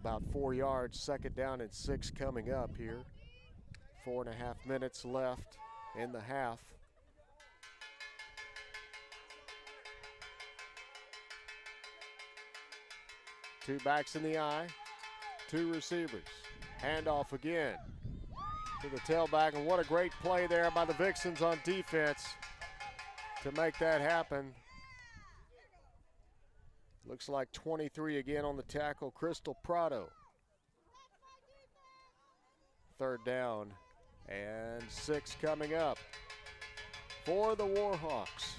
About 4 yards, 2nd down and 6 coming up here. 4.5 minutes left in the half. Two backs in the eye, two receivers. Handoff again to the tailback, and what a great play there by the Vixens on defense to make that happen. Looks like 23 again on the tackle, Crystal Prado. 3rd down and 6 coming up for the Warhawks.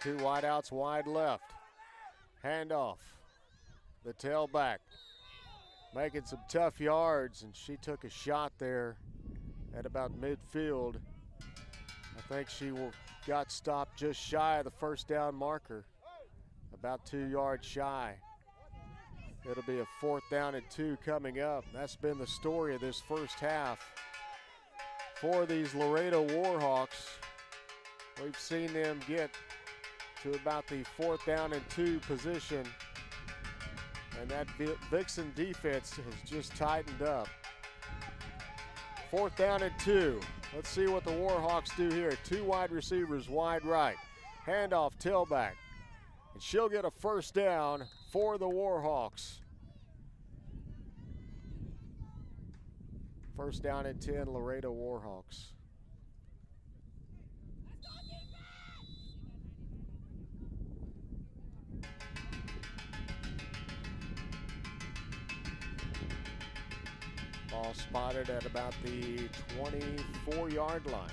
Two wideouts wide left. Handoff. The tailback making some tough yards, and she took a shot there at about midfield. I think she got stopped just shy of the 1st down marker, about 2 yards shy. It'll be a 4th down and 2 coming up. That's been the story of this first half for these Laredo Warhawks. We've seen them get to about the 4th down and 2 position, and that Vixen defense has just tightened up. 4th down and 2. Let's see what the Warhawks do here. 2 wide receivers wide right. Handoff tailback, and she'll get a 1st down for the Warhawks. 1st down and 10, Laredo Warhawks. Ball spotted at about the 24-yard line.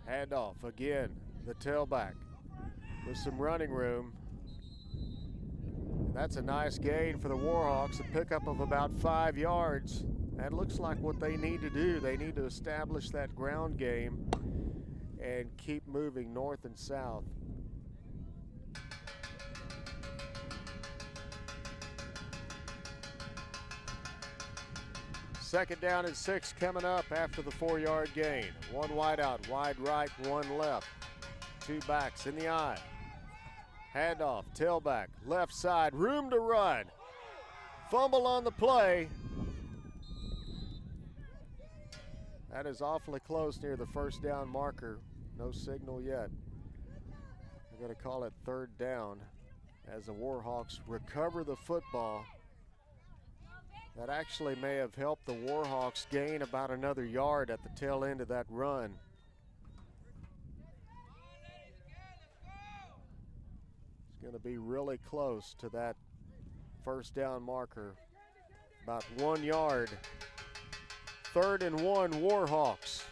Handoff again, the tailback with some running room. That's a nice gain for the Warhawks, a pickup of about 5 yards. That looks like what they need to do. They need to establish that ground game and keep moving north and south. Second down and 6 coming up after the 4-yard gain. 1 wide out, wide right, 1 left. 2 backs in the eye. Handoff, tailback, left side, room to run. Fumble on the play. That is awfully close near the 1st down marker. No signal yet. They're going to call it 3rd down as the Warhawks recover the football. That actually may have helped the Warhawks gain about another yard at the tail end of that run. It's going to be really close to that 1st down marker. About 1 yard. 3rd and 1, Warhawks.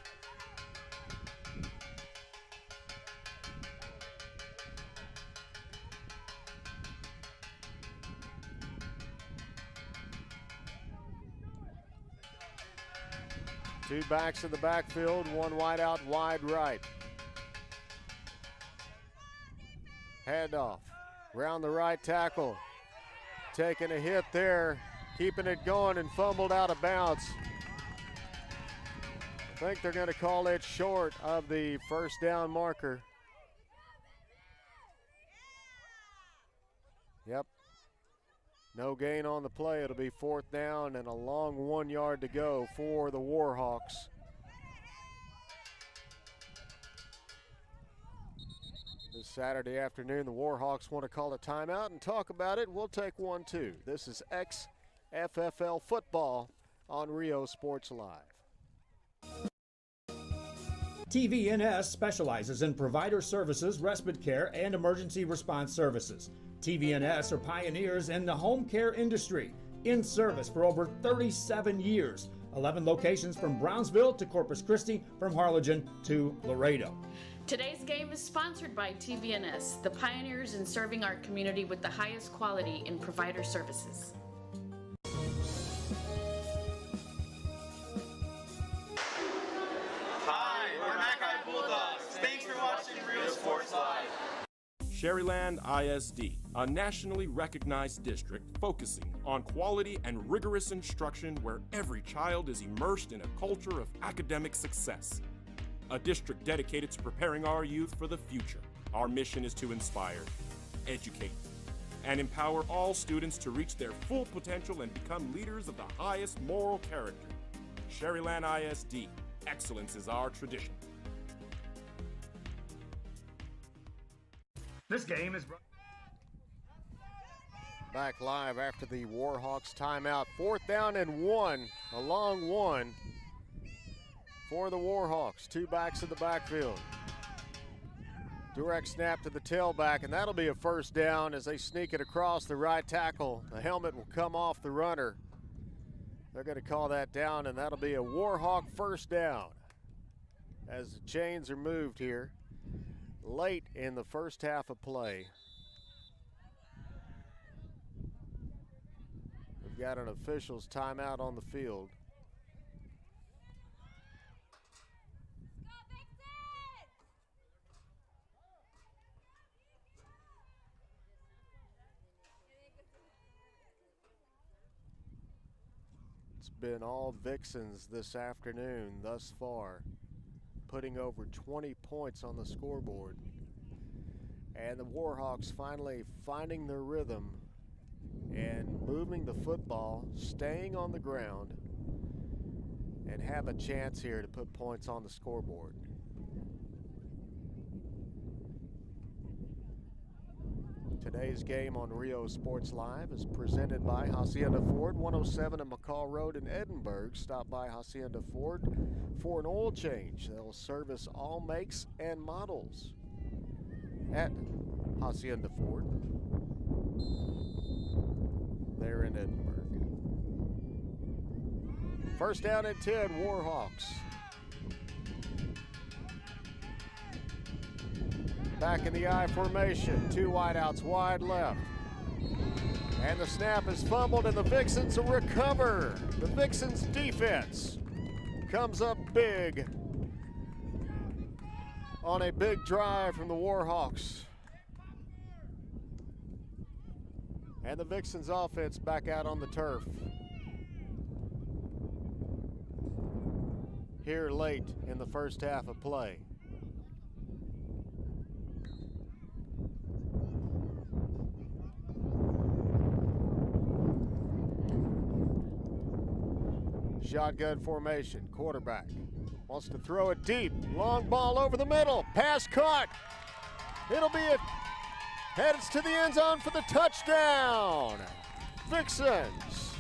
Two backs in the backfield, 1 wide out, wide right. Handoff, round the right tackle. Taking a hit there, keeping it going and fumbled out of bounds. I think they're going to call it short of the 1st down marker. Yep. No gain on the play. It'll be 4th down and a long 1 yard to go for the Warhawks. This Saturday afternoon, the Warhawks want to call a timeout and talk about it. We'll take one too. This is XFFL football on Rio Sports Live. TVNS specializes in provider services, respite care, and emergency response services. TVNS are pioneers in the home care industry, in service for over 37 years. 11 locations from Brownsville to Corpus Christi, from Harlingen to Laredo. Today's game is sponsored by TVNS, the pioneers in serving our community with the highest quality in provider services. Hi, we're Mackay Bulldogs. Sherryland ISD, a nationally recognized district focusing on quality and rigorous instruction where every child is immersed in a culture of academic success. A district dedicated to preparing our youth for the future. Our mission is to inspire, educate, and empower all students to reach their full potential and become leaders of the highest moral character. Sherryland ISD, excellence is our tradition. This game is Back live after the Warhawks timeout. 4th down and 1, a long one for the Warhawks. 2 backs in the backfield. Direct snap to the tailback, and that'll be a first down as they sneak it across the right tackle. The helmet will come off the runner. They're going to call that down, and that'll be a Warhawk first down as the chains are moved here late in the first half of play. We've got an official's timeout on the field. It's been all Vixens this afternoon thus far, putting over 20 points on the scoreboard. And the Warhawks finally finding their rhythm and moving the football, staying on the ground, and have a chance here to put points on the scoreboard. Today's game on Rio Sports Live is presented by Hacienda Ford, 107 and McCall Road in Edinburgh. Stop by Hacienda Ford for an oil change. They'll service all makes and models at Hacienda Ford there in Edinburgh. First down and 10, Warhawks. Back in the I formation, 2 wideouts wide left. And the snap is fumbled and the Vixens will recover. The Vixens defense comes up big on a big drive from the Warhawks. And the Vixens offense back out on the turf here late in the first half of play. Shotgun formation, quarterback wants to throw it deep, long ball over the middle, pass caught. It'll be it, heads to the end zone for the touchdown. Vixens.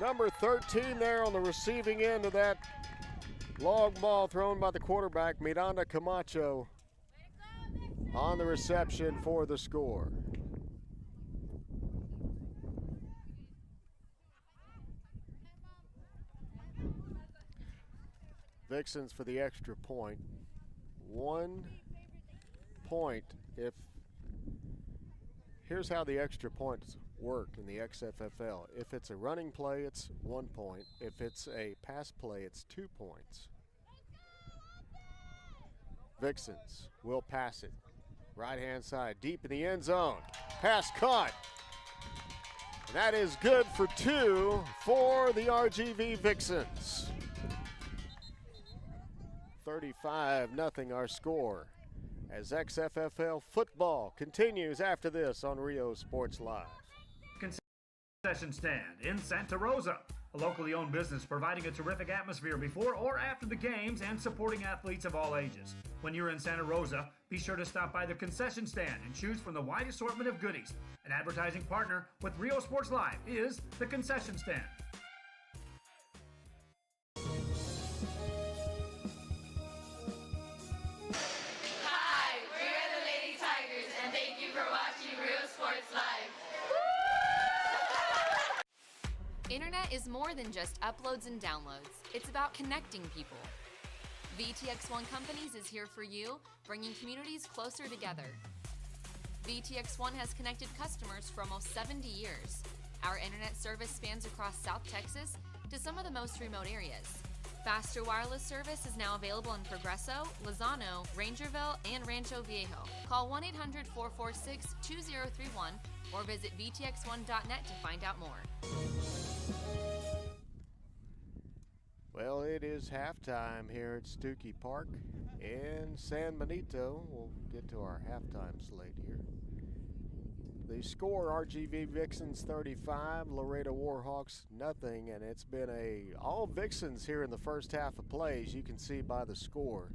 Number 13 there on the receiving end of that long ball thrown by the quarterback, Miranda Camacho, on the reception for the score. Vixens for the extra point. 1 point if, here's how the extra points work in the XFFL. If it's a running play, it's 1 point. If it's a pass play, it's 2 points. Vixens will pass it. Right hand side, deep in the end zone. Pass caught. And that is good for 2 for the RGV Vixens. 35-0 our score as XFFL football continues after this on Rio Sports Live. Concession stand in Santa Rosa, a locally owned business providing a terrific atmosphere before or after the games and supporting athletes of all ages. When you're in Santa Rosa, be sure to stop by the concession stand and choose from the wide assortment of goodies. An advertising partner with Rio Sports Live is the concession stand. Internet is more than just uploads and downloads. It's about connecting people. VTX1 Companies is here for you, bringing communities closer together. VTX1 has connected customers for almost 70 years. Our internet service spans across South Texas to some of the most remote areas. Faster wireless service is now available in Progreso, Lozano, Rangerville, and Rancho Viejo. Call 1-800-446-2031 or visit vtx1.net to find out more. Well, it is halftime here at Stuckey Park in San Benito. We'll get to our halftime slate here. The score, RGV Vixens 35, Laredo Warhawks nothing, and it's been all Vixens here in the first half of play, as you can see by the score.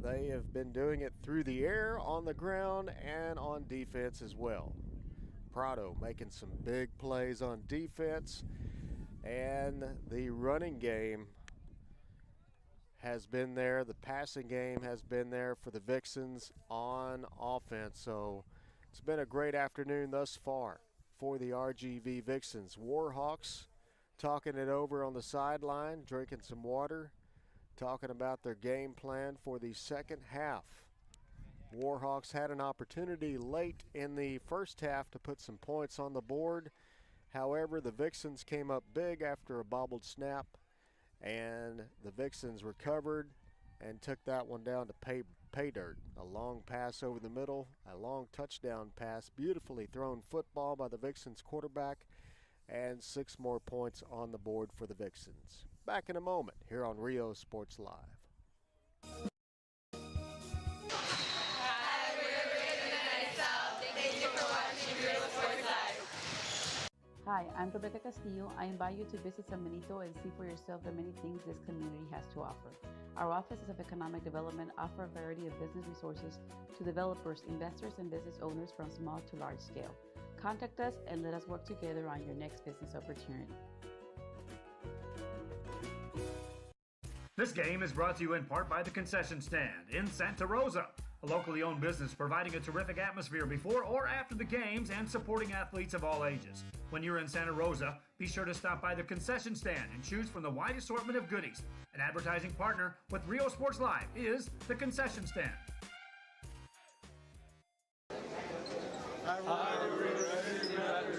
They have been doing it through the air, on the ground, and on defense as well. Prado making some big plays on defense, and the running game has been there. The passing game has been there for the Vixens on offense. So it's been a great afternoon thus far for the RGV Vixens. Warhawks talking it over on the sideline, drinking some water, talking about their game plan for the second half. Warhawks had an opportunity late in the first half to put some points on the board. However, the Vixens came up big after a bobbled snap, and the Vixens recovered and took that one down to pay dirt. A long pass over the middle, a long touchdown pass, beautifully thrown football by the Vixens quarterback, and 6 more points on the board for the Vixens. Back in a moment here on Rio Sports Live. Hi, I'm Rebecca Castillo. I invite you to visit San Benito and see for yourself the many things this community has to offer. Our offices of economic development offer a variety of business resources to developers, investors, and business owners from small to large scale. Contact us and let us work together on your next business opportunity. This game is brought to you in part by the Concession Stand in Santa Rosa, a locally owned business providing a terrific atmosphere before or after the games and supporting athletes of all ages. When you're in Santa Rosa, be sure to stop by the Concession Stand and choose from the wide assortment of goodies. An advertising partner with Rio Sports Live is the Concession Stand. Hi,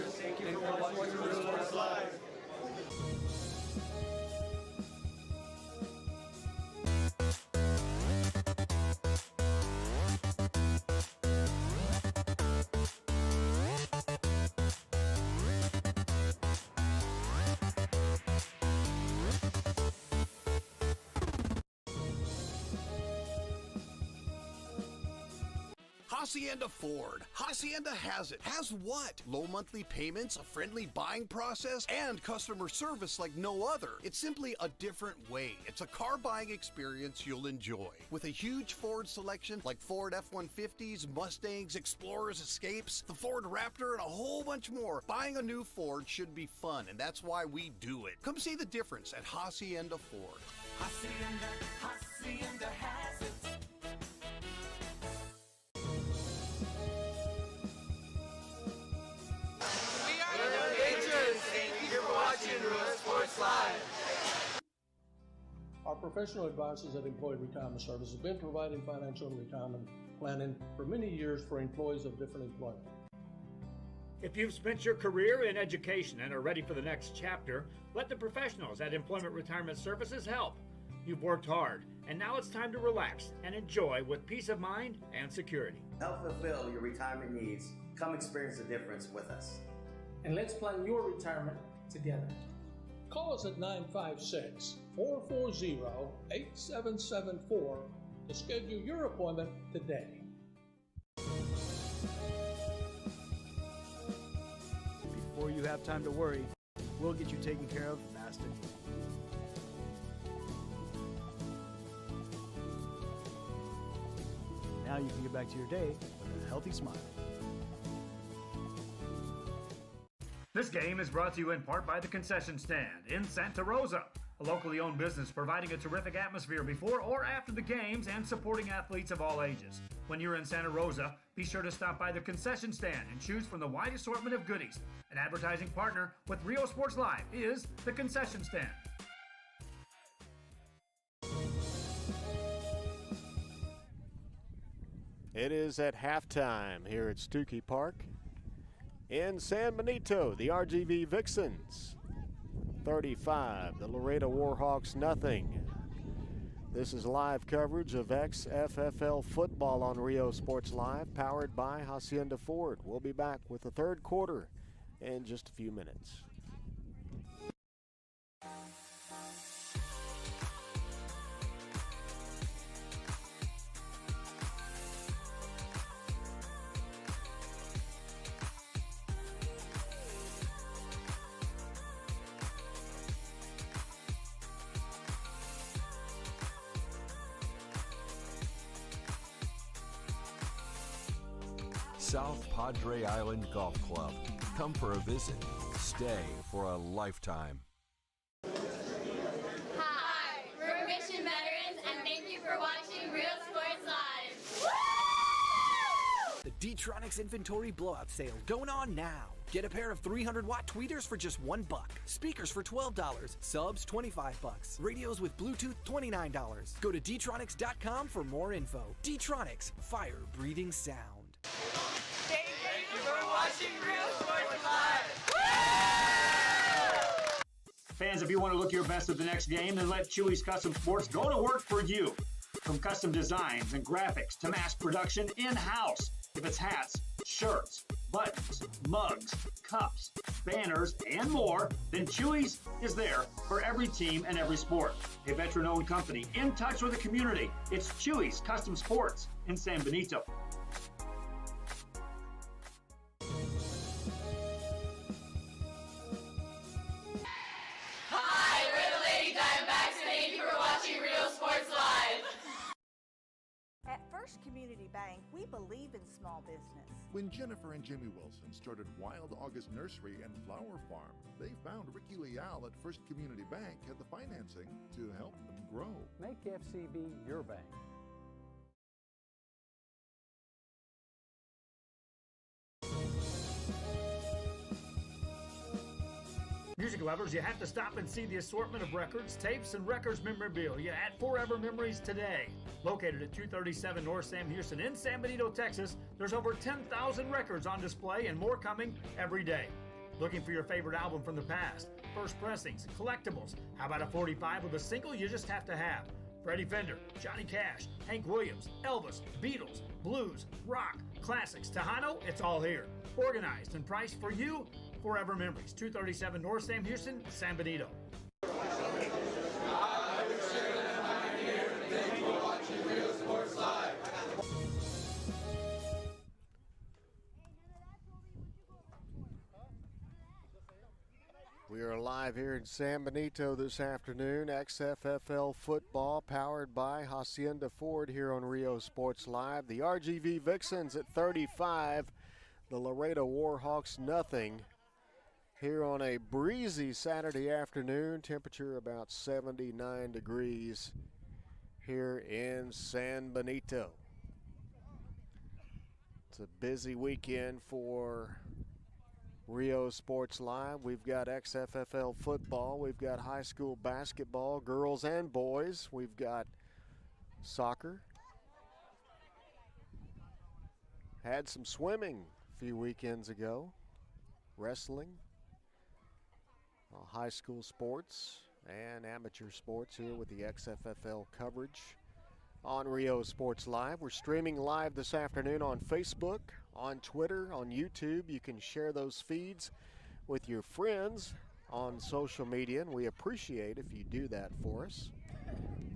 thank you for watching Rio Sports Live. Hacienda Ford. Hacienda has it. Has what? Low monthly payments, a friendly buying process, and customer service like no other. It's simply a different way. It's a car buying experience you'll enjoy. With a huge Ford selection like Ford F-150s, Mustangs, Explorers, Escapes, the Ford Raptor, and a whole bunch more, buying a new Ford should be fun, and that's why we do it. Come see the difference at Hacienda Ford. Hacienda has it. Thank you for watching Rio Sports Live. Our professional advisors at Employee Retirement Services have been providing financial and retirement planning for many years for employees of different employment. If you've spent your career in education and are ready for the next chapter, let the professionals at Employment Retirement Services help. You've worked hard, and now it's time to relax and enjoy with peace of mind and security. Help fulfill your retirement needs. Come experience the difference with us. And let's plan your retirement together. Call us at 956-440-8774 to schedule your appointment today. Before you have time to worry, we'll get you taken care of fast and easy. Now you can get back to your day with a healthy smile. This game is brought to you in part by the Concession Stand in Santa Rosa, a locally owned business providing a terrific atmosphere before or after the games and supporting athletes of all ages. When you're in Santa Rosa, be sure to stop by the Concession Stand and choose from the wide assortment of goodies. An advertising partner with Rio Sports Live is the Concession Stand. It is at halftime here at Stuckey Park in San Benito. The RGV Vixens 35, the Laredo Warhawks nothing. This is live coverage of XFFL football on Rio Sports Live, powered by Hacienda Ford. We'll be back with the third quarter in just a few minutes. South Padre Island Golf Club. Come for a visit. Stay for a lifetime. Hi, we're Mission Veterans, and thank you for watching Real Sports Live. Woo! The D-Tronics Inventory Blowout Sale going on now. Get a pair of 300-watt tweeters for just $1, speakers for $12, subs $25, radios with Bluetooth $29. Go to dtronics.com for more info. D-Tronics, fire-breathing sound. Thank you for watching Real Sports Live. Fans, if you want to look your best at the next game, then let Chewy's Custom Sports go to work for you. From custom designs and graphics to mass production in-house. If it's hats, shirts, buttons, mugs, cups, banners, and more, then Chewy's is there for every team and every sport. A veteran-owned company in touch with the community. It's Chewy's Custom Sports in San Benito. Hi, we're the Lady Diamondbacks, and thank you for watching Real Sports Live. At First Community Bank, we believe in small business. When Jennifer and Jimmy Wilson started Wild August Nursery and Flower Farm, they found Ricky Leal at First Community Bank had the financing to help them grow. Make FCB your bank. Music lovers, you have to stop and see the assortment of records, tapes, and records memorabilia at Forever Memories today. Located at 237 North Sam Houston in San Benito, Texas, there's over 10,000 records on display and more coming every day. Looking for your favorite album from the past, first pressings, collectibles. How about a 45 with a single you just have to have? Freddie Fender, Johnny Cash, Hank Williams, Elvis, Beatles, blues, rock, classics, Tejano, it's all here. Organized and priced for you. Forever Memories, 237 North Sam Houston, San Benito. We are live here in San Benito this afternoon. XFFL football powered by Hacienda Ford here on Rio Sports Live. The RGV Vixens at 35, the Laredo Warhawks nothing. Here on a breezy Saturday afternoon, temperature about 79 degrees here in San Benito. It's a busy weekend for Rio Sports Live. We've got XFFL football, we've got high school basketball, girls and boys, we've got soccer. Had some swimming a few weekends ago, wrestling. High school sports and amateur sports here with the XFFL coverage on Rio Sports Live. We're streaming live this afternoon on Facebook, on Twitter, on YouTube. You can share those feeds with your friends on social media, and we appreciate if you do that for us.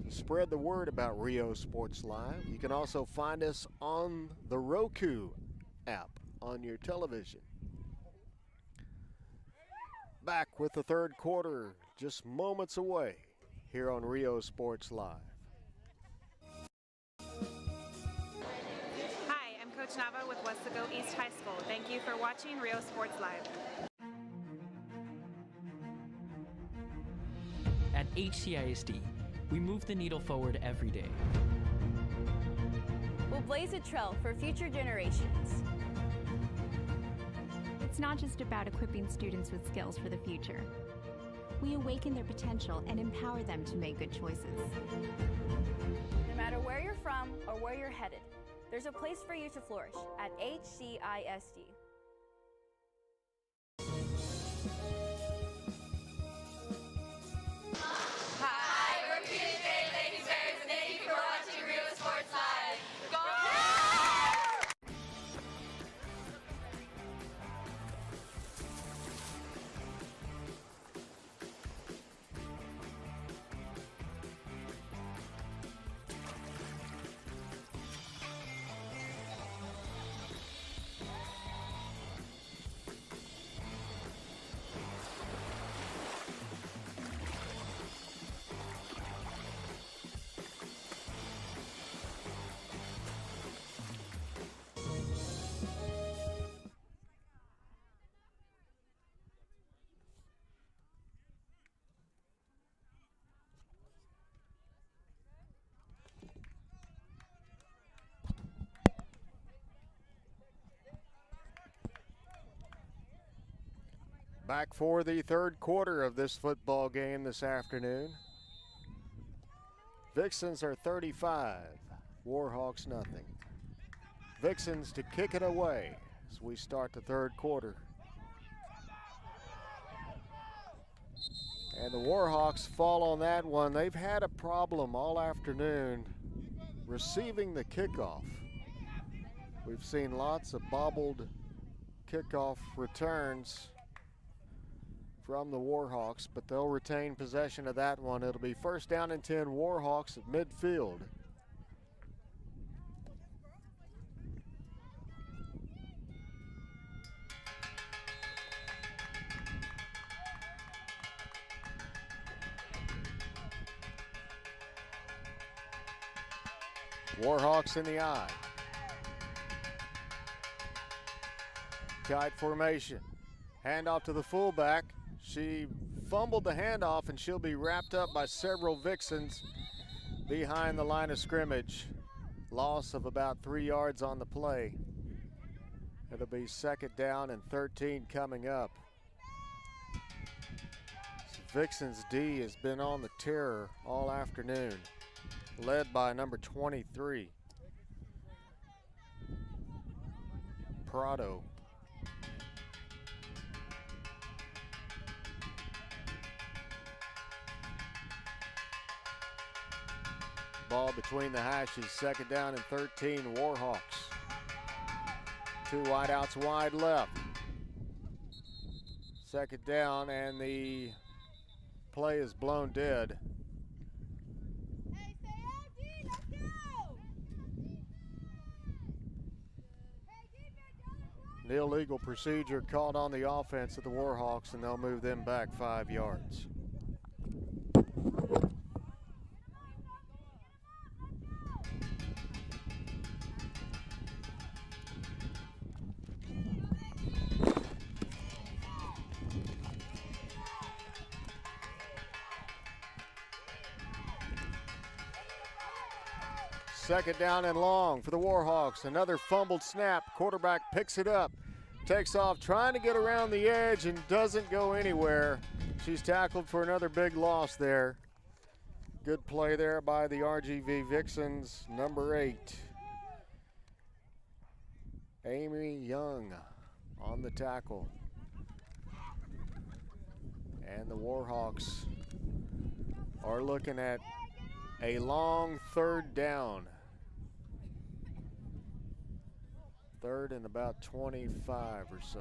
Spread the word about Rio Sports Live. You can also find us on the Roku app on your television. Back with the third quarter, just moments away here on Rio Sports Live. Hi, I'm Coach Nava with Westaco East High School. Thank you for watching Rio Sports Live. At HCISD, we move the needle forward every day. We'll blaze a trail for future generations. It's not just about equipping students with skills for the future. We awaken their potential and empower them to make good choices. No matter where you're from or where you're headed, there's a place for you to flourish at HCISD. Hi, we're Peter Lady Bears, and Back for the third quarter of this football game this afternoon. Vixens are 35, Warhawks nothing. Vixens to kick it away as we start the third quarter. And the Warhawks fall on that one. They've had a problem all afternoon receiving the kickoff. We've seen lots of bobbled kickoff returns from the Warhawks, but they'll retain possession of that one. It'll be first down and 10, Warhawks at midfield. Warhawks in the eye. Tight formation. Handoff to the fullback. She fumbled the handoff and she'll be wrapped up by several Vixens behind the line of scrimmage. Loss of about 3 yards on the play. It'll be second down and 13 coming up. Vixens D has been on the terror all afternoon, led by number 23, Prado. Ball between the hashes, second down and 13, Warhawks. 2 wideouts wide left. Second down and the play is blown dead. The illegal procedure called on the offense of the Warhawks, and they'll move them back 5 yards. Second down and long for the Warhawks. Another fumbled snap. Quarterback picks it up, takes off, trying to get around the edge and doesn't go anywhere. She's tackled for another big loss there. Good play there by the RGV Vixens, number 8. Amy Young on the tackle. And the Warhawks are looking at a long third down. Third and about 25 or so.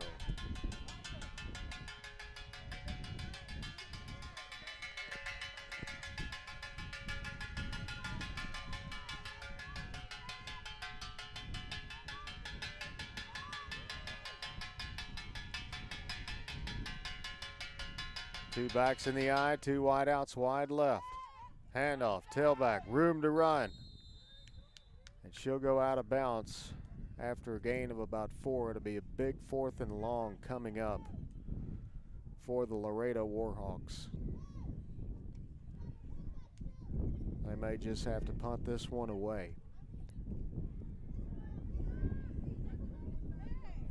Two backs in the eye, 2 wideouts wide left. Handoff, tailback, room to run. And she'll go out of bounds after a gain of about 4. It'll be a big 4th and long coming up for the Laredo Warhawks. They may just have to punt this one away.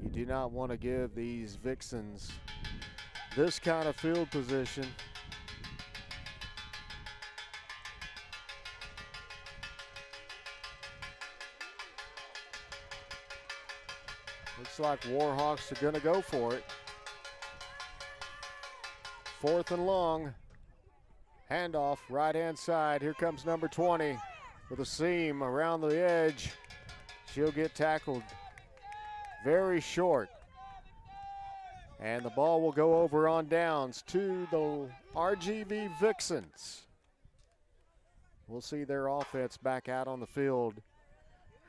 You do not want to give these Vixens this kind of field position. Looks like Warhawks are going to go for it. 4th and long. Handoff, right-hand side. Here comes number 20 with a seam around the edge. She'll get tackled very short. And the ball will go over on downs to the RGV Vixens. We'll see their offense back out on the field,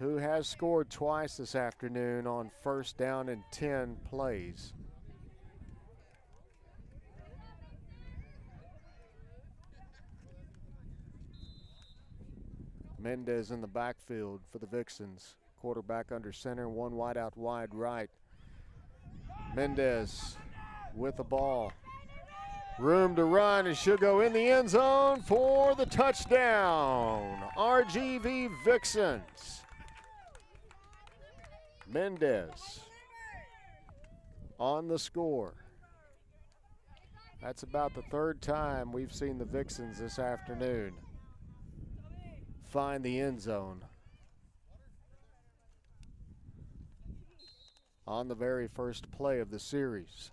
who has scored twice this afternoon on first down and 10 plays. Mendez in the backfield for the Vixens. Quarterback under center, 1 wide out wide right. Mendez with the ball. Room to run, and she'll go in the end zone for the touchdown. RGV Vixens. Mendez on the score. That's about the third time we've seen the Vixens this afternoon find the end zone on the very first play of the series.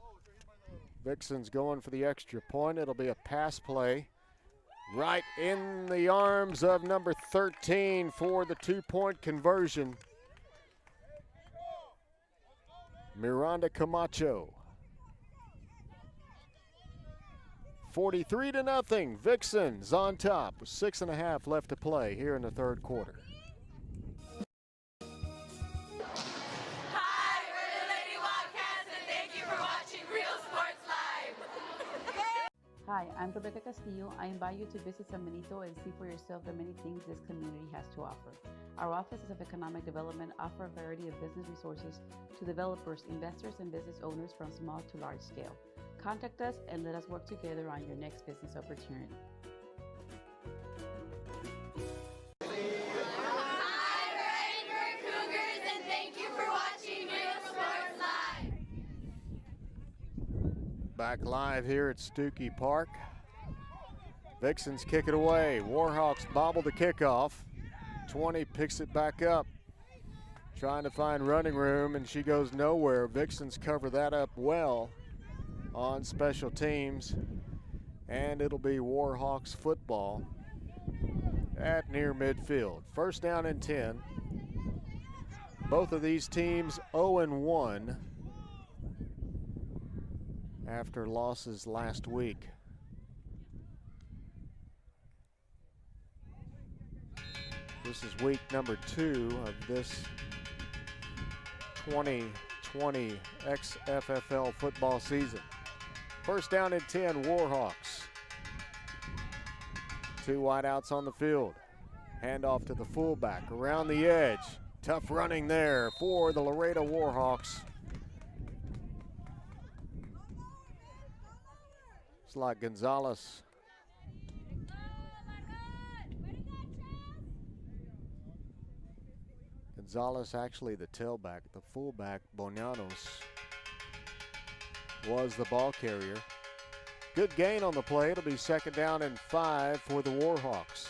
Vixens going for the extra point. It'll be a pass play right in the arms of number 13 for the two-point conversion. Miranda Camacho. 43-0. Vixens on top with 6.5 left to play here in the third quarter. Hi, we're the Lady Wildcats, and thank you for watching Real Sports Live. Hi, I'm Rebecca Castillo. I invite you to visit San Benito and see for yourself the many things this community has to offer. Our offices of economic development offer a variety of business resources to developers, investors, and business owners from small to large scale. Contact us and let us work together on your next business opportunity. Hi, we're Cougars, and thank you for watching Real Sports Live. Back live here at Stookie Park. Vixens kick it away. Warhawks bobble the kickoff. 20 picks it back up. Trying to find running room, and she goes nowhere. Vixens cover that up well on special teams, and it'll be Warhawks football at near midfield. First down and 10. Both of these teams 0-1 after losses last week. This is week number 2 of this 2020 XFFL football season. First down and 10, Warhawks. 2 wideouts on the field. Handoff to the fullback around the edge. Tough running there for the Laredo Warhawks. It's like Gonzalez. Gonzalez actually the tailback. The fullback, Bonanos, was the ball carrier. Good gain on the play. It'll be second down and 5 for the Warhawks.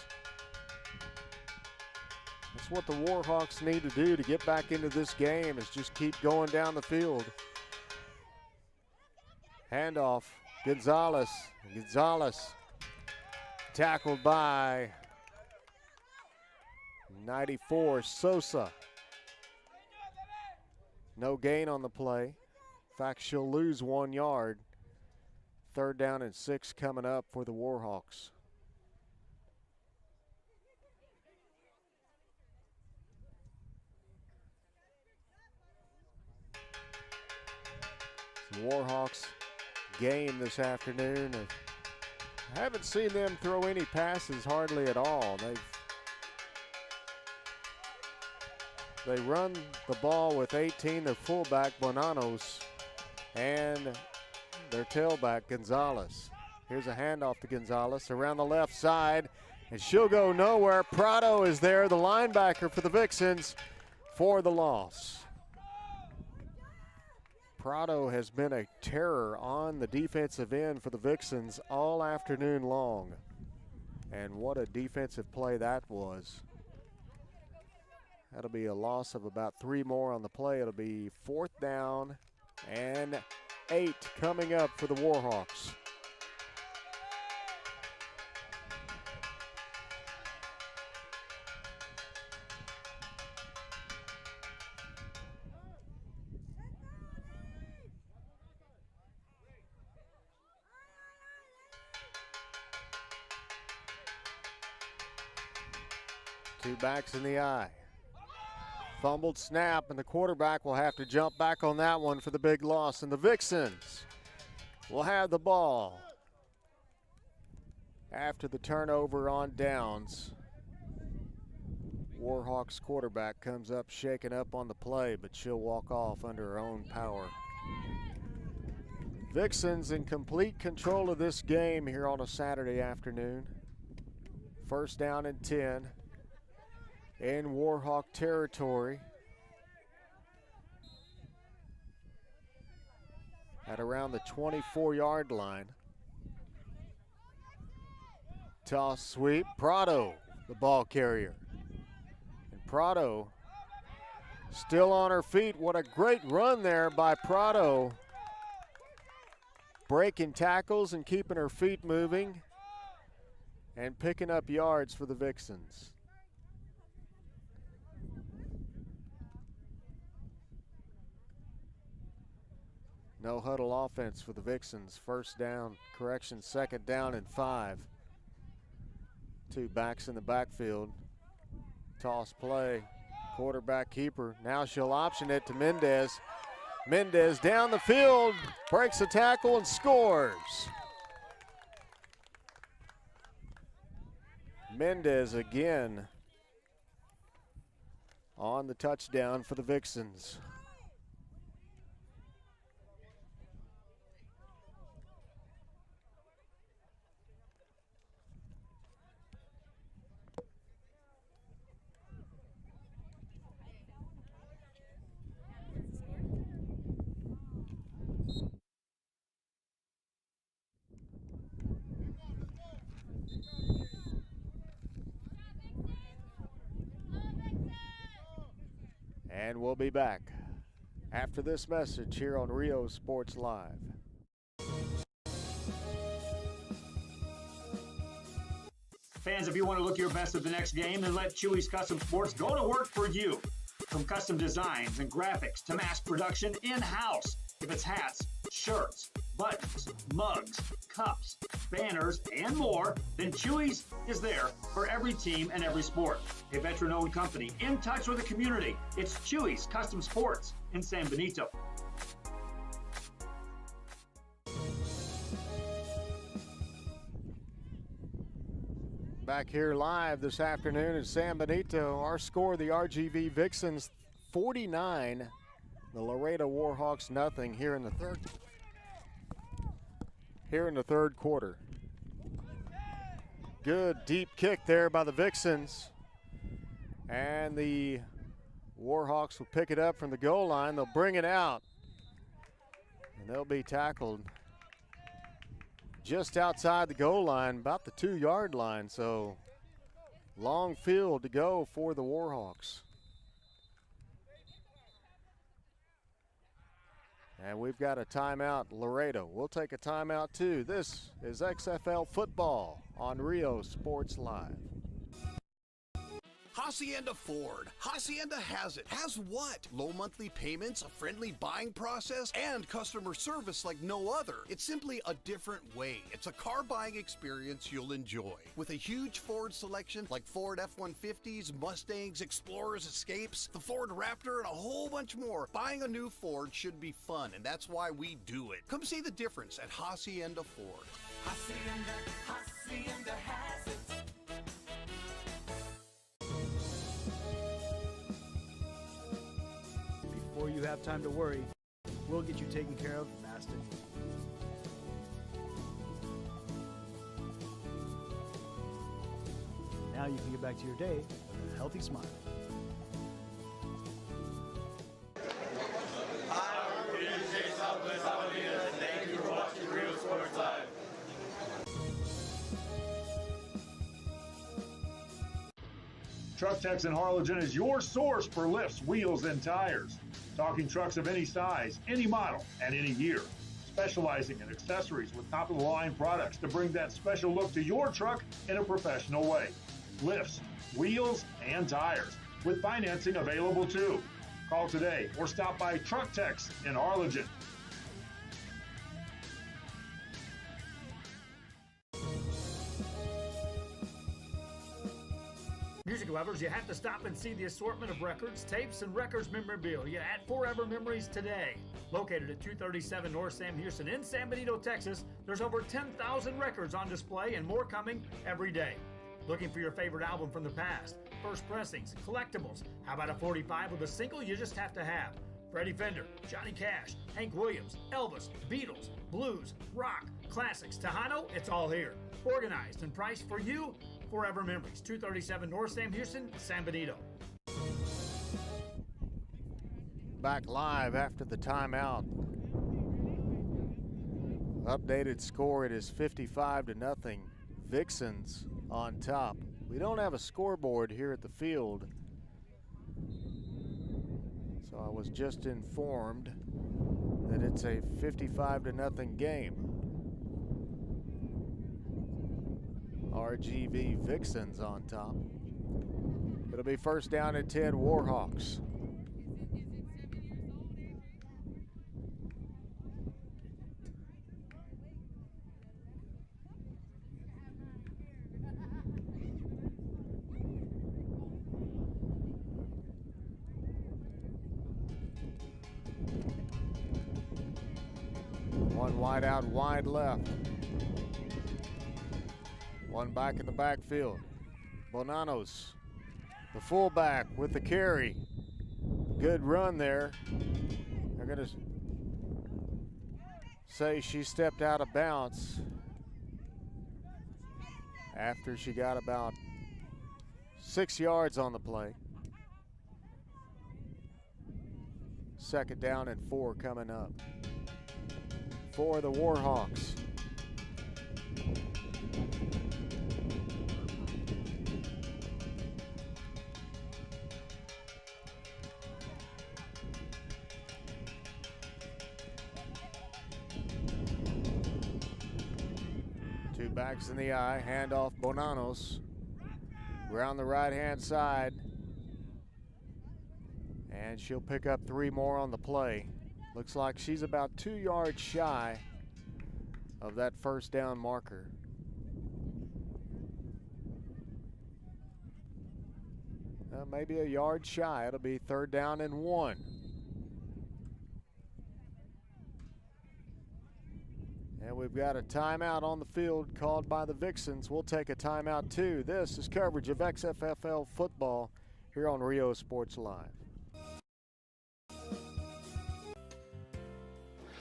That's what the Warhawks need to do to get back into this game, is just keep going down the field. Handoff, Gonzalez. Gonzalez tackled by 94, Sosa. No gain on the play. In fact, she'll lose 1 yard. Third down and 6 coming up for the Warhawks. The Warhawks game this afternoon. I haven't seen them throw any passes hardly at all. They run the ball with 18, their fullback, Bonanos, and their tailback, Gonzalez. Here's a handoff to Gonzalez around the left side, and she'll go nowhere. Prado is there, the linebacker for the Vixens, for the loss. Prado has been a terror on the defensive end for the Vixens all afternoon long. And what a defensive play that was. That'll be a loss of about 3 more on the play. It'll be 4th down and 8 coming up for the Warhawks. Two backs in the eye. Fumbled snap, and the quarterback will have to jump back on that one for the big loss. And the Vixens will have the ball after the turnover on downs. Warhawks quarterback comes up shaken up on the play, but she'll walk off under her own power. Vixens in complete control of this game here on a Saturday afternoon. First down and 10. In Warhawk territory at around the 24-yard line. toss sweep. Prado, the ball carrier. And Prado still on her feet. What a great run there by Prado. Breaking tackles and keeping her feet moving and picking up yards for the Vixens. No huddle offense for the Vixens. First down, correction, second down and 5. 2 backs in the backfield. Toss play, quarterback keeper. Now she'll option it to Mendez. Mendez down the field, breaks the tackle and scores. Mendez again on the touchdown for the Vixens. And we'll be back after this message here on Rio Sports Live. Fans, if you want to look your best at the next game, then let Chewy's Custom Sports go to work for you. From custom designs and graphics to mass production in-house. If it's hats, shirts, buttons, mugs, cups, banners, and more, then Chewy's is there for every team and every sport. A veteran-owned company in touch with the community. It's Chewy's Custom Sports in San Benito. Back here live this afternoon in San Benito. Our score, the RGV Vixens 49, the Laredo Warhawks nothing here in the third quarter. Good deep kick there by the Vixens. And the Warhawks will pick it up from the goal line. They'll bring it out. And they'll be tackled just outside the goal line, about the 2-yard line. So long field to go for the Warhawks. And we've got a timeout, Laredo. We'll take a timeout too. This is XFL football on Rio Sports Live. Hacienda Ford. Hacienda has it. Has what? Low monthly payments, a friendly buying process, and customer service like no other. It's simply a different way. It's a car buying experience you'll enjoy. With a huge Ford selection like Ford F-150s, Mustangs, Explorers, Escapes, the Ford Raptor, and a whole bunch more, buying a new Ford should be fun, and that's why we do it. Come see the difference at Hacienda Ford. Hacienda has it. Before you have time to worry, we'll get you taken care of fast and easy. Now you can get back to your day with a healthy smile. Thank you for watching Rio Sports Live. Truck Techs in Harlingen is your source for lifts, wheels, and tires. Talking trucks of any size, any model, and any year. Specializing in accessories with top-of-the-line products to bring that special look to your truck in a professional way. Lifts, wheels, and tires, with financing available too. Call today or stop by Truck Techs in Harlingen. Music lovers, you have to stop and see the assortment of records, tapes, and records memorabilia at Forever Memories today. Located at 237 North Sam Houston in San Benito, Texas, there's over 10,000 records on display and more coming every day. Looking for your favorite album from the past, first pressings, collectibles? How about a 45 with a single you just have to have? Freddie Fender, Johnny Cash, Hank Williams, Elvis, Beatles, blues, rock, classics, Tejano, it's all here. Organized and priced for you. Forever Memories, 237 North Sam Houston, San Benito. Back live after the timeout. Updated score, it is 55-0. Vixens on top. We don't have a scoreboard here at the field, so I was just informed that it's a 55-0 game. RGV Vixens on top. It'll be first down and 10, Warhawks. One wide out, wide left. One back in the backfield. Bonanos, the fullback with the carry. Good run there. They're going to say she stepped out of bounds after she got about 6 yards on the play. Second down and 4 coming up for the Warhawks. Two backs in the eye, handoff Bonanos. Around the right-hand side. And she'll pick up 3 more on the play. Looks like she's about 2 yards shy of that first down marker. Maybe a yard shy. It'll be third down and 1. And we've got a timeout on the field called by the Vixens. We'll take a timeout too. This is coverage of XFL football here on Rio Sports Live.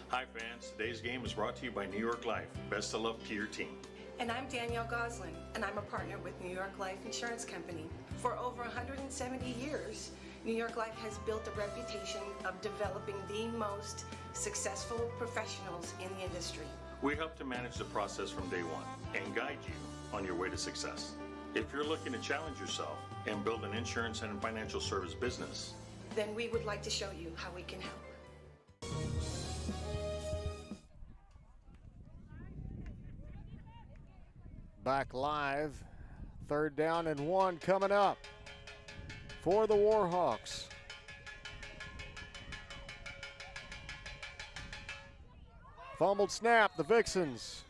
Hi fans, today's game is brought to you by New York Life. Best of luck to your team. And I'm Danielle Goslin, and I'm a partner with New York Life Insurance Company. For over 170 years, New York Life has built a reputation of developing the most successful professionals in the industry. We help to manage the process from day one and guide you on your way to success. If you're looking to challenge yourself and build an insurance and financial service business, then we would like to show you how we can help. Back live, third down and 1 coming up for the Warhawks. Fumbled snap, the Vixens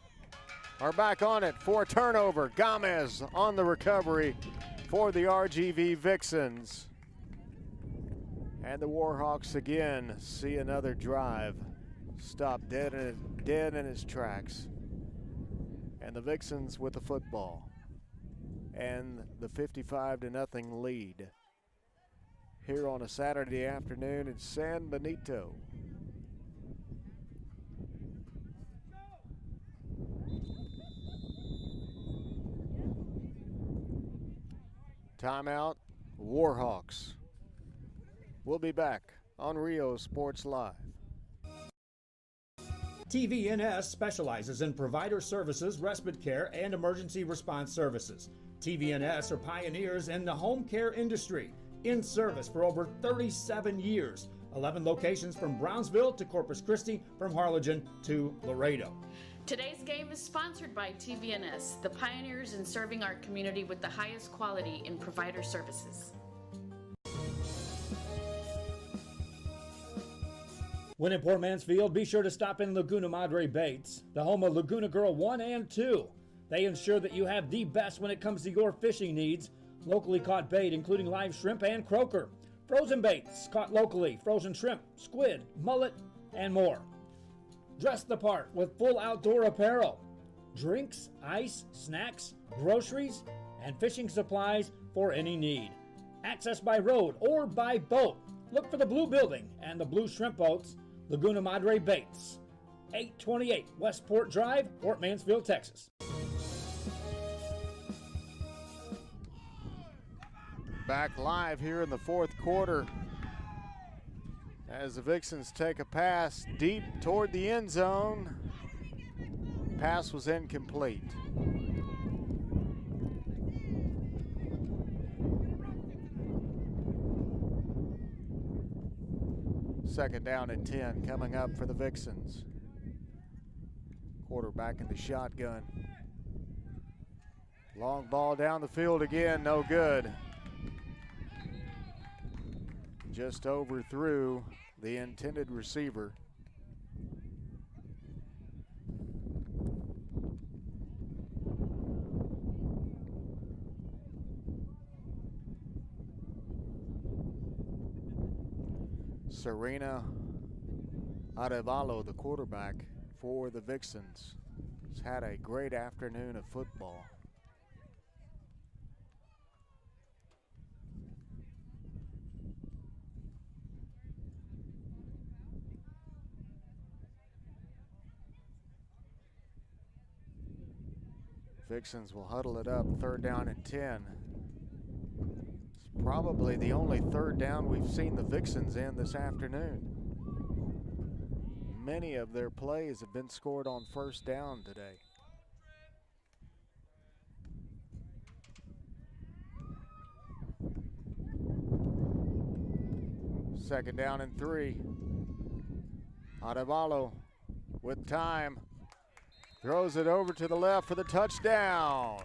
are back on it for a turnover. Gomez on the recovery for the RGV Vixens. And the Warhawks again see another drive stop dead in its tracks. And the Vixens with the football and the 55-0 lead here on a Saturday afternoon in San Benito. Timeout, Warhawks. We'll be back on Rio Sports Live. TVNS specializes in provider services, respite care, and emergency response services. TVNS are pioneers in the home care industry, in service for over 37 years. 11 locations from Brownsville to Corpus Christi, from Harlingen to Laredo. Today's game is sponsored by TVNS, the pioneers in serving our community with the highest quality in provider services. When in Port Mansfield, be sure to stop in Laguna Madre Baits, the home of Laguna Girl 1 and 2. They ensure that you have the best when it comes to your fishing needs. Locally caught bait, including live shrimp and croaker. Frozen baits, caught locally, frozen shrimp, squid, mullet, and more. Dress the part with full outdoor apparel. Drinks, ice, snacks, groceries, and fishing supplies for any need. Access by road or by boat. Look for the blue building and the blue shrimp boats. Laguna Madre Baits, 828 Westport Drive, Port Mansfield, Texas. Back live here in the fourth quarter as the Vixens take a pass deep toward the end zone. Pass was incomplete. Second down and 10 coming up for the Vixens. Quarterback in the shotgun. Long ball down the field again, no good. Just overthrew the intended receiver. Serena Arevalo, the quarterback for the Vixens, has had a great afternoon of football. Vixens will huddle it up, third down and 10. It's probably the only third down we've seen the Vixens in this afternoon. Many of their plays have been scored on first down today. Second down and 3. Arevalo with time. Throws it over to the left for the touchdown.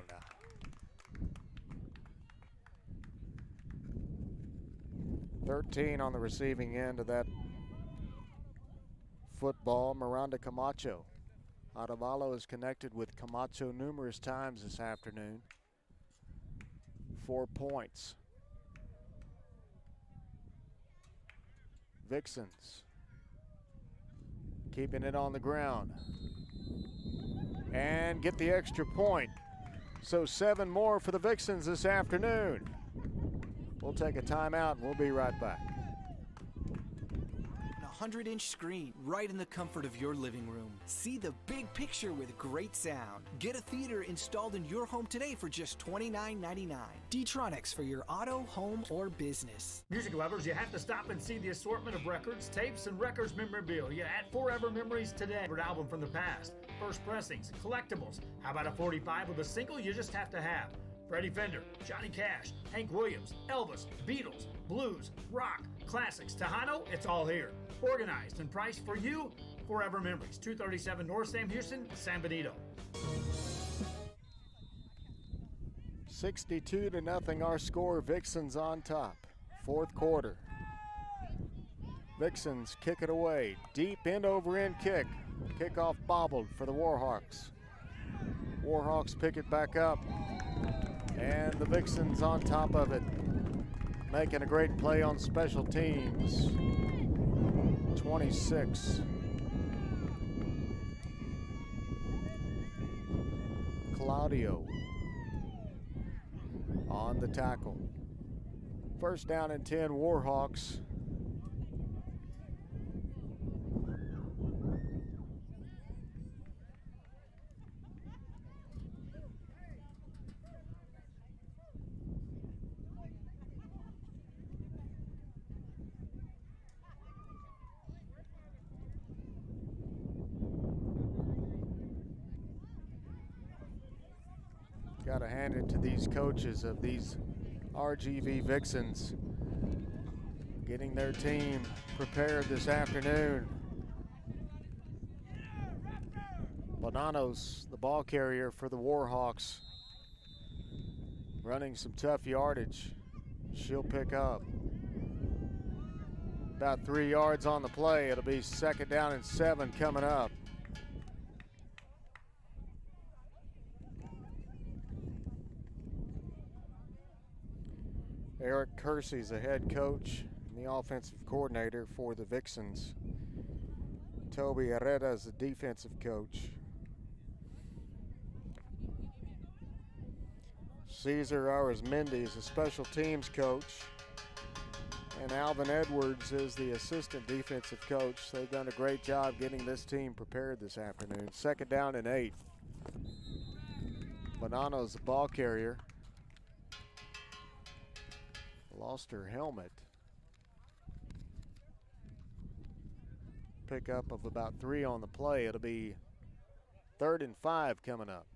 "13 on the receiving end of that football, Miranda Camacho. Arevalo is connected with Camacho numerous times this afternoon. 4 points. Vixens keeping it on the ground and get the extra point. So 7 more for the Vixens this afternoon. We'll take a timeout and we'll be right back. A 100-inch screen right in the comfort of your living room. See the big picture with great sound. Get a theater installed in your home today for just $29.99. D-Tronics for your auto, home, or business. Music lovers, you have to stop and see the assortment of records, tapes, and records memorabilia at Forever Memories today. Favorite album from the past, first pressings, collectibles. How about a 45 with a single you just have to have? Freddie Fender, Johnny Cash, Hank Williams, Elvis, Beatles, blues, rock, classics, Tejano, it's all here. Organized and priced for you. Forever Memories, 237 North Sam Houston, San Benito. 62-0 our score. Vixens on top. Fourth quarter. Vixens kick it away. Deep end over end kick. Kickoff bobbled for the Warhawks. Warhawks pick it back up. And the Vixens on top of it. Making a great play on special teams. 26. Claudio on the tackle. First down and 10, Warhawks. Got to hand it to these coaches of these RGV Vixens, getting their team prepared this afternoon. Bonanno's the ball carrier for the Warhawks, running some tough yardage. She'll pick up about 3 yards on the play. It'll be second down and 7 coming up. Eric Kersey's the head coach and the offensive coordinator for the Vixens. Toby Herrera is the defensive coach. Cesar Arizmendi is the special teams coach. And Alvin Edwards is the assistant defensive coach. They've done a great job getting this team prepared this afternoon. Second down and 8. Bonanno's the ball carrier. Lost her helmet. Pickup of about 3 on the play. It'll be 3rd and 5 coming up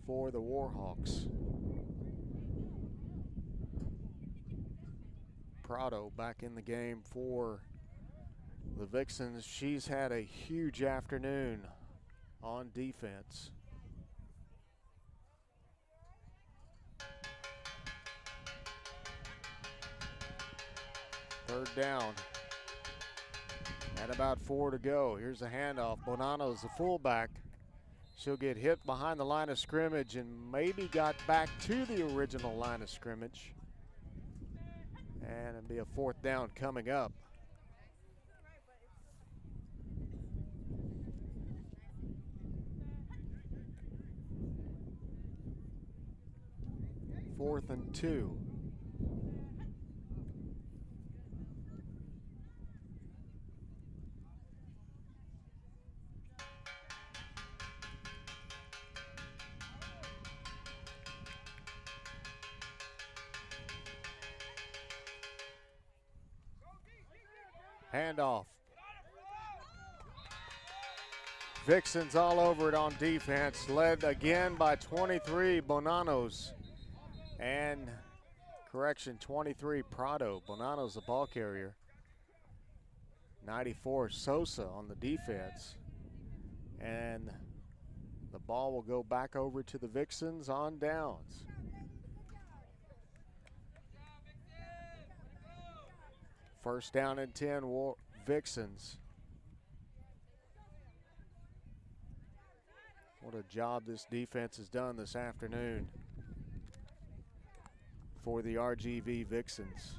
for the Warhawks. Prado back in the game for The Vixens, she's had a huge afternoon on defense. Third down. And about 4 to go. Here's a handoff. Bonanno's the fullback. She'll get hit behind the line of scrimmage and maybe got back to the original line of scrimmage. And it'll be a 4th down coming up. Fourth and 2. Handoff. Vixens all over it on defense, led again by 23, Bonanno's. And, correction, 23, Prado. Bonanno's the ball carrier. 94, Sosa on the defense. And the ball will go back over to the Vixens on downs. First down and 10, Vixens. What a job this defense has done this afternoon for the RGV Vixens.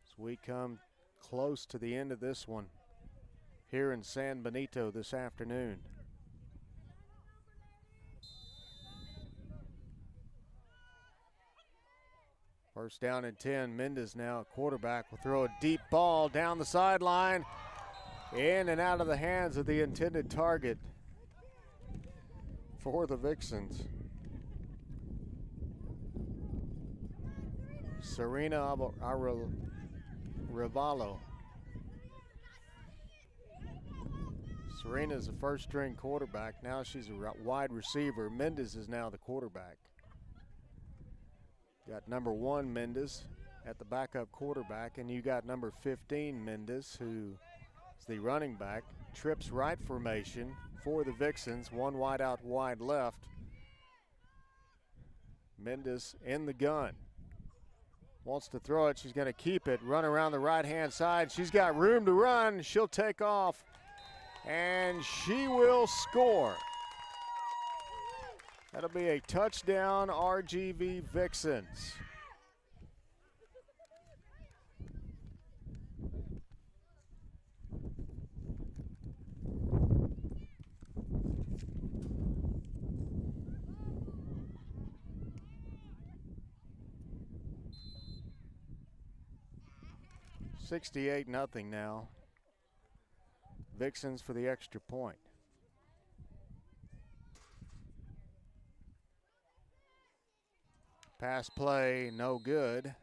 As we come close to the end of this one here in San Benito this afternoon. First down and 10. Mendez now, quarterback, will throw a deep ball down the sideline, in and out of the hands of the intended target for the Vixens. Serena Arevalo. Serena's a first-string quarterback. Now she's a wide receiver. Mendez is now the quarterback. Got number 1, Mendez, at the backup quarterback, and you got number 15, Mendez, who is the running back. Trips right formation for the Vixens. 1 wide out, wide left. Mendez in the gun. Wants to throw it. She's going to keep it. Run around the right-hand side. She's got room to run. She'll take off. And she will score. That'll be a touchdown, RGV Vixens. $68-0 now. Vixens for the extra point. Pass play, no good.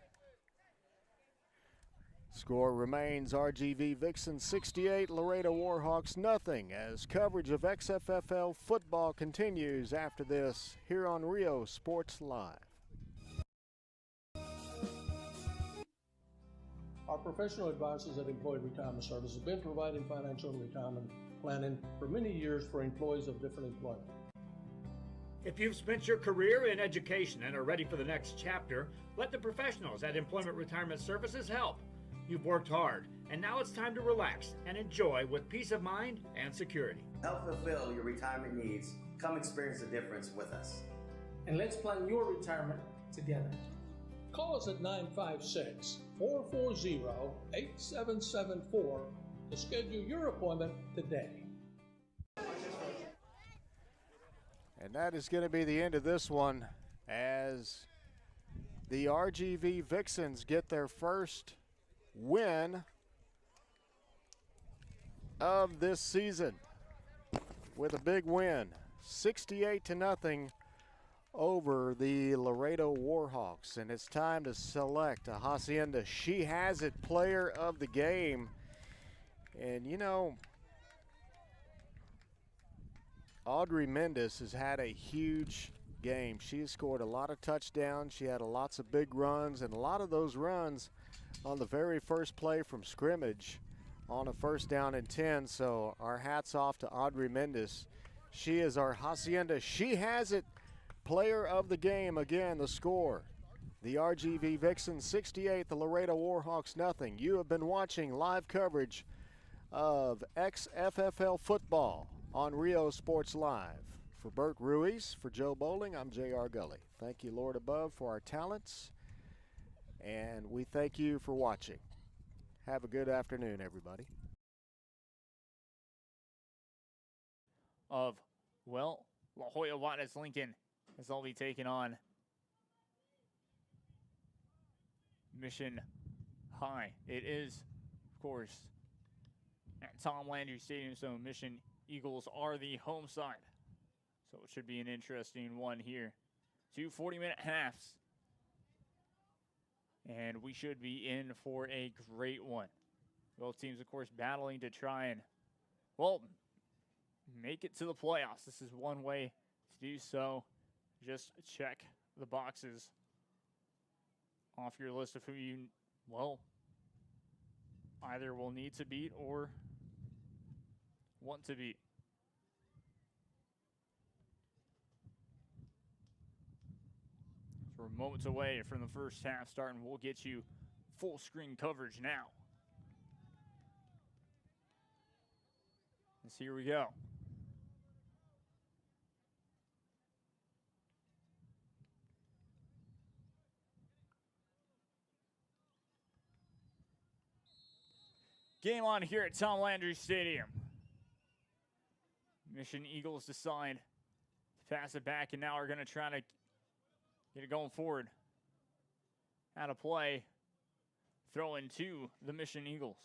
Score remains RGV Vixens 68, Laredo Warhawks nothing, as coverage of XFFL football continues after this here on Rio Sports Live. Our professional advisors at Employee Retirement Service have been providing financial and retirement planning for many years for employees of different employment. If you've spent your career in education and are ready for the next chapter, let the professionals at Employment Retirement Services help. You've worked hard, and now it's time to relax and enjoy with peace of mind and security. Help fulfill your retirement needs. Come experience the difference with us. And let's plan your retirement together. Call us at 956-440-8774 to schedule your appointment today. And that is going to be the end of this one, as the RGV Vixens get their first win of this season with a big win, 68-0 over the Laredo Warhawks. And it's time to select a Hacienda She Has It player of the game. And you know, Audrey Mendes has had a huge game. She has scored a lot of touchdowns. She had lots of big runs, and a lot of those runs on the very first play from scrimmage on a 1st down and 10. So our hats off to Audrey Mendes. She is our Hacienda She Has It player of the game. Again, the score. The RGV Vixens 68, the Laredo Warhawks nothing. You have been watching live coverage of XFFL football on Rio Sports Live. For Bert Ruiz, for Joe Bowling, I'm J.R. Gully. Thank you, Lord above, for our talents, and we thank you for watching. Have a good afternoon, everybody. Of, well, La Jolla Juarez Lincoln as they'll be taking on Mission High. It is, of course, at Tom Landry Stadium, so Mission Eagles are the home side. So it should be an interesting one here. 2 40-minute halves. And we should be in for a great one. Both teams, of course, battling to try and, well, make it to the playoffs. This is one way to do so. Just check the boxes off your list of who you, well, either will need to beat or want to beat. So we're moments away from the first half starting. We'll get you full screen coverage now. Here we go. Game on here at Tom Landry Stadium. Mission Eagles decide to pass it back, and now are going to try to get it going forward. Out of play, throw in to the Mission Eagles.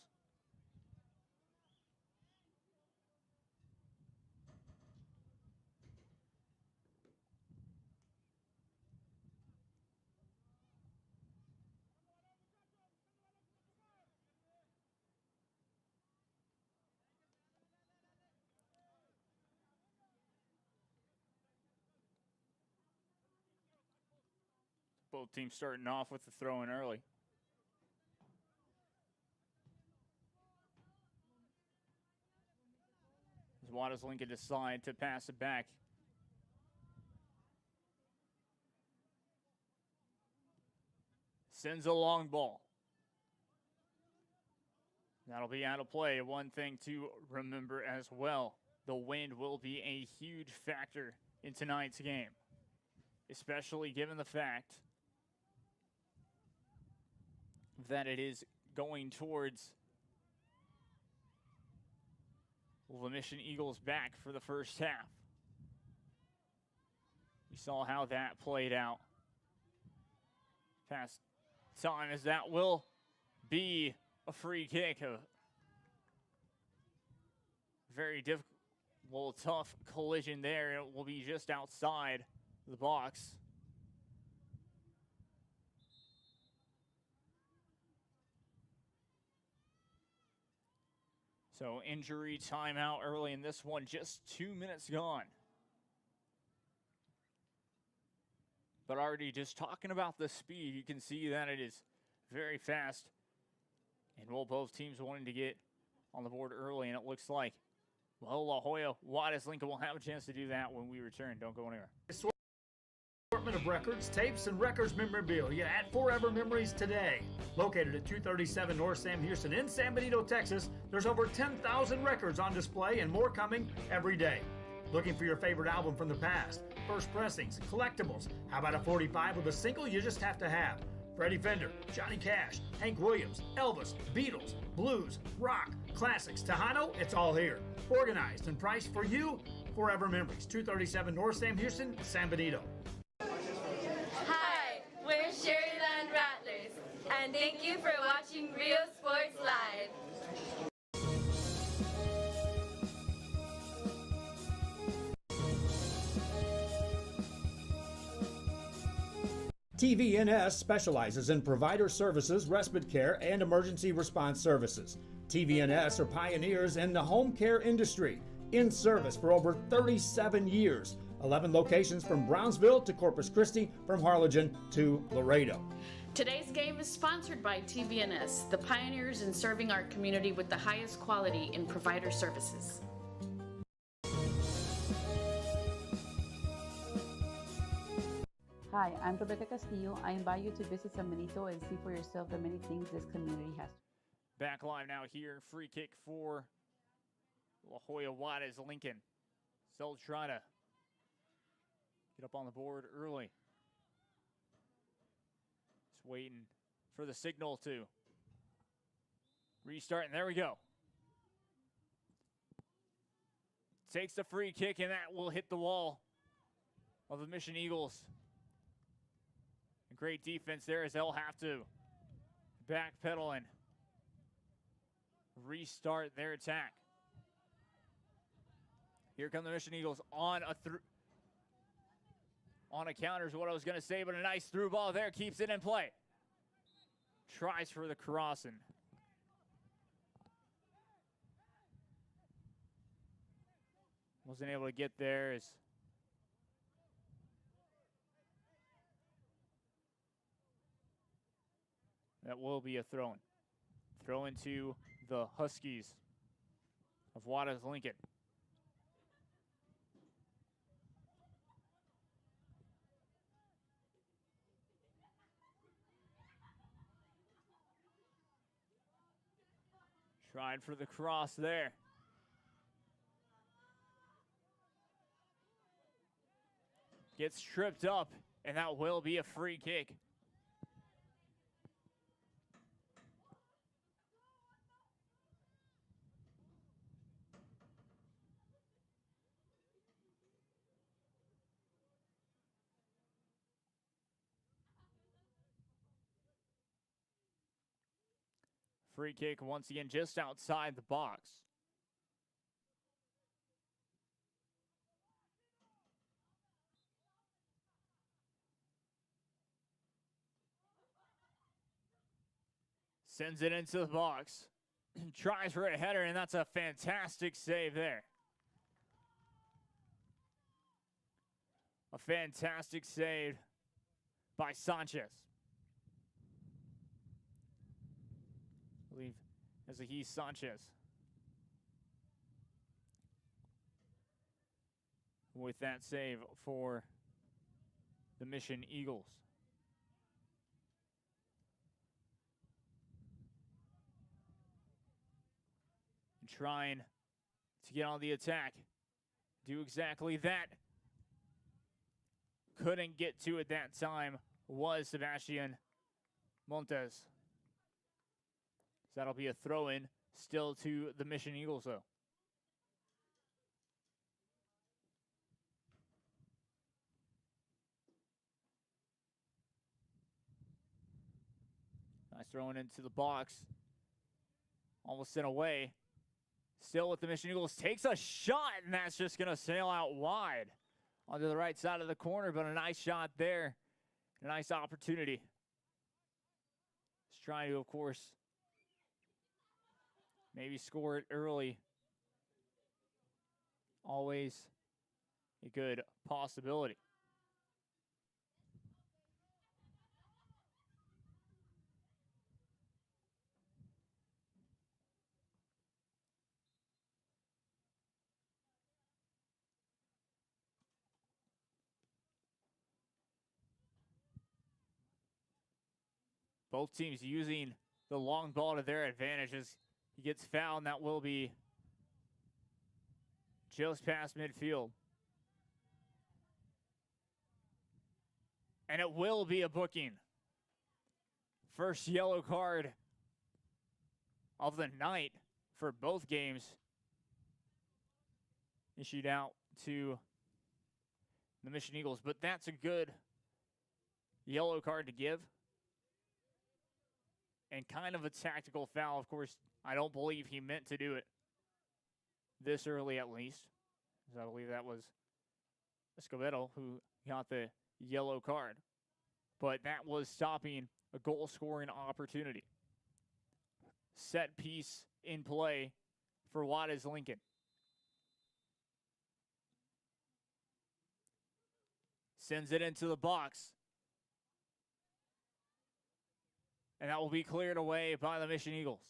Both teams starting off with the throw in early. As Juarez Lincoln decide to pass it back. Sends a long ball. That'll be out of play. One thing to remember as well, the wind will be a huge factor in tonight's game, especially given the fact that it is going towards the Mission Eagles back for the first half. We saw how that played out past time, as that will be a free kick. A very difficult, well, tough collision there. It will be just outside the box. So injury timeout early in this one, just 2 minutes gone. But already just talking about the speed, you can see that it is very fast. And well, both teams wanting to get on the board early, and it looks like, well, La Jolla Juarez Lincoln will have a chance to do that when we return. Don't go anywhere. Assortment of records, tapes, and records memorabilia at Forever Memories today. Located at 237 North Sam Houston in San Benito, Texas, there's over 10,000 records on display and more coming every day. Looking for your favorite album from the past, first pressings, collectibles. How about a 45 with a single you just have to have? Freddie Fender, Johnny Cash, Hank Williams, Elvis, Beatles, blues, rock, classics, Tejano, it's all here. Organized and priced for you. Forever Memories, 237 North Sam Houston, San Benito. Hi, we're Sherryland Rattlers, and thank you for watching Rio Sports Live. TVNS specializes in provider services, respite care, and emergency response services. TVNS are pioneers in the home care industry. in service for over 37 years. 11 locations from Brownsville to Corpus Christi, from Harlingen to Laredo. Today's game is sponsored by TVNS, the pioneers in serving our community with the highest quality in provider services. Hi, I'm Rebecca Castillo. I invite you to visit San Benito and see for yourself the many things this community has. Back live now here. Free kick for La Jolla Juarez Lincoln. Still trying to get up on the board early. Just waiting for the signal to restart, and there we go. Takes the free kick, and that will hit the wall of the Mission Eagles. Great defense there as they'll have to backpedal and restart their attack. Here come the Mission Eagles on a counter is what I was going to say, but a nice through ball there keeps it in play. Tries for the cross and wasn't able to get there as that will be a throw-in. Throw-in to the Huskies of Juarez Lincoln. Tried for the cross there. Gets tripped up, and that will be a free kick. Free kick once again just outside the box. Sends it into the box. Tries for a header, and that's a fantastic save there. A fantastic save by Sanchez. I believe as a he Sanchez. With that save for the Mission Eagles. And trying to get on the attack. Do exactly that. Couldn't get to it that time was Sebastian Montes. So that'll be a throw-in still to the Mission Eagles, though. Nice throwing into the box. Almost sent away. Still with the Mission Eagles. Takes a shot, and that's just going to sail out wide onto the right side of the corner, but a nice shot there. A nice opportunity. Just trying to, of course, maybe score it early. Always a good possibility. Both teams using the long ball to their advantage as he gets fouled, and that will be just past midfield. And it will be a booking. First yellow card of the night for both games issued out to the Mission Eagles, but that's a good yellow card to give. And kind of a tactical foul. Of course, I don't believe he meant to do it this early at least. Because I believe that was Escobedo who got the yellow card. But that was stopping a goal-scoring opportunity. Set piece in play for Juarez Lincoln. Sends it into the box. And that will be cleared away by the Mission Eagles.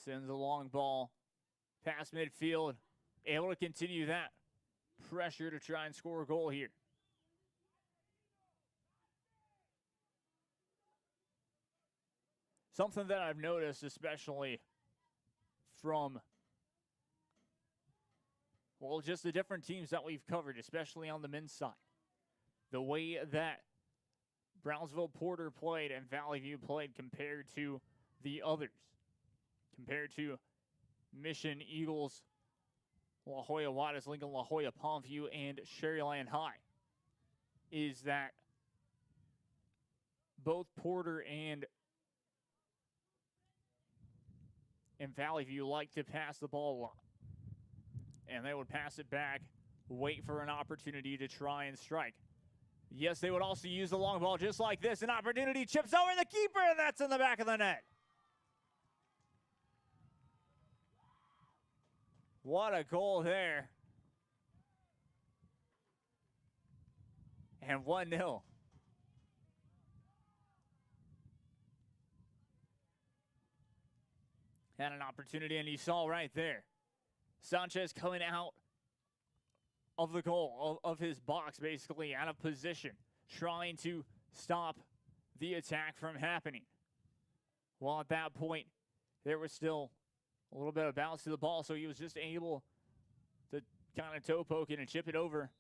Sends a long ball past midfield. Able to continue that pressure to try and score a goal here. Something that I've noticed, especially from, well, just the different teams that we've covered, especially on the men's side. The way that Brownsville Porter played and Valley View played compared to the others. Compared to Mission Eagles, La Jolla Wattis, Lincoln La Jolla, Palmview, and Sherryland High, is that both Porter and Valley View like to pass the ball a lot. And they would pass it back, wait for an opportunity to try and strike. Yes, they would also use the long ball just like this. An opportunity chips over the keeper, and that's in the back of the net. What a goal there. And 1-0. Had an opportunity, and you saw right there. Sanchez coming out of the goal, of his box, basically, out of position, trying to stop the attack from happening. Well, at that point, there was still a little bit of bounce to the ball, so he was just able to kind of toe poke it and chip it over.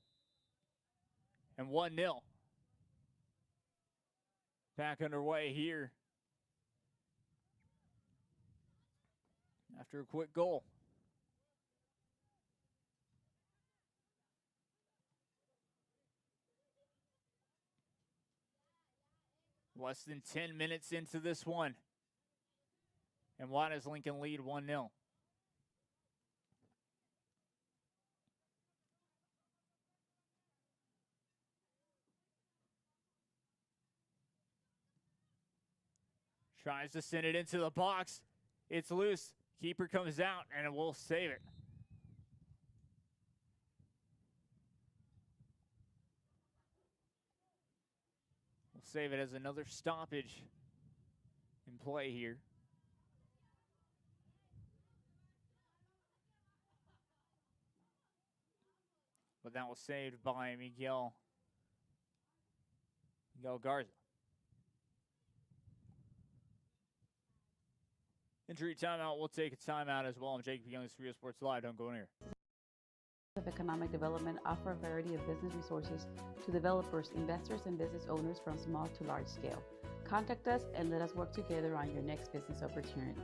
And 1-0. Back underway here after a quick goal. Less than 10 minutes into this one. And Wattis Lincoln lead 1-0. Tries to send it into the box. It's loose. Keeper comes out, and it will save it. We'll save it as another stoppage in play here. But that was saved by Miguel Garza. Injury timeout. We'll take a timeout as well. I'm Jacob Young, this is Rio Sports Live. Don't go anywhere. Of economic development offer a variety of business resources to developers, investors, and business owners from small to large scale. Contact us and let us work together on your next business opportunity.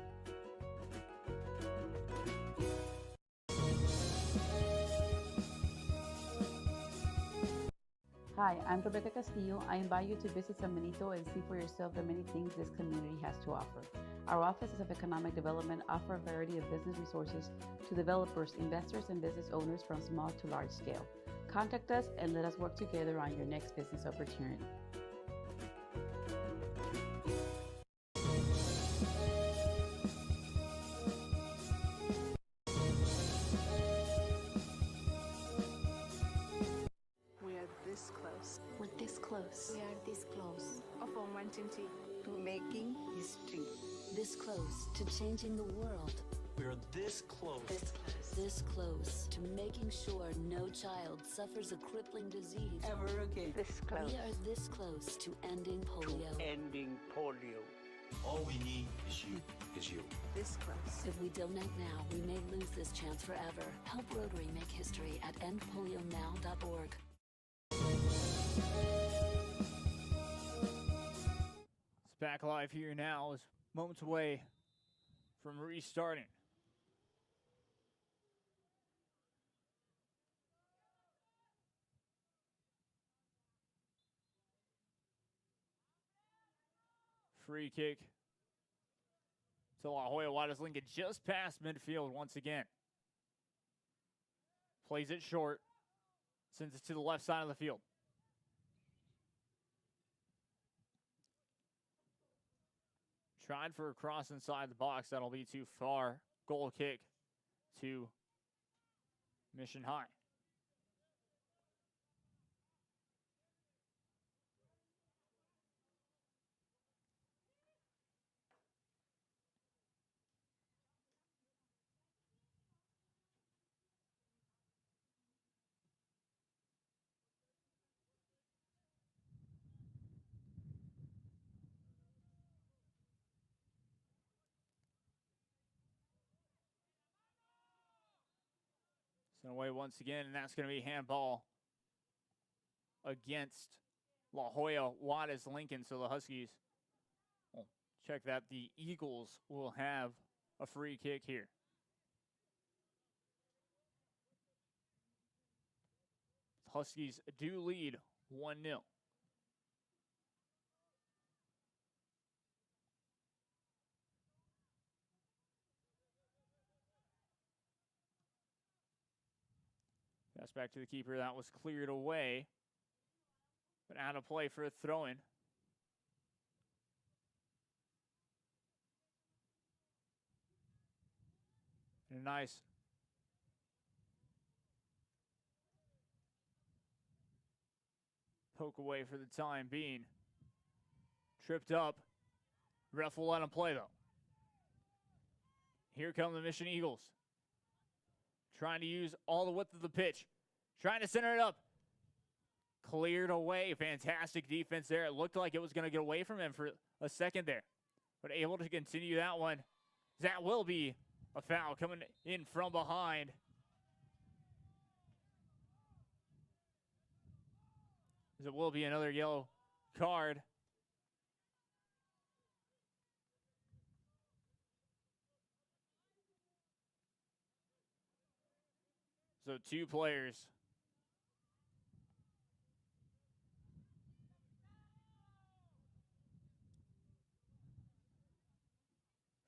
Hi, I'm Rebecca Castillo. I invite you to visit San Benito and see for yourself the many things this community has to offer. Our offices of economic development offer a variety of business resources to developers, investors, and business owners from small to large scale. Contact us and let us work together on your next business opportunity. We are this close of wanting to making history. This close to changing the world. We're this close. This close to making sure no child suffers a crippling disease ever again. This close. We are this close to ending polio. All we need is you. This close. If we donate now, we may lose this chance forever. Help Rotary make history at endpolionow.org. It's back live here now, is moments away from restarting. Free kick to La Jolla. Juarez Lincoln just past midfield once again. Plays it short. Sends it to the left side of the field. Tried for a cross inside the box. That'll be too far. Goal kick to Mission High. Sent away once again, and that's going to be handball against La Jolla Juarez Lincoln. So the Huskies will check that. The Eagles will have a free kick here. Huskies do lead 1-0. Pass back to the keeper. That was cleared away. But out of play for a throw-in. And a nice poke away for the time being. Tripped up. Ref will let him play, though. Here come the Mission Eagles. Trying to use all the width of the pitch. Trying to center it up. Cleared away. Fantastic defense there. It looked like it was going to get away from him for a second there. But able to continue that one. That will be a foul coming in from behind. It will be another yellow card. So 2 players.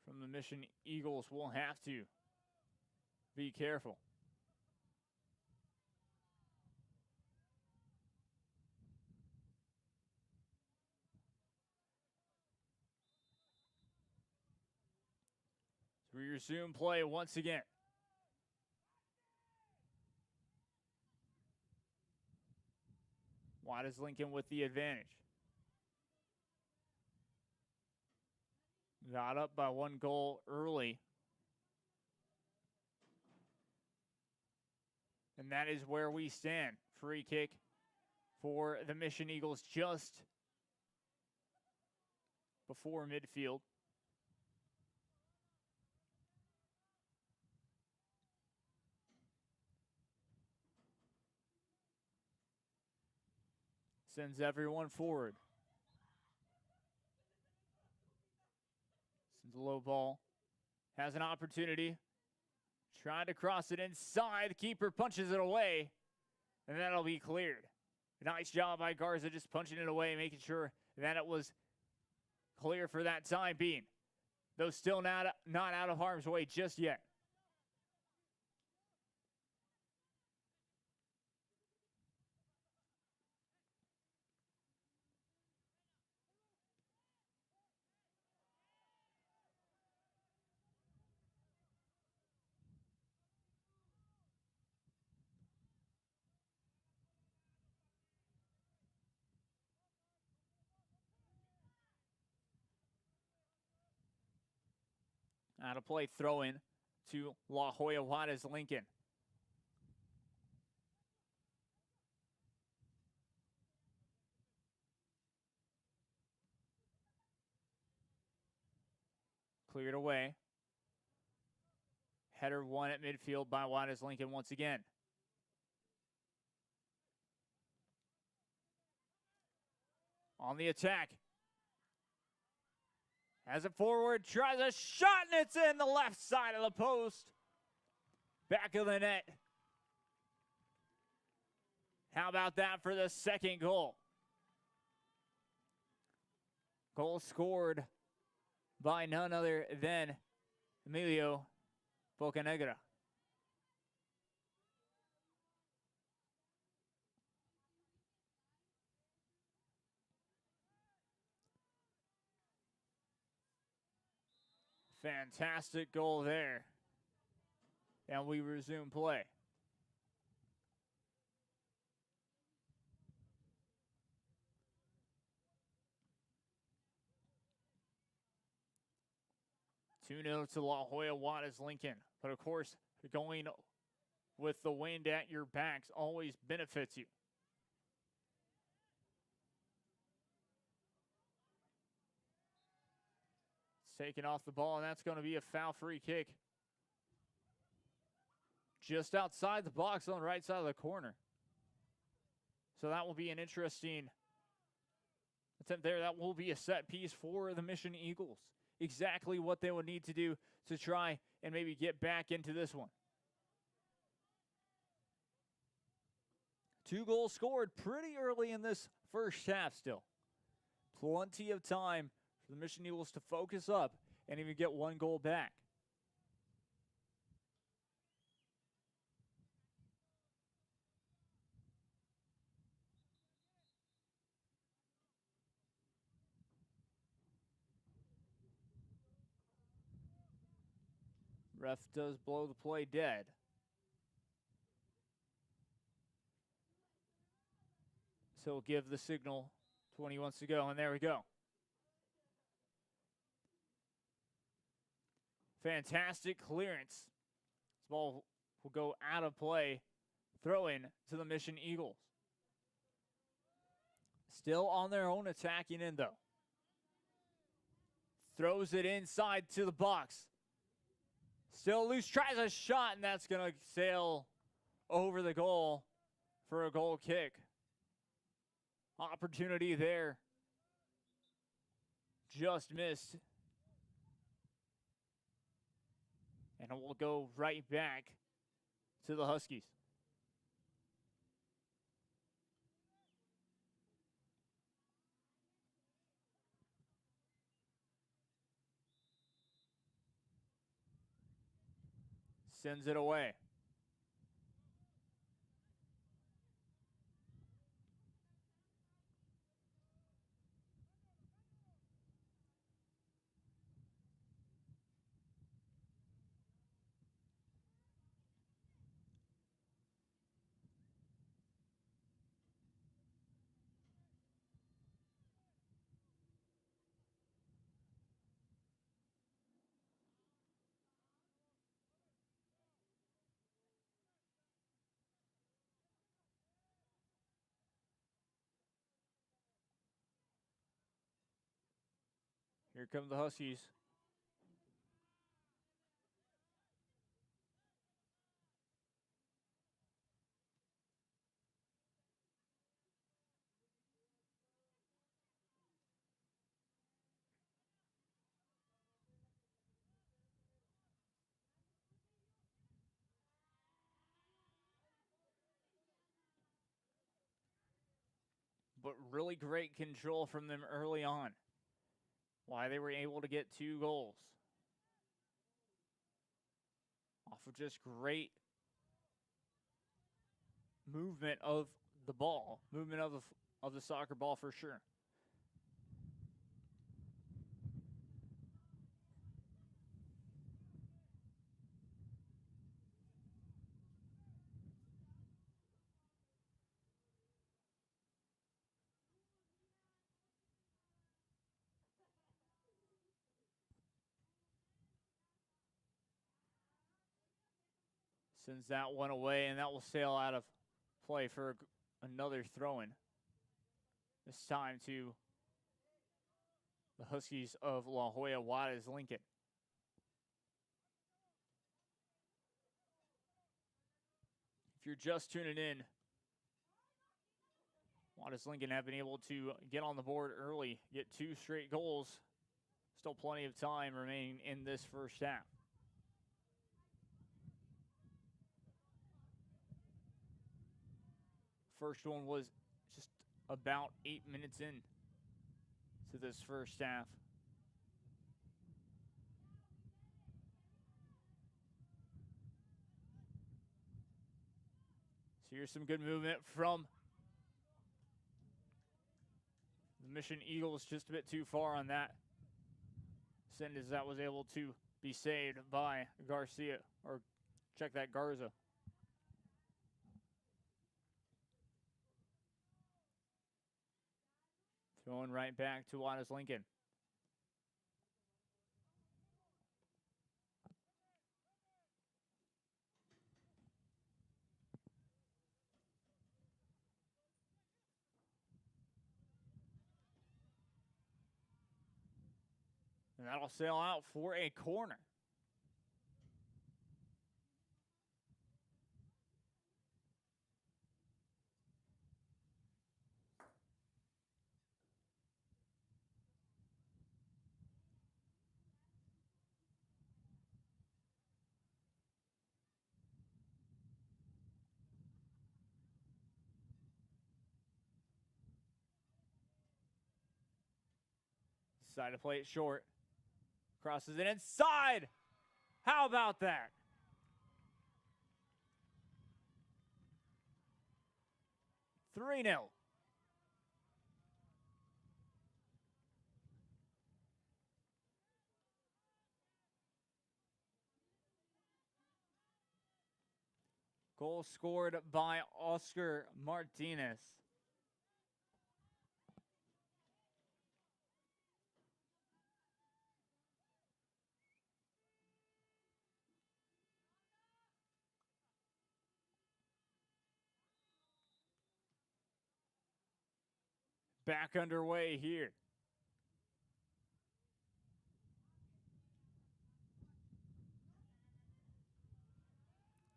From the Mission Eagles will have to be careful. So we resume play once again. Juarez Lincoln with the advantage. Got up by 1 goal early. And that is where we stand. Free kick for the Mission Eagles just before midfield. Sends everyone forward. Sends a low ball. Has an opportunity. Trying to cross it inside. The keeper punches it away. And that'll be cleared. Nice job by Garza just punching it away, making sure that it was clear for that time being. Though still not out of harm's way just yet. Out of play, throw in to La Jolla Juarez Lincoln. Cleared away. Header won at midfield by Juarez Lincoln once again. On the attack. Has it forward, tries a shot, and it's in the left side of the post. Back of the net. How about that for the second goal? Goal scored by none other than Emilio Bocanegra. Fantastic goal there. And we resume play. Two 0 to La Jolla Juarez Lincoln. But of course, going with the wind at your backs always benefits you. Taking off the ball, and that's going to be a foul free kick. Just outside the box on the right side of the corner. So that will be an interesting attempt there. That will be a set piece for the Mission Eagles. Exactly what they would need to do to try and maybe get back into this one. 2 goals scored pretty early in this first half still. Plenty of time for the Mission Eagles to focus up and even get 1 goal back. Ref does blow the play dead. So we'll give the signal to when he wants to go, and there we go. Fantastic clearance. This ball will go out of play. Throw in to the Mission Eagles. Still on their own attacking end, though. Throws it inside to the box. Still loose, tries a shot, and that's going to sail over the goal for a goal kick. Opportunity there. Just missed. And it will go right back to the Huskies. Sends it away. Here come the Huskies. But really great control from them early on. Why they were able to get 2 goals. Off of just great movement of the ball. Movement of the soccer ball for sure. Sends that one away, and that will sail out of play for another throw-in. This time to the Huskies of La Jolla Juarez Lincoln. If you're just tuning in, Juarez Lincoln have been able to get on the board early, get 2 straight goals. Still plenty of time remaining in this first half. First one was just about 8 minutes in to this first half. So here's some good movement from the Mission Eagles, just a bit too far on that send as that was able to be saved by Garcia, or check that, Garza. Throwing right back to Wattis Lincoln. And that'll sail out for a corner. Side to play it short. Crosses it inside. How about that? Three 0. Goal scored by Oscar Martinez. Back underway here.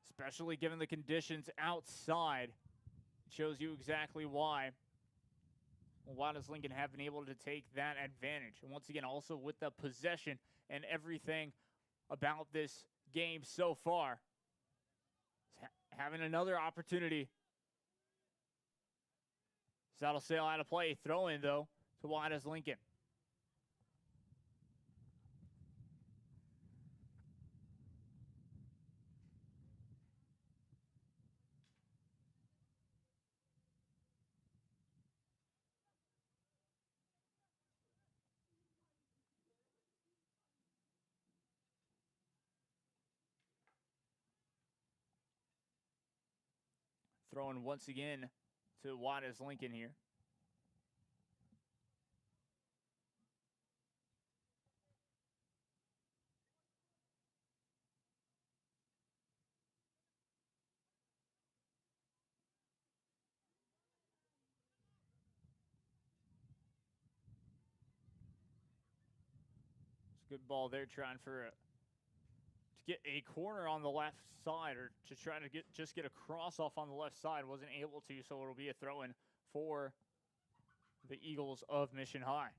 Especially given the conditions outside. Shows you exactly why Wattis Lincoln have been able to take that advantage. And once again, also with the possession and everything about this game so far, having another opportunity. So that'll sail out of play. Throw in, though, to Wattis Lincoln. Throwing once again to Wattis Lincoln here. It's a good ball there, trying for to get a corner on the left side, or to try to just get a cross off on the left side. Wasn't able to, so it'll be a throw-in for the Eagles of Mission High.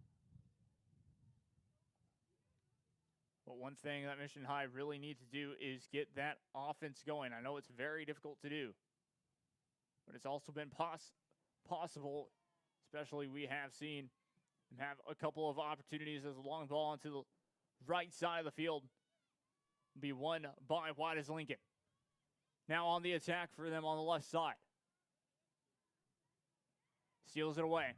But one thing that Mission High really needs to do is get that offense going. I know it's very difficult to do, but it's also been possible, especially we have seen them have a couple of opportunities as a long ball onto the right side of the field be won by Wattis Lincoln. Now on the attack for them on the left side. Steals it away.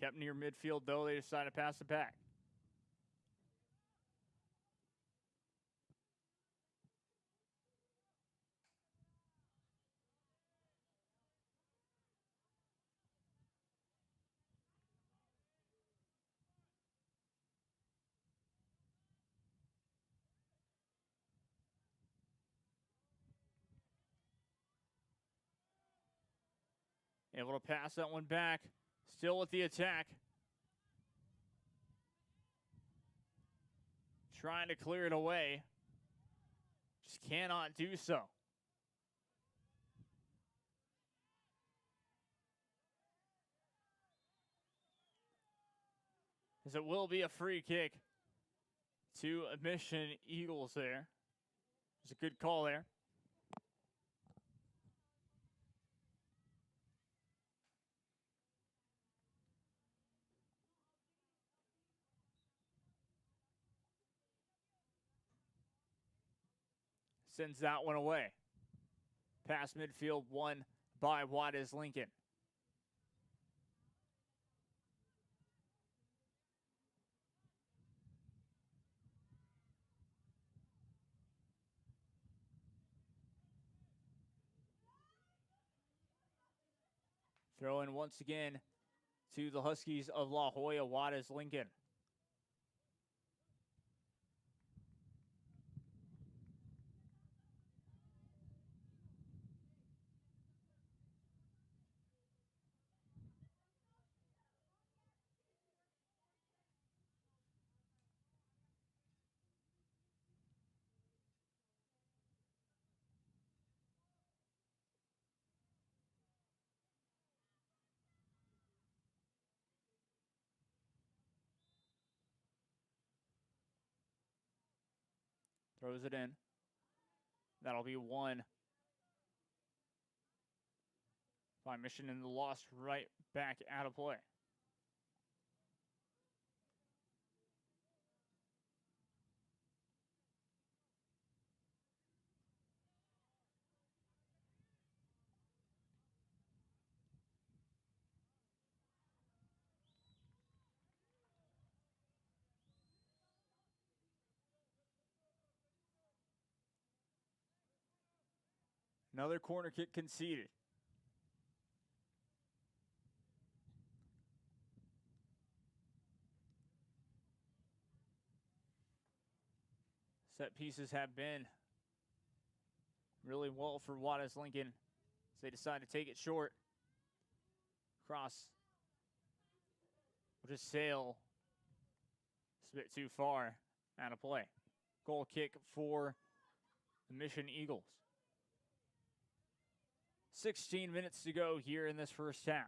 Kept near midfield, though. They decided to pass it back. Able to pass that one back. Still with the attack. Trying to clear it away. Just cannot do so. As it will be a free kick to Mission Eagles there. It's a good call there. sends that one away. Past midfield, won by Juarez Lincoln. Throw in once again to the Huskies of La Joya, Juarez Lincoln. Throws it in. That'll be one by Mission, and the loss right back out of play. Another corner kick conceded. Set pieces have been really well for Juarez Lincoln as they decide to take it short. Cross will just sail. It's a bit too far out of play. Goal kick for the Mission Eagles. 16 minutes to go here in this first half.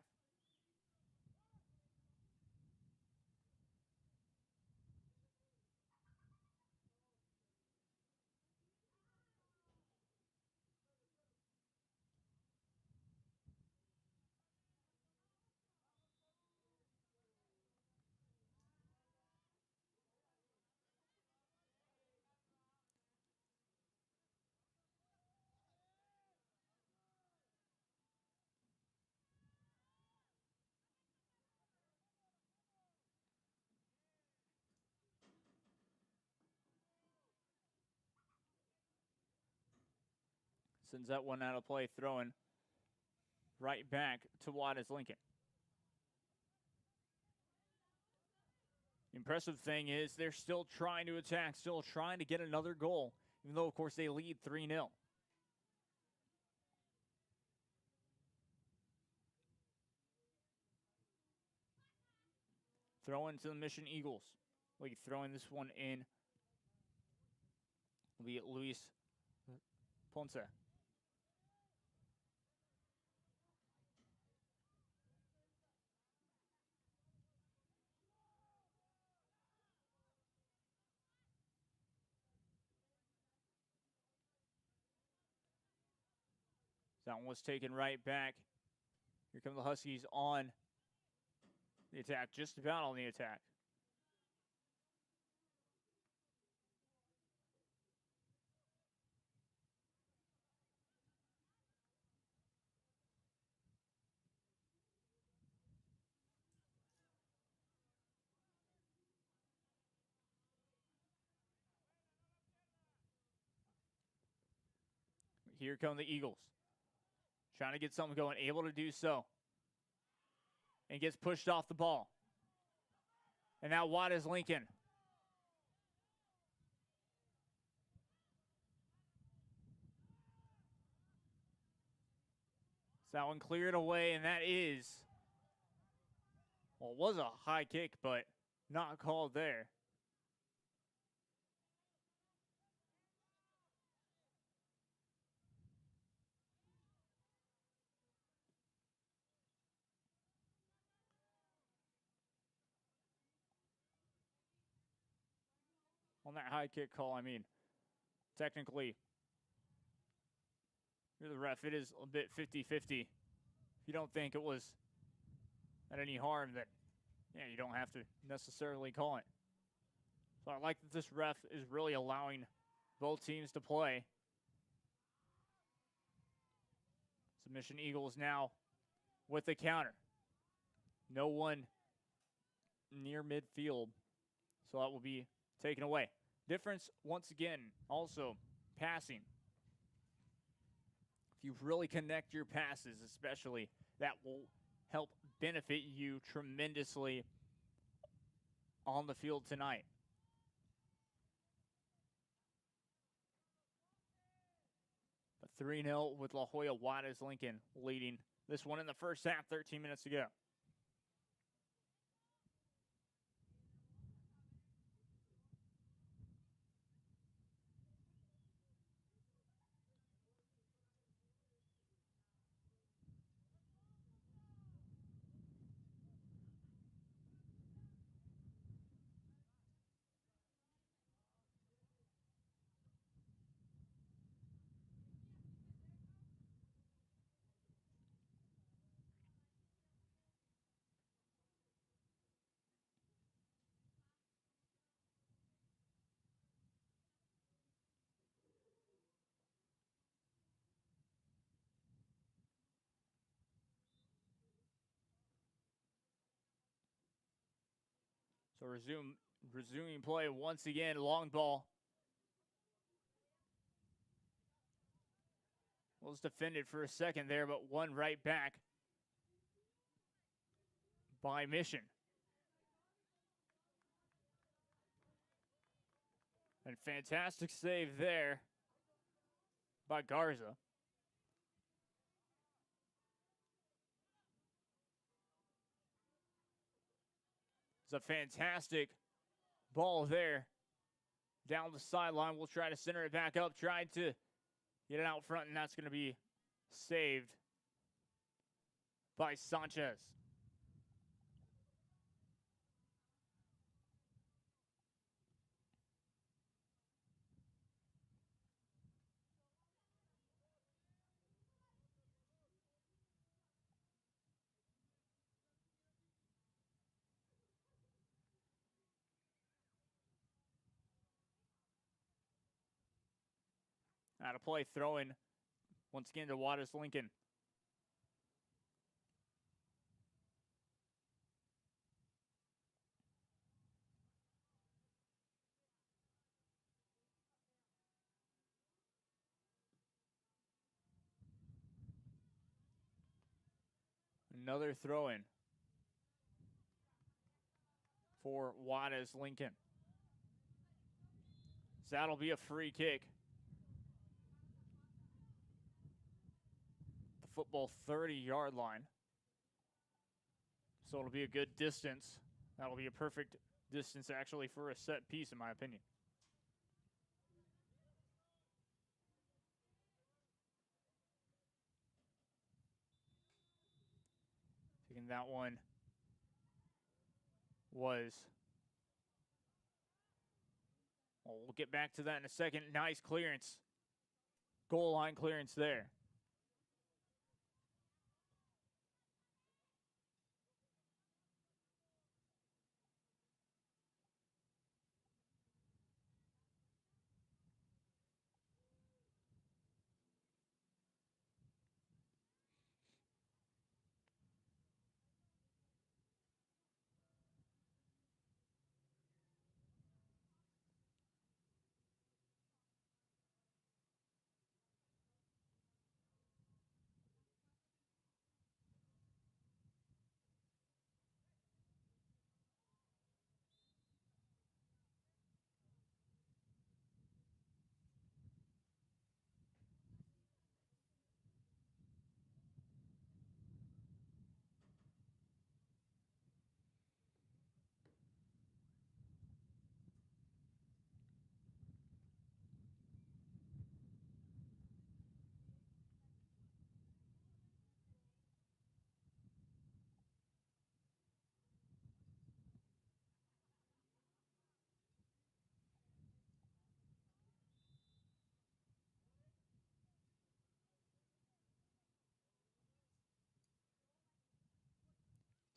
Sends that one out of play, throwing right back to Juarez Lincoln. The impressive thing is they're still trying to attack, still trying to get another goal, even though, of course, they lead 3-0. Throw into the Mission Eagles. Like throwing this one in will be Luis Ponce. That one was taken right back. Here come the Huskies on the attack, just about on the attack. Here come the Eagles. Trying to get something going, able to do so. And gets pushed off the ball. And now Juarez Lincoln. So that one cleared away, and that is, well, it was a high kick, but not called there. On that high kick call, I mean, technically, you're the ref. It is a bit 50-50. If you don't think it was at any harm, then, yeah, you don't have to necessarily call it. So I like that this ref is really allowing both teams to play. Submission Eagles now with the counter. No one near midfield, so that will be taken away. Difference, once again, also passing. If you really connect your passes, especially, that will help benefit you tremendously on the field tonight. But 3-0 with La Jolla Juarez Lincoln leading this one in the first half, 13 minutes to go. So resuming play once again, long ball. Was defended for a second there, but won right back by Mission. And fantastic save there by Garza. It's a fantastic ball there. Down the sideline, we'll try to center it back up, tried to get it out front, and that's going to be saved by Sanchez. Out of play, throw-in once again to Juarez Lincoln. Another throw-in for Juarez Lincoln. So that'll be a free kick. The football 30-yard line. So it'll be a good distance. That'll be a perfect distance, actually, for a set piece, in my opinion. Taking that one was... Well, we'll get back to that in a second. Nice clearance. Goal line clearance there.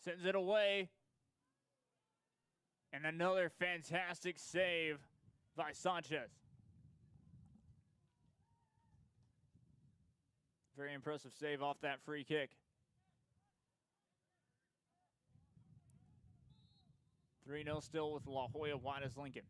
Sends it away. And another fantastic save by Sanchez. Very impressive save off that free kick. 3-0 still with La Jolla Juarez Lincoln.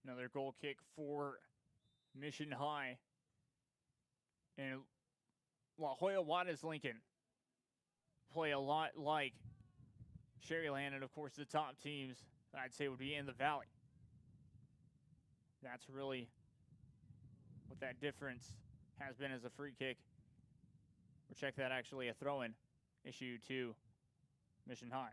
Another goal kick for Mission High. And La Jolla Juarez Lincoln play a lot like Sherryland and, of course, the top teams that I'd say would be in the Valley. That's really what that difference has been as a free kick. Or check that, actually, a throw-in issue to Mission High.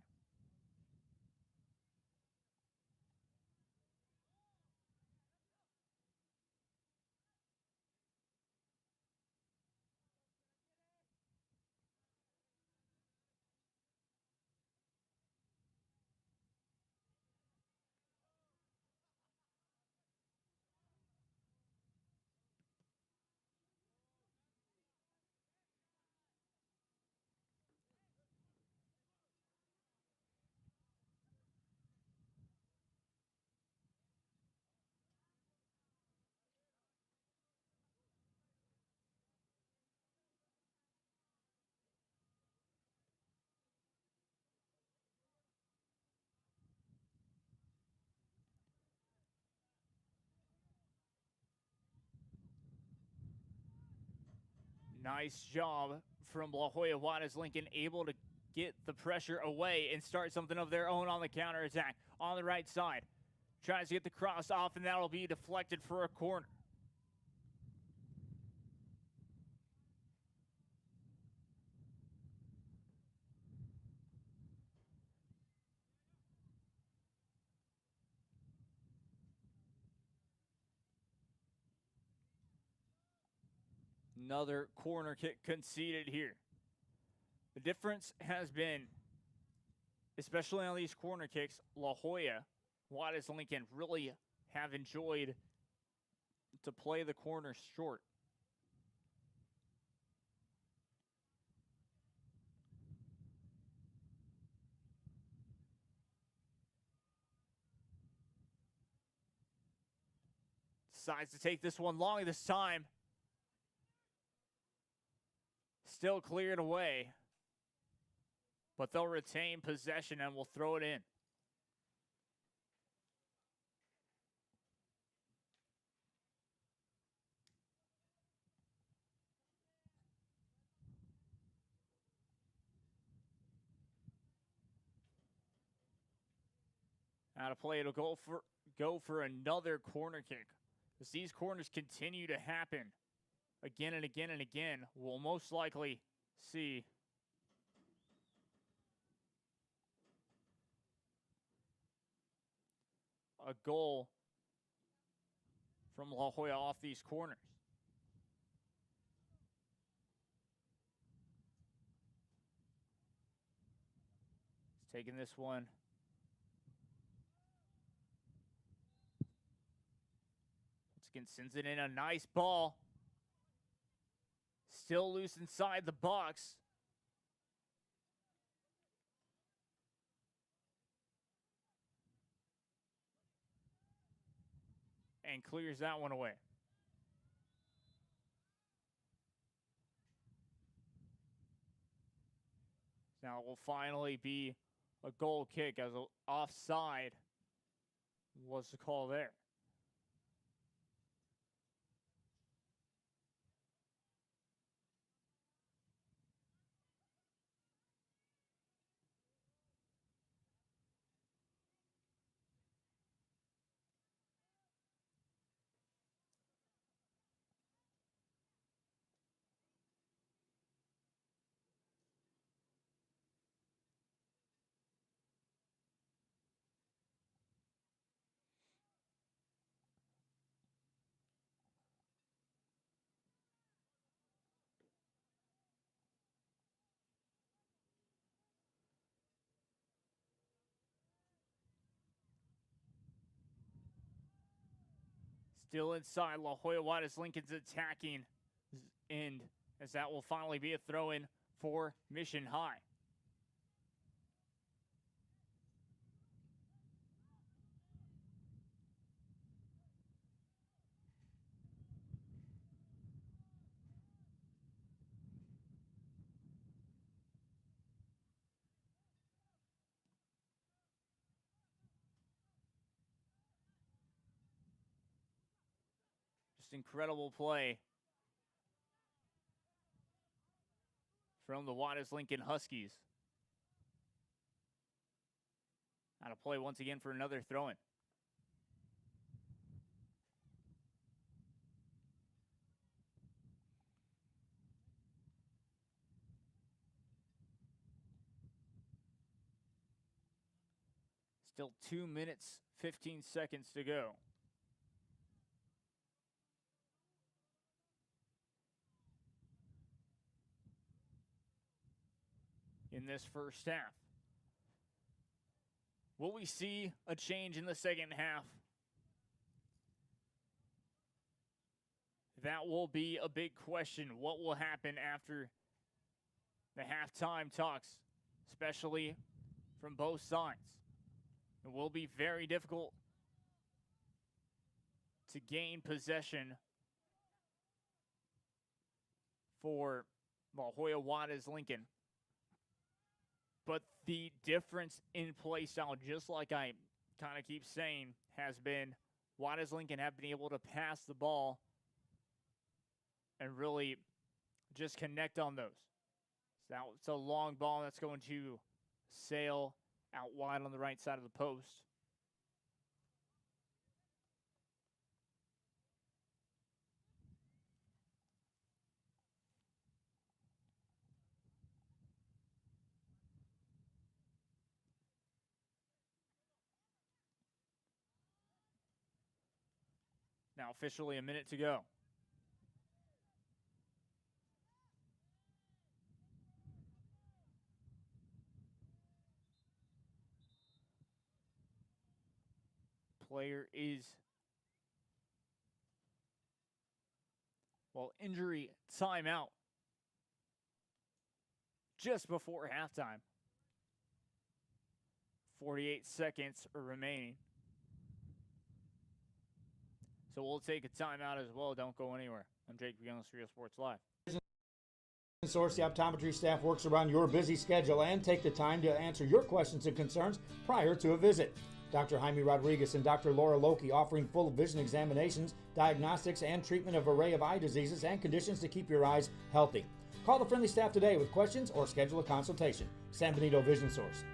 Nice job from La Jolla Juarez Lincoln, able to get the pressure away and start something of their own on the counterattack. On the right side, tries to get the cross off, and that'll be deflected for a corner. Another corner kick conceded here. The difference has been, especially on these corner kicks, La Jolla Juarez Lincoln really have enjoyed to play the corners short. Decides to take this one long this time. Still cleared away, but they'll retain possession and will throw it in. Out of play, it'll go for another corner kick. As these corners continue to happen again and again and again, we'll most likely see a goal from La Jolla off these corners. He's taking this one. Lincoln sends it in, a nice ball. Still loose inside the box. And clears that one away. Now it will finally be a goal kick as an offside was the call there. Still inside, La Jolla Juarez Lincoln's attacking end, as that will finally be a throw-in for Mission High. Just incredible play from the Juarez Lincoln Huskies. Out of play once again for another throw-in. Still 2 minutes, 15 seconds to go. In this first half. Will we see a change in the second half? That will be a big question. What will happen after the halftime talks, especially from both sides? It will be very difficult to gain possession for La Jolla Juarez Lincoln. But the difference in play style, just like I kind of keep saying, has been Juarez Lincoln have been able to pass the ball and really just connect on those. So now it's a long ball that's going to sail out wide on the right side of the post. Now officially a minute to go. Player is, well, injury timeout just before halftime. 48 seconds remaining. So we'll take a timeout as well. Don't go anywhere. I'm Jake Young's Real Sports Live. Source, the optometry staff works around your busy schedule and take the time to answer your questions and concerns prior to a visit. Dr. Jaime Rodriguez and Dr. Laura Loki offering full vision examinations, diagnostics, and treatment of an array of eye diseases and conditions to keep your eyes healthy. Call the friendly staff today with questions or schedule a consultation. San Benito Vision Source.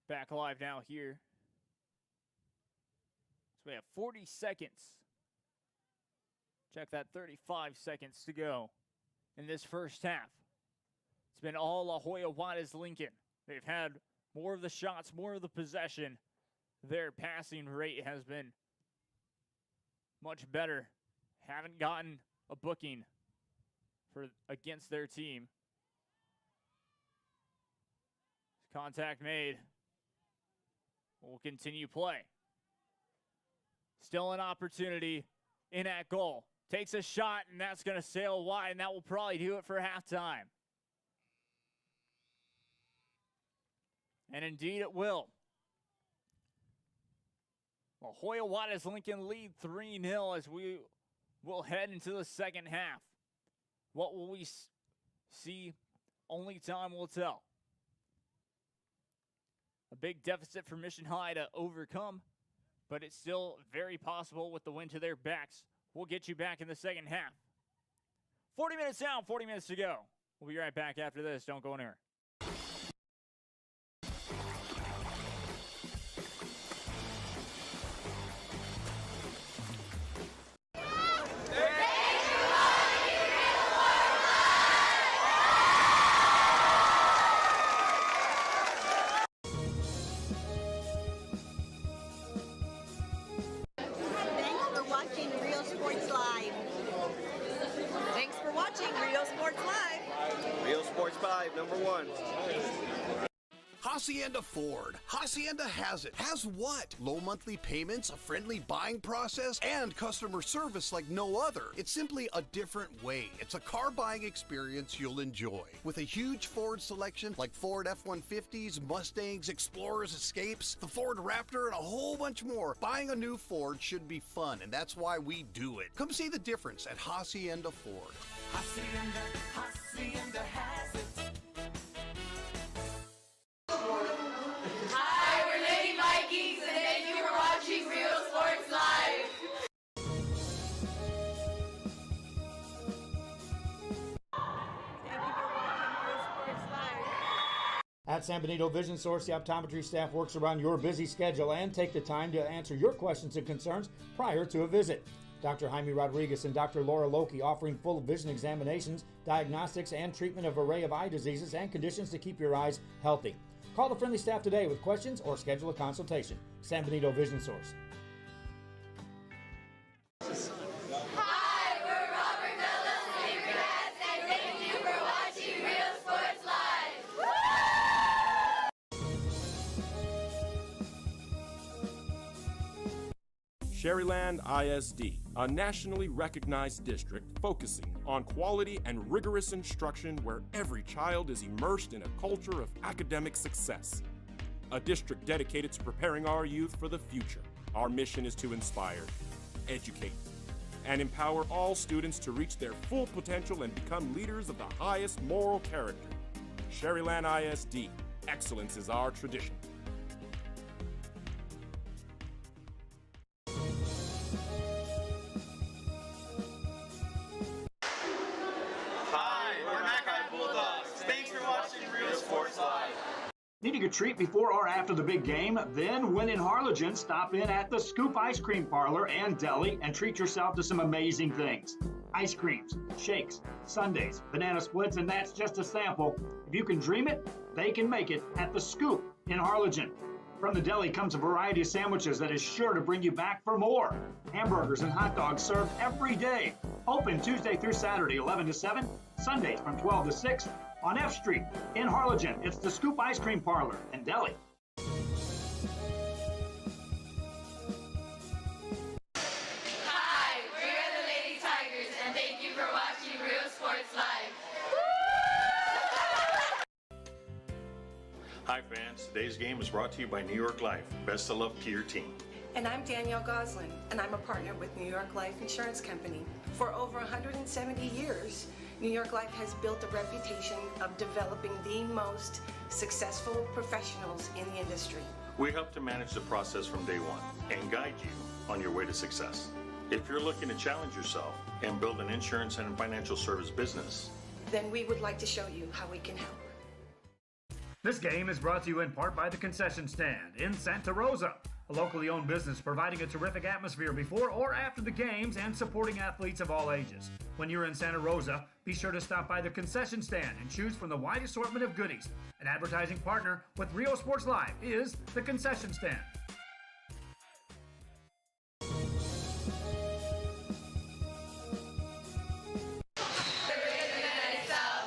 Back live now here. So we have 40 seconds Check that, 35 seconds to go in this first half. It's been all La Jolla Juarez Lincoln. They've had more of the shots, more of the possession. Their passing rate has been much better. Haven't gotten a booking against their team. Contact made. We'll continue play. Still an opportunity in at goal. Takes a shot, and that's going to sail wide, and that will probably do it for halftime. And indeed it will. La Jolla Juarez Lincoln lead 3-0 as we will head into the second half. What will we see? Only time will tell. A big deficit for Mission High to overcome, but it's still very possible with the win to their backs. We'll get you back in the second half. 40 minutes down, 40 minutes to go. We'll be right back after this. Don't go anywhere. Hacienda Ford. Hacienda has it. Has what? Low monthly payments, a friendly buying process, and customer service like no other. It's simply a different way. It's a car buying experience you'll enjoy. With a huge Ford selection like Ford F-150s, Mustangs, Explorers, Escapes, the Ford Raptor, and a whole bunch more, buying a new Ford should be fun, and that's why we do it. Come see the difference at Hacienda Ford. Hacienda has it. Hi, we're Lady Vikings, and thank you for watching Real Sports Live. At San Benito Vision Source, the optometry staff works around your busy schedule and take the time to answer your questions and concerns prior to a visit. Dr. Jaime Rodriguez and Dr. Laura Loki offering full vision examinations, diagnostics, and treatment of an array of eye diseases and conditions to keep your eyes healthy. Call the friendly staff today with questions or schedule a consultation. San Benito Vision Source. Hi, we're Robert Bella's favorite cats, and thank you for watching Real Sports Live. Sherryland ISD, a nationally recognized district focusing on quality and rigorous instruction where every child is immersed in a culture of academic success. A district dedicated to preparing our youth for the future. Our mission is to inspire, educate, and empower all students to reach their full potential and become leaders of the highest moral character. Sherryland ISD, excellence is our tradition. Needing a treat before or after the big game? Then, when in Harlingen, stop in at the Scoop Ice Cream Parlor and Deli and treat yourself to some amazing things. Ice creams, shakes, sundaes, banana splits, and that's just a sample. If you can dream it, they can make it at the Scoop in Harlingen. From the deli comes a variety of sandwiches that is sure to bring you back for more. Hamburgers and hot dogs served every day. Open Tuesday through Saturday, 11 to 7, Sundays from 12 to 6. On F Street in Harlingen, it's the Scoop Ice Cream Parlor and Deli. Hi, we're the Lady Tigers, and thank you for watching Real Sports Live. Hi fans, today's game is brought to you by New York Life. Best of luck to your team. And I'm Danielle Goslin, and I'm a partner with New York Life Insurance Company. For over 170 years, New York Life has built a reputation of developing the most successful professionals in the industry. We help to manage the process from day one and guide you on your way to success. If you're looking to challenge yourself and build an insurance and financial service business, then we would like to show you how we can help. This game is brought to you in part by the concession stand in Santa Rosa. a locally owned business providing a terrific atmosphere before or after the games and supporting athletes of all ages. When you're in Santa Rosa, be sure to stop by the concession stand and choose from the wide assortment of goodies. An advertising partner with Rio Sports Live is the concession stand.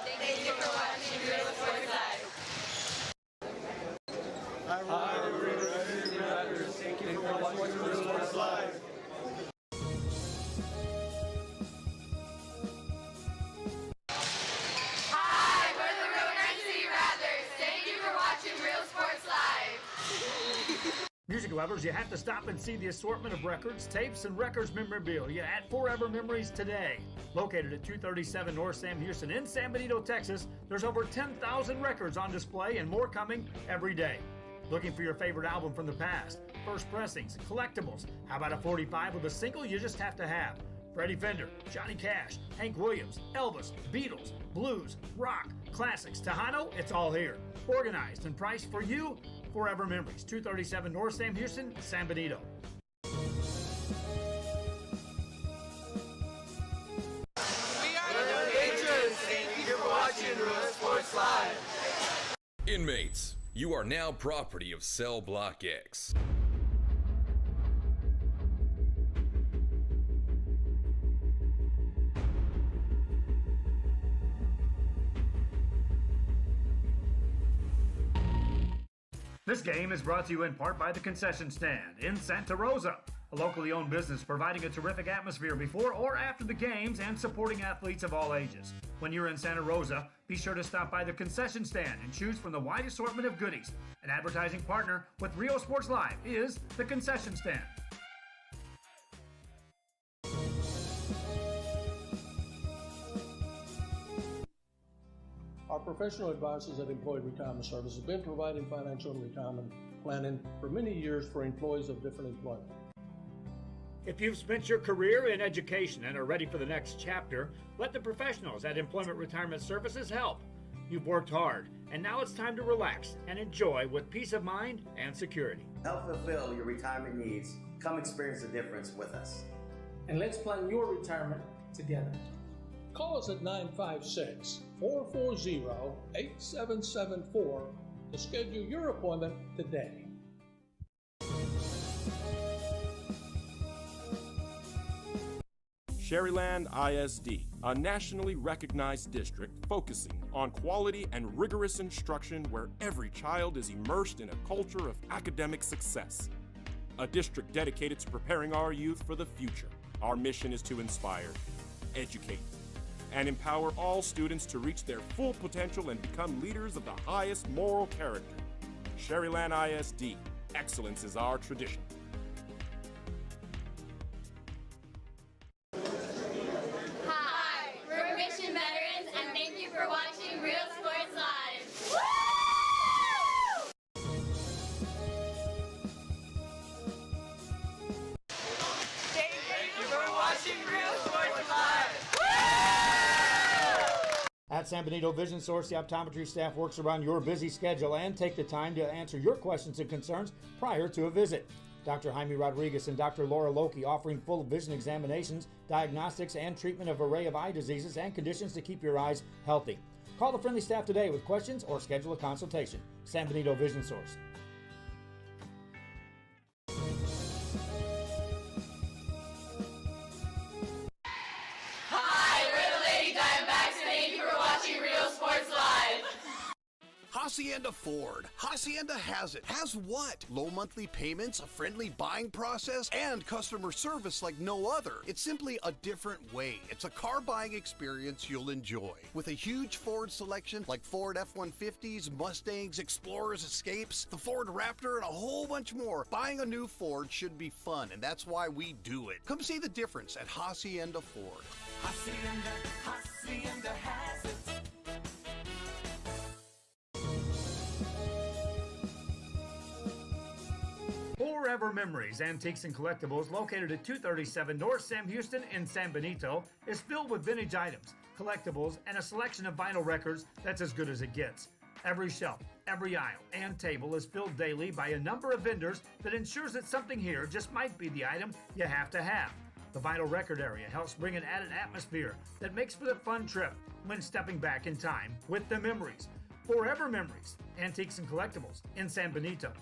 Thank you for watching Real Sports Live. Thank you for watching Real Sports Live. Hi, we're the Real City Rattlers. Thank you for watching Real Sports Live. Music lovers, you have to stop and see the assortment of records, tapes, and records memorabilia at Forever Memories today. Located at 237 North Sam Houston in San Benito, Texas, there's over 10,000 records on display and more coming every day. Looking for your favorite album from the past, first pressings, collectibles? How about a 45 with a single you just have to have? Freddie Fender, Johnny Cash, Hank Williams, Elvis, Beatles, blues, rock, classics, Tejano, it's all here. Organized and priced for you. Forever Memories, 237 North Sam Houston, San Benito. We are the Patriots. Thank you for watching Real Sports Live. Inmates, you are now property of Cell Block X. This game is brought to you in part by the concession stand in Santa Rosa, a locally owned business providing a terrific atmosphere before or after the games and supporting athletes of all ages. When you're in Santa Rosa, be sure to stop by the concession stand and choose from the wide assortment of goodies. An advertising partner with Rio Sports Live is the concession stand. Our professional advisors at Employee Retirement Service have been providing financial and retirement planning for many years for employees of different employment. If you've spent your career in education and are ready for the next chapter, let the professionals at Employment Retirement Services help. You've worked hard, and now it's time to relax and enjoy with peace of mind and security. Help fulfill your retirement needs. Come experience the difference with us. And let's plan your retirement together. Call us at 956-440-8774 to schedule your appointment today. Sherryland ISD, a nationally recognized district focusing on quality and rigorous instruction where every child is immersed in a culture of academic success. A district dedicated to preparing our youth for the future. Our mission is to inspire, educate, and empower all students to reach their full potential and become leaders of the highest moral character. Sherryland ISD, excellence is our tradition. Hi, we're Mission Veterans, and thank you for watching Real Sports Live. Thank you for watching Real Sports Live. At San Benito Vision Source, the optometry staff works around your busy schedule and take the time to answer your questions and concerns prior to a visit. Dr. Jaime Rodriguez and Dr. Laura Loki offering full vision examinations, diagnostics, and treatment of an array of eye diseases and conditions to keep your eyes healthy. Call the friendly staff today with questions or schedule a consultation. San Benito Vision Source. Hi, we're the Lady Diamondbacks, and thank you for watching Real Sports Live. Hacienda Ford. Hacienda has it. Has what? Low monthly payments, a friendly buying process, and customer service like no other. It's simply a different way. It's a car buying experience you'll enjoy. With a huge Ford selection like Ford F-150s, Mustangs, Explorers, Escapes, the Ford Raptor, and a whole bunch more, buying a new Ford should be fun, and that's why we do it. Come see the difference at Hacienda Ford. Hacienda has it. Forever Memories, Antiques and Collectibles, located at 237 North Sam Houston in San Benito, is filled with vintage items, collectibles, and a selection of vinyl records that's as good as it gets. Every shelf, every aisle, and table is filled daily by a number of vendors that ensures that something here just might be the item you have to have. The vinyl record area helps bring an added atmosphere that makes for the fun trip when stepping back in time with the memories. Forever Memories, Antiques and Collectibles in San Benito.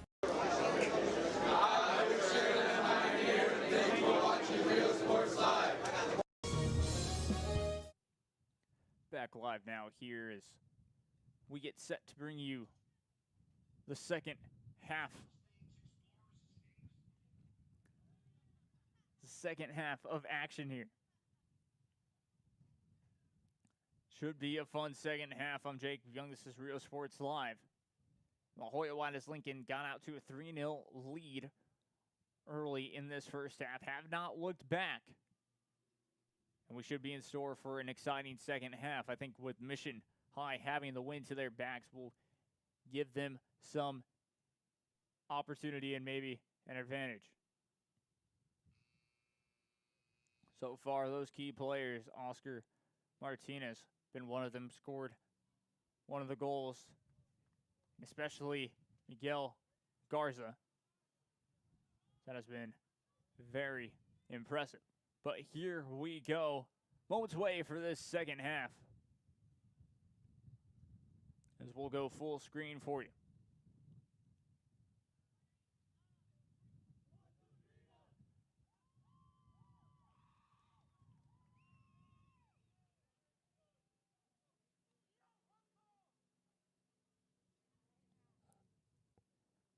Back live now here as we get set to bring you the second half. The second half of action here. Should be a fun second half. I'm Jake Young. This is Real Sports Live. La Jolla Juárez Lincoln got out to a 3-0 lead early in this first half. Have not looked back. And we should be in store for an exciting second half. I think with Mission High having the win to their backs will give them some opportunity and maybe an advantage. So far, those key players, Oscar Martinez, been one of them, scored one of the goals, especially Miguel Garza. That has been very impressive. But here we go, moments away for this second half, as we'll go full screen for you.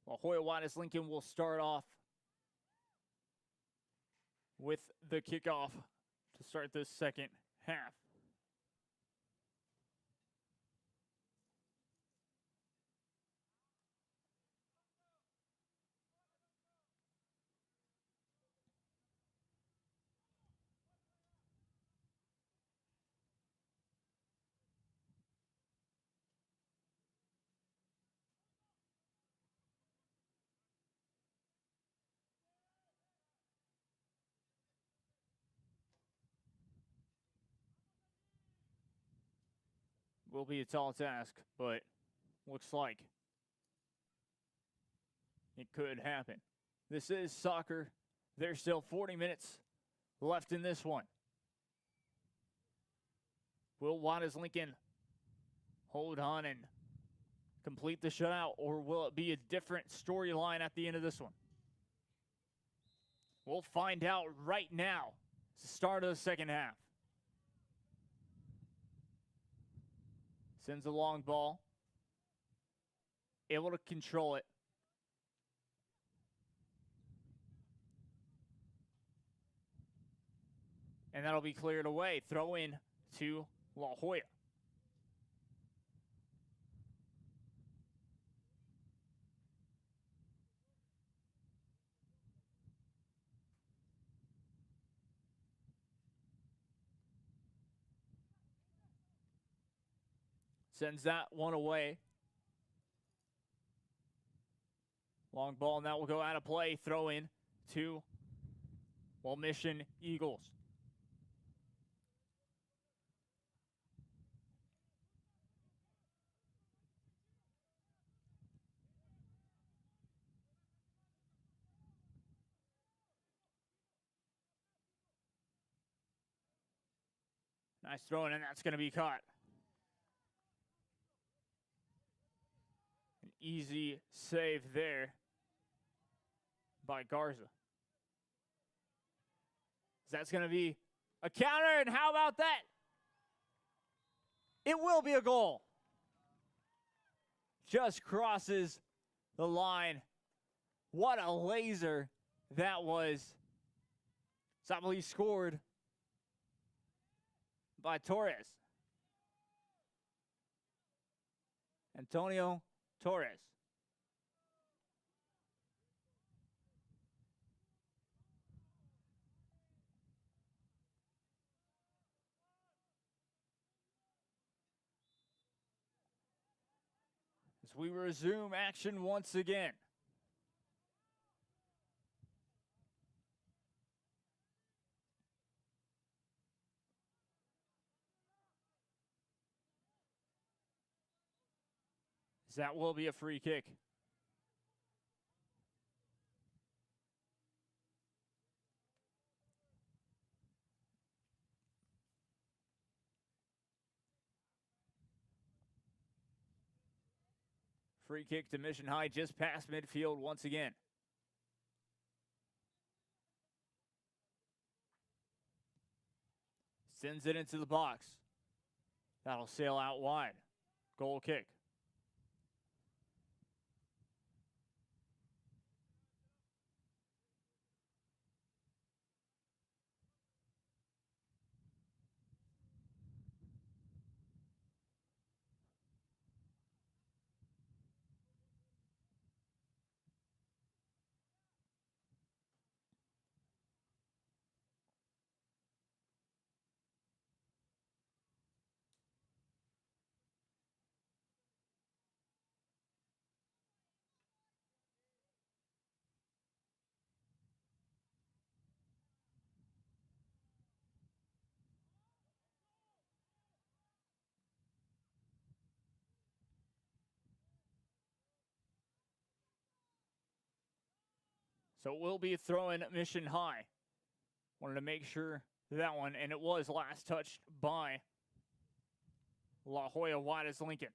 La Jolla Juárez Lincoln will start off with the kickoff to start this second half. Will be a tall task, but looks like it could happen. This is soccer. There's still 40 minutes left in this one. Will Juárez Lincoln hold on and complete the shutout, or will it be a different storyline at the end of this one? We'll find out right now. It's the start of the second half. Sends a long ball. Able to control it. And that'll be cleared away. Throw in to La Jolla. Sends that one away. Long ball, and that will go out of play. Throw in to, well, Mission Eagles. Nice throw in, and that's going to be caught. An easy save there by Garza. That's going to be a counter, and how about that? It will be a goal. Just crosses the line. What a laser that was. Sabali scored by Torres. Antonio Torres. As we resume action once again. So that will be a free kick. Free kick to Mission High just past midfield once again. Sends it into the box. That'll sail out wide. Goal kick. So it will be a throw in Mission High. Wanted to make sure that one, and it was last touched by La Jolla Juarez Lincoln.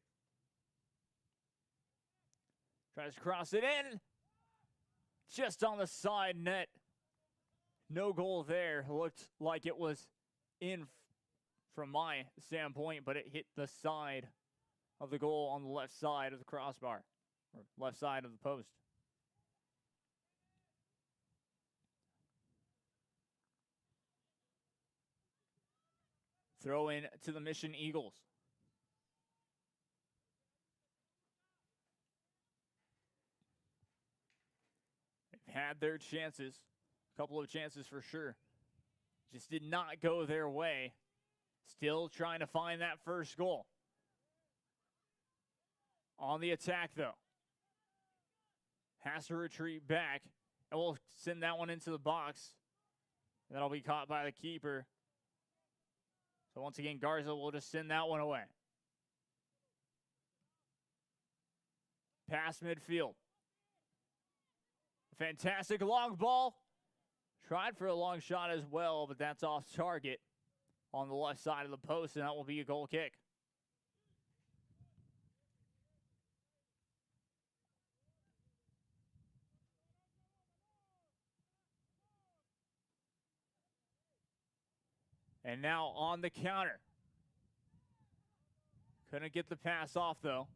Tries to cross it in. Just on the side net. No goal there. Looked like it was in from my standpoint, but it hit the side of the goal on the left side of the crossbar, or left side of the post. Throw in to the Mission Eagles. They've had their chances, a couple of chances for sure. Just did not go their way. Still trying to find that first goal. On the attack, though. Has to retreat back, and we'll send that one into the box. That'll be caught by the keeper. So once again, Garza will just send that one away. Past midfield. Fantastic long ball. Tried for a long shot as well, but that's off target on the left side of the post, and that will be a goal kick. And now on the counter. Couldn't get the pass off, though,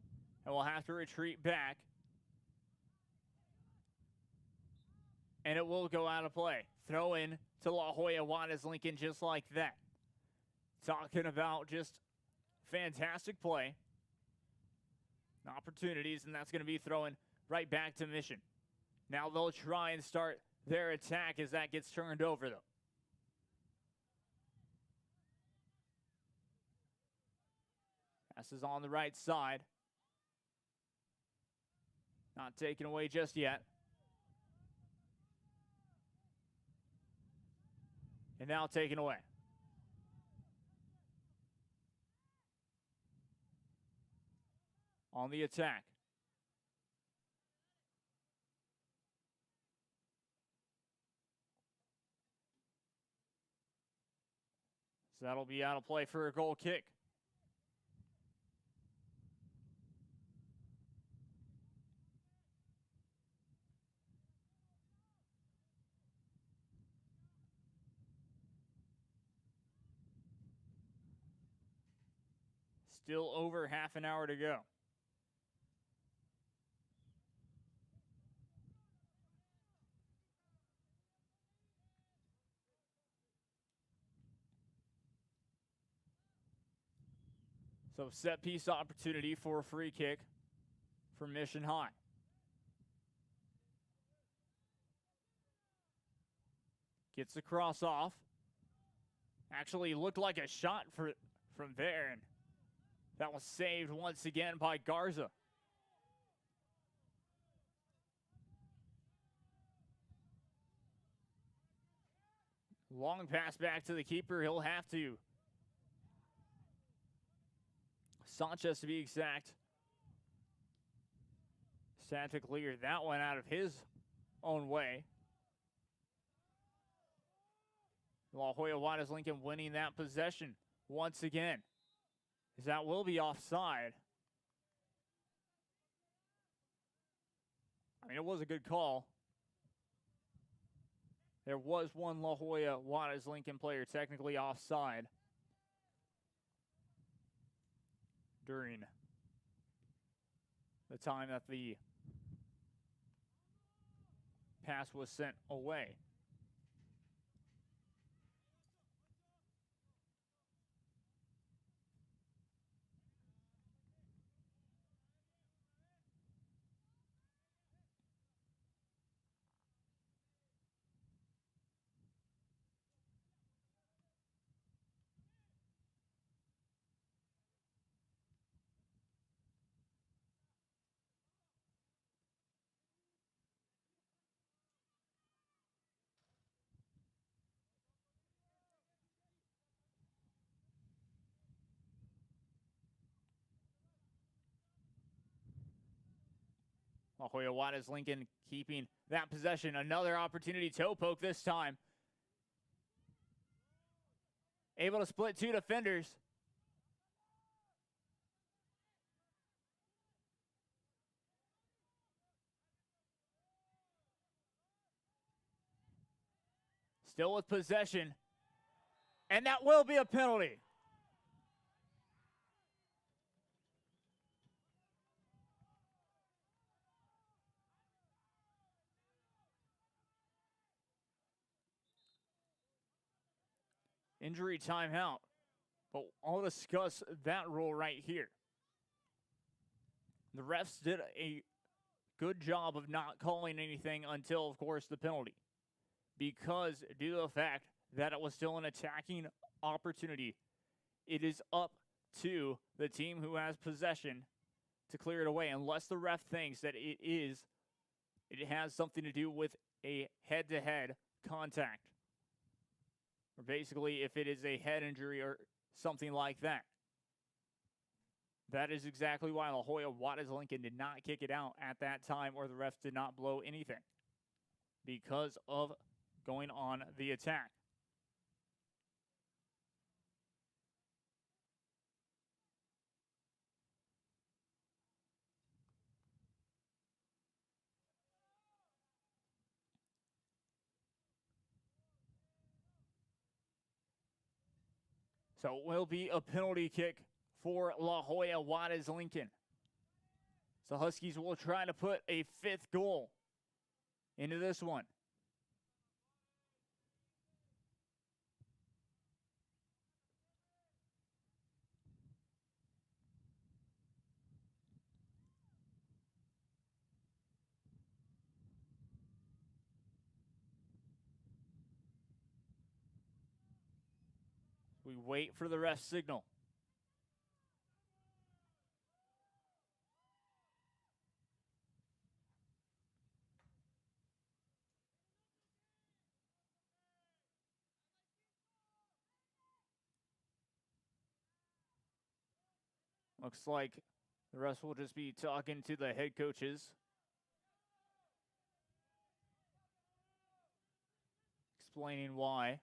and we'll have to retreat back. And it will go out of play. Throw in to La Jolla Juarez Lincoln just like that. Talking about just fantastic play. Opportunities, and that's going to be thrown right back to Mission. Now they'll try and start their attack as that gets turned over, though. Pass is on the right side. Not taken away just yet. And now taken away. On the attack. So that'll be out of play for a goal kick. Still over half an hour to go. So set piece opportunity for a free kick for Mission High. Gets the cross off. Actually looked like a shot from there, and that was saved once again by Garza. Long pass back to the keeper. He'll have to. Sanchez, to be exact, Refs had to clear that one out of his own way. La Jolla Juarez Lincoln winning that possession once again, as that will be offside. I mean, it was a good call. There was one La Jolla Juarez Lincoln player technically offside during the time that the pass was sent away. La Jolla Juarez Lincoln keeping that possession. Another opportunity, toe poke this time. Able to split two defenders. Still with possession. And that will be a penalty. Injury timeout. But I'll discuss that rule right here. The refs did a good job of not calling anything until, of course, the penalty. Because due to the fact that it was still an attacking opportunity, it is up to the team who has possession to clear it away, unless the ref thinks that it has something to do with a head-to-head contact. Or basically, if it is a head injury or something like that. That is exactly why La Jolla Juarez Lincoln did not kick it out at that time, or the refs did not blow anything, because of going on the attack. So it will be a penalty kick for La Jolla Juarez Lincoln. So Huskies will try to put a fifth goal into this one. We wait for the ref signal. Looks like the rest will just be talking to the head coaches. Explaining why.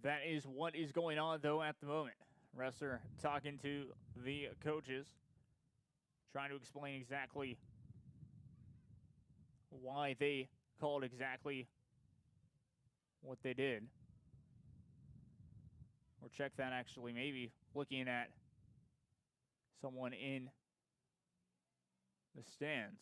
That is what is going on, though, at the moment. Refs are talking to the coaches, trying to explain exactly why they called exactly what they did. Or check that, actually, maybe looking at someone in the stands.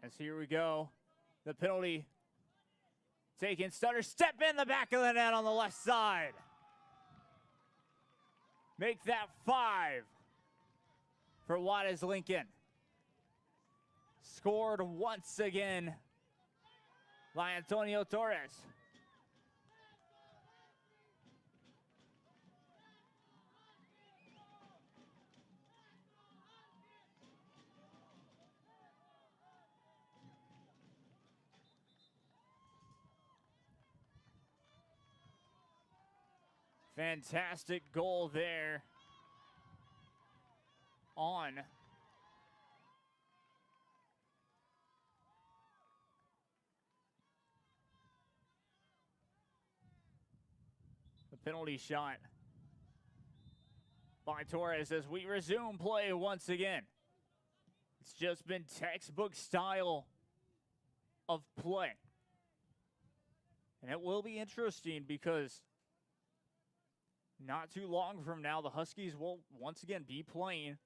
As here we go. The penalty taken. Stutter step in the back of the net on the left side. Make that 5 for Juarez Lincoln. Scored once again by Antonio Torres. Fantastic goal there on the penalty shot by Torres as we resume play once again. It's just been textbook style of play. And it will be interesting because not too long from now, the Huskies will once again be playing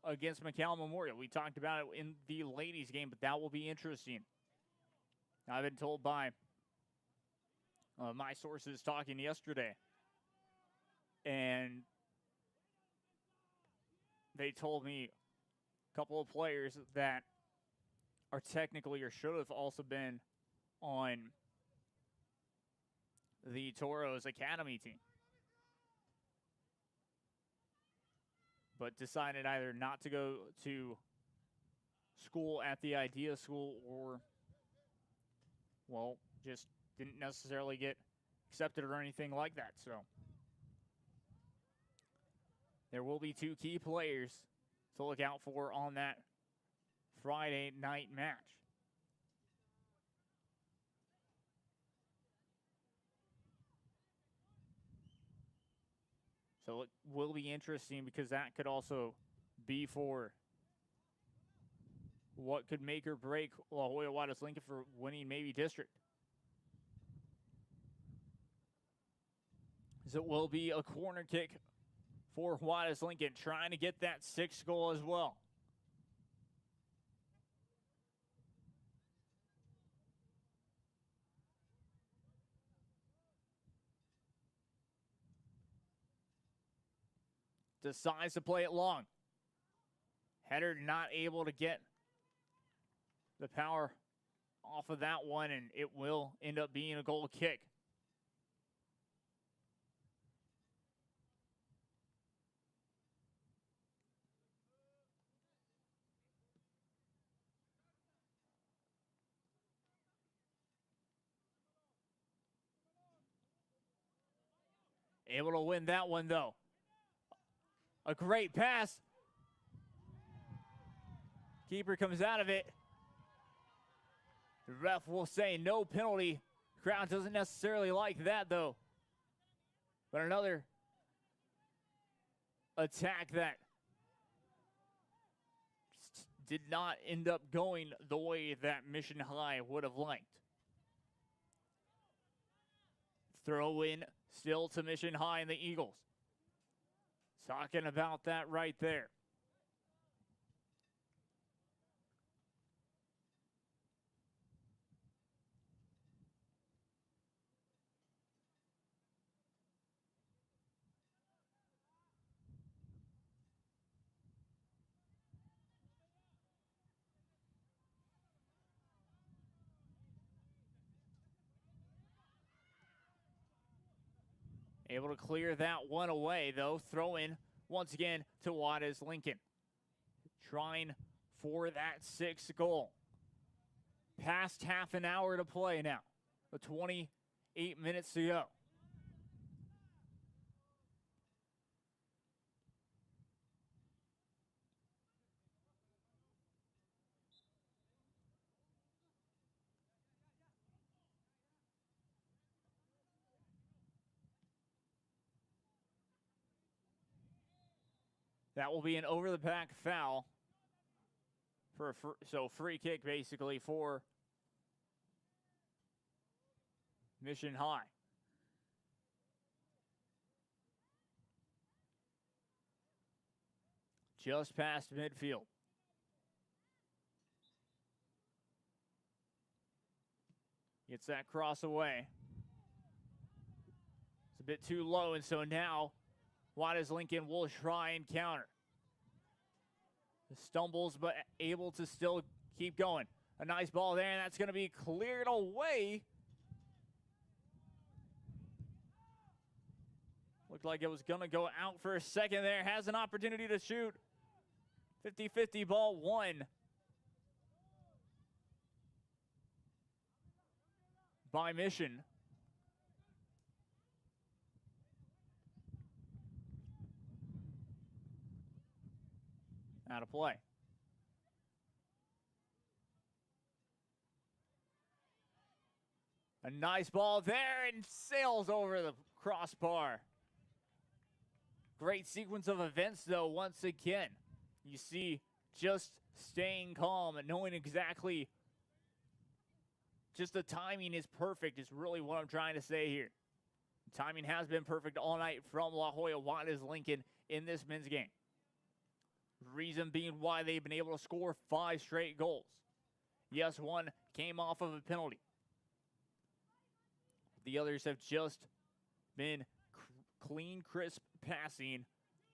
against McAllen Memorial. We talked about it in the ladies game, but that will be interesting. I've been told by my sources talking yesterday, and they told me a couple of players that are technically or should have also been on the Toros Academy team, but decided either not to go to school at the Idea School or, well, just didn't necessarily get accepted or anything like that. So there will be 2 key players to look out for on that Friday night match. So it will be interesting because that could also be for what could make or break La Jolla Juarez Lincoln for winning maybe district. So it will be a corner kick for Juarez Lincoln, trying to get that 6th goal as well. Decides to play it long. Header not able to get the power off of that one, and it will end up being a goal kick. Able to win that one, though. A great pass. Keeper comes out of it. The ref will say no penalty. Crowd doesn't necessarily like that, though. But another attack that did not end up going the way that Mission High would have liked. Throw in still to Mission High and the Eagles. Talking about that right there. Able to clear that one away, though. Throw in once again to Juarez Lincoln. Trying for that 6th goal. Past half an hour to play now. 28 minutes to go. That will be an over-the-back foul for a free kick basically for Mission High. Just past midfield. Gets that cross away. It's a bit too low, and so now Juarez Lincoln will try and counter. Stumbles, but able to still keep going. A nice ball there, and that's going to be cleared away. Looked like it was going to go out for a second there. Has an opportunity to shoot. 50-50 ball one. By Mission. Out of play. A nice ball there and sails over the crossbar. Great sequence of events, though, once again. You see, just staying calm and knowing exactly just the timing is perfect is really what I'm trying to say here. The timing has been perfect all night from La Joya Juarez Lincoln in this men's game. Reason being why they've been able to score 5 straight goals. Yes, one came off of a penalty. The others have just been clean, crisp passing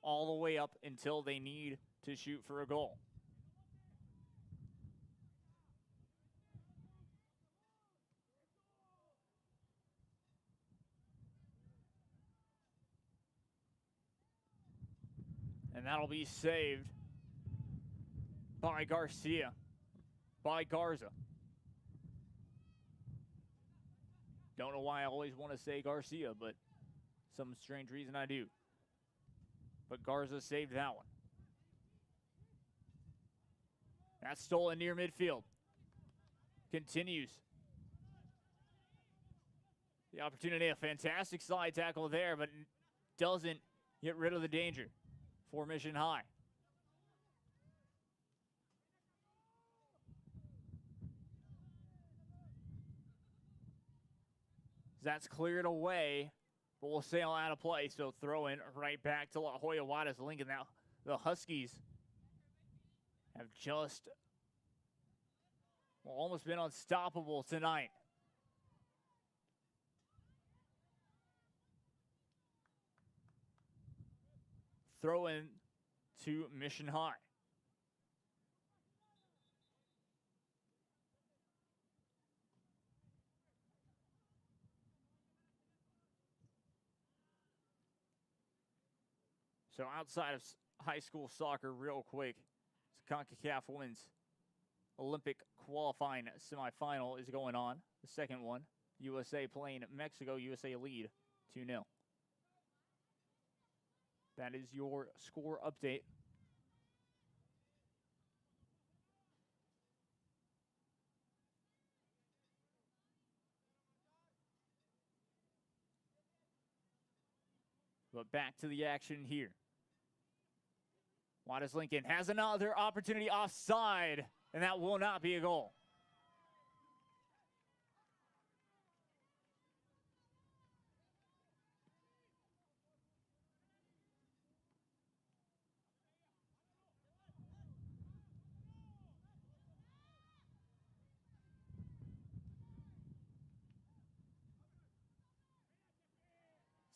all the way up until they need to shoot for a goal. And that'll be saved by Garza. Don't know why I always want to say Garcia, but some strange reason I do. But Garza saved that one. That's stolen near midfield. Continues. The opportunity, a fantastic slide tackle there, but doesn't get rid of the danger for Mission High. That's cleared away, but will sail out of play. So throw in right back to La Joya Juarez Lincoln. Now the Huskies have just almost been unstoppable tonight. Throw in to Mission High. So outside of high school soccer, real quick, CONCACAF Women's Olympic qualifying semifinal is going on. The second one, USA playing Mexico. USA lead 2-0. That is your score update. But back to the action here. Juarez Lincoln has another opportunity offside, and that will not be a goal.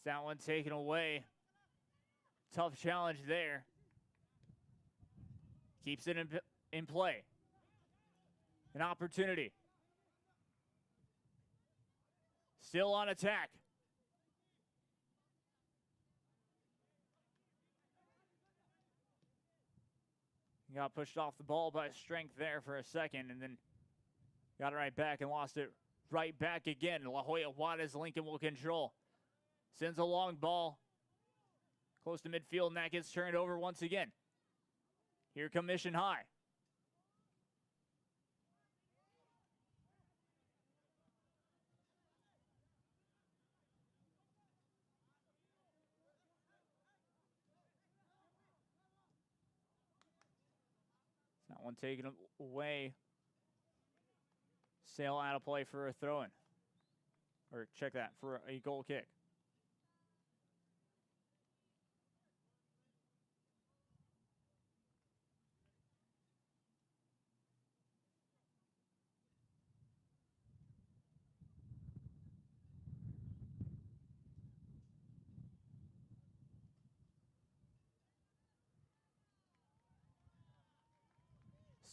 That one taken away. Tough challenge there. Keeps it in play. An opportunity. Still on attack. Got pushed off the ball by strength there for a second, and then got it right back and lost it right back again. La Joya Juarez Lincoln will control. Sends a long ball close to midfield, and that gets turned over once again. Here come Mission High. That one taken away. Sail out of play for a throw-in. Or check that, for a goal kick.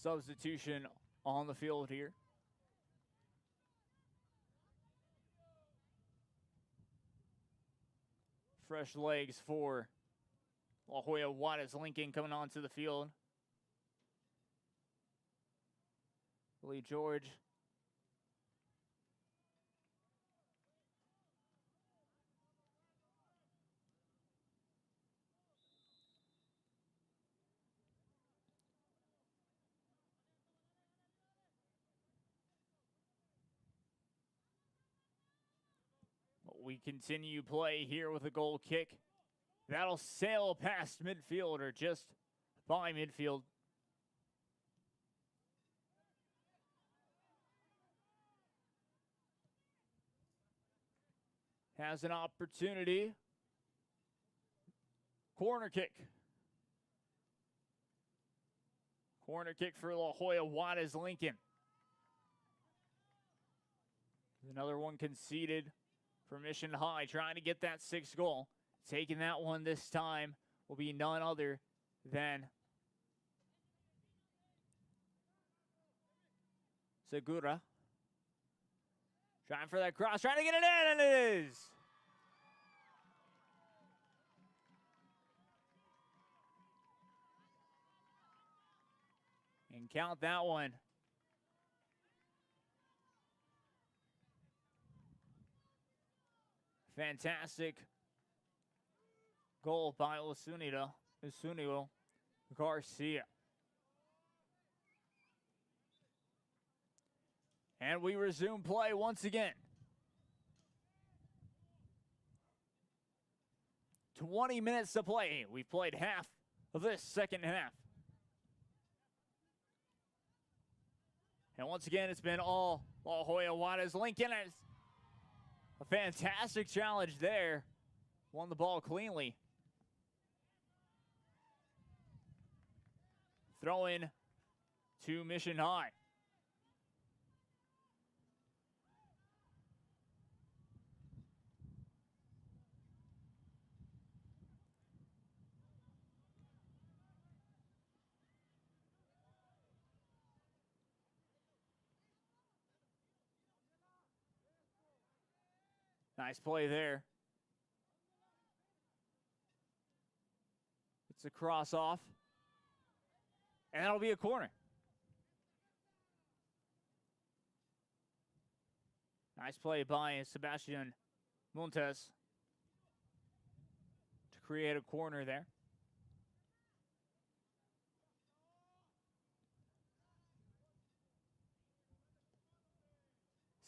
substitution on the field here. Fresh legs for La Jolla Juarez Lincoln coming onto the field. Lee George. We continue play here with a goal kick. That'll sail past midfield or just by midfield. Has an opportunity. Corner kick. Corner kick for La Jolla Juarez Lincoln. Another one conceded for Mission High, trying to get that 6th goal. Taking that one this time will be none other than Segura. Trying for that cross, trying to get it in, and it is. And count that one. Fantastic goal by Usunio Garcia. And we resume play once again. 20 minutes to play. We've played half of this second half. And once again, it's been all La Jolla Juarez Lincoln. A fantastic challenge there. Won the ball cleanly. Throw in to Mission High. Nice play there. It's a cross off. And that'll be a corner. Nice play by Sebastian Montes to create a corner there.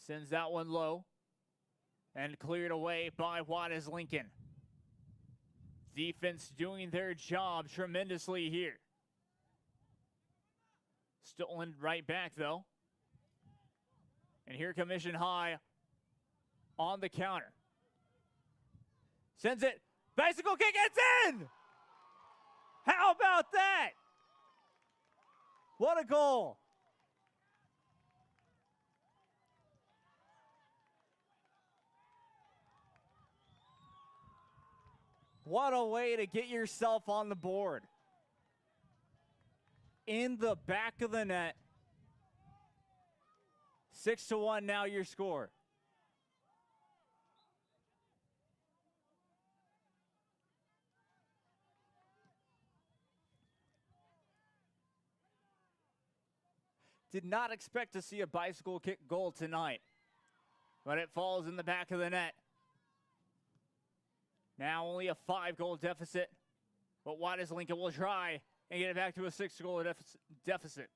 Sends that one low. And cleared away by Juarez Lincoln. Defense doing their job tremendously here. Stolen right back, though. And here comes Mission High on the counter. Sends it. Bicycle kick, it's in! How about that? What a goal. What a way to get yourself on the board. In the back of the net. 6-1 now your score. Did not expect to see a bicycle kick goal tonight, but it falls in the back of the net. Now only a 5-goal deficit, but Juarez Lincoln will try and get it back to a 6-goal deficit.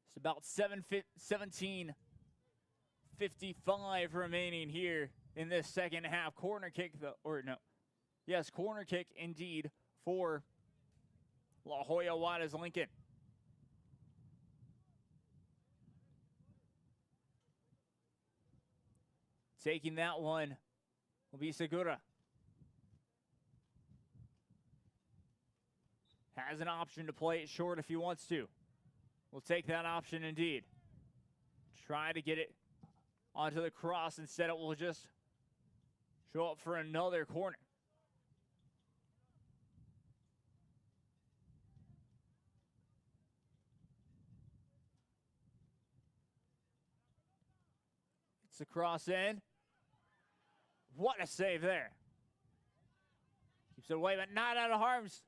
It's about 17:55 remaining here in this second half. Corner kick, corner kick indeed for La Jolla Juarez Lincoln. Taking that one will be Segura. Has an option to play it short if he wants to. We'll take that option indeed. Try to get it onto the cross. Instead, it will just show up for another corner. It's a cross in. What a save there. Keeps it away, but not out of harm's.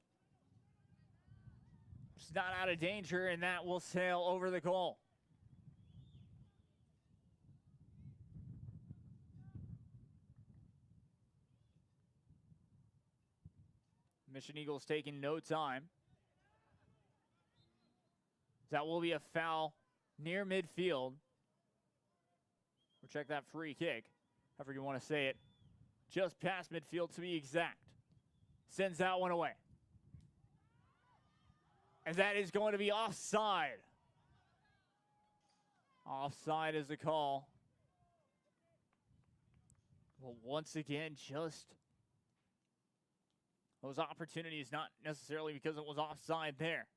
It's not out of danger, and that will sail over the goal. Mission Eagles taking no time. That will be a foul near midfield. Or check that free kick, however you want to say it. Just past midfield to be exact. Sends that one away. And that is going to be offside. Offside is the call. Well, once again, just those opportunities, not necessarily because it was offside there.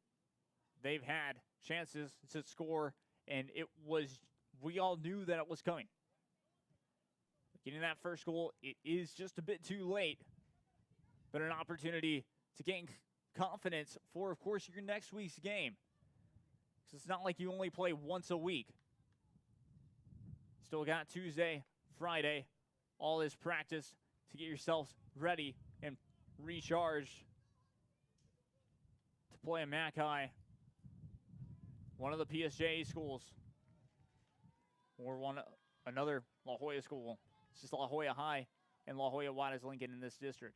They've had chances to score, and it was, we all knew that it was coming. Getting that first goal, it is just a bit too late, but an opportunity to gain confidence for, of course, your next week's game. Because it's not like you only play once a week. Still got Tuesday, Friday, all this practice to get yourselves ready and recharged to play a Mackay, one of the PSJ schools, or another La Jolla school. It's just La Jolla High and La Jolla Juarez Lincoln in this district.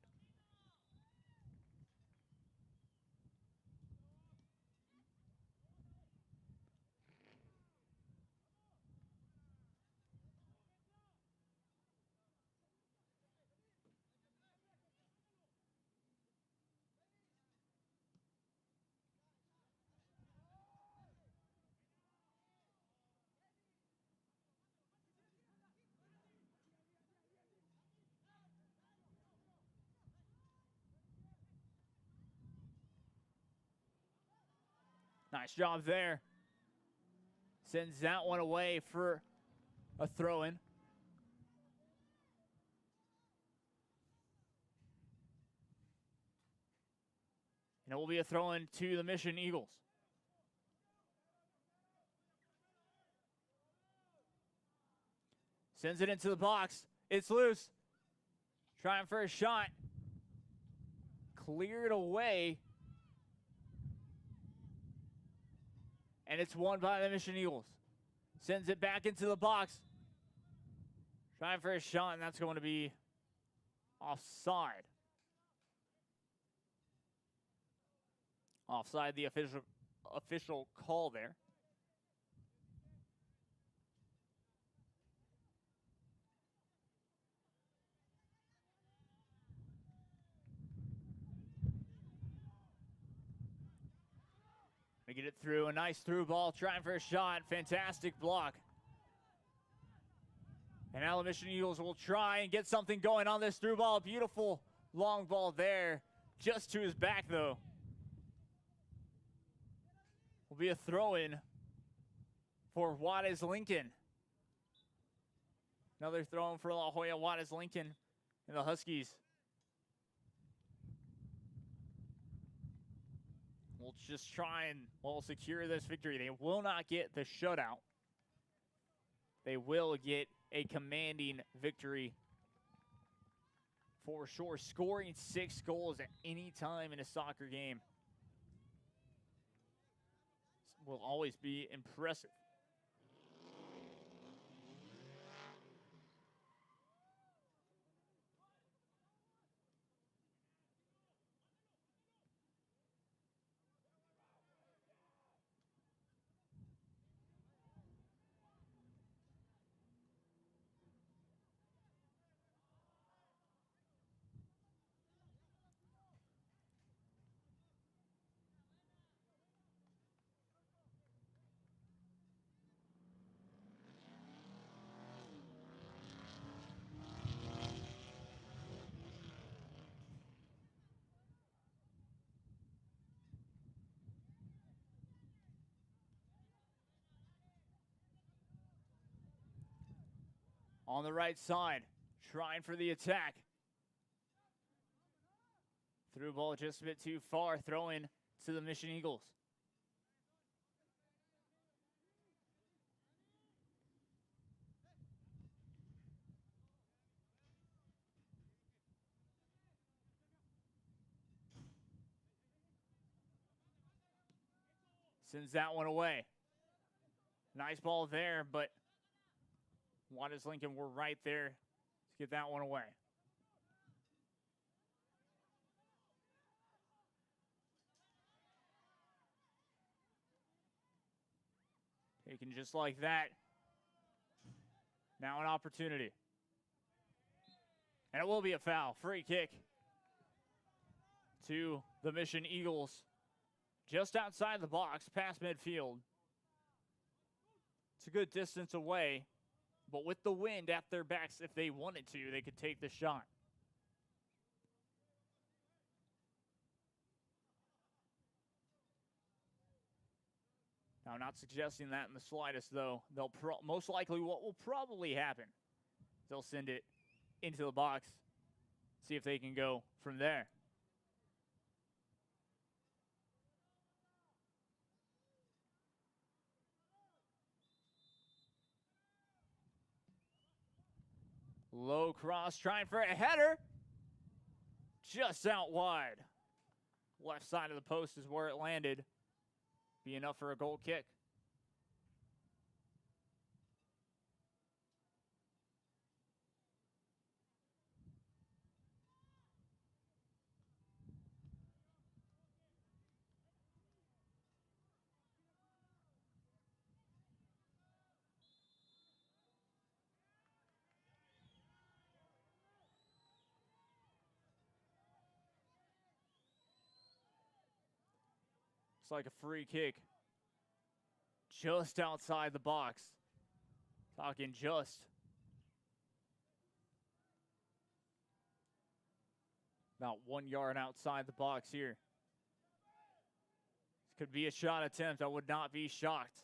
Nice job there. Sends that one away for a throw-in. And it will be a throw-in to the Mission Eagles. Sends it into the box. It's loose. Trying for a shot. Cleared away. And it's won by the Mission Eagles. Sends it back into the box. Trying for a shot, and that's going to be offside. Offside, the official call there. They get it through, a nice through ball, trying for a shot, fantastic block. And now the Mission Eagles will try and get something going on this through ball. Beautiful long ball there, just to his back though. Will be a throw-in for Juarez Lincoln. Another throw-in for La Jolla Juarez Lincoln and the Huskies. We'll just try and, well, secure this victory. They will not get the shutout. They will get a commanding victory for sure. Scoring 6 goals at any time in a soccer game will always be impressive. On the right side, trying for the attack. Through ball just a bit too far, throwing to the Mission Eagles. Sends that one away. Nice ball there, but Waters Lincoln were right there to get that one away. Taken just like that. Now an opportunity. And it will be a foul. Free kick to the Mission Eagles. Just outside the box, past midfield. It's a good distance away, but with the wind at their backs, if they wanted to, they could take the shot. Now, not suggesting that in the slightest, though. They'll most likely, what will probably happen, they'll send it into the box, see if they can go from there. Low cross, trying for a header. Just out wide. Left side of the post is where it landed. Be enough for a goal kick. It's like a free kick. Just outside the box. Talking just. About 1 yard outside the box here. This could be a shot attempt. I would not be shocked.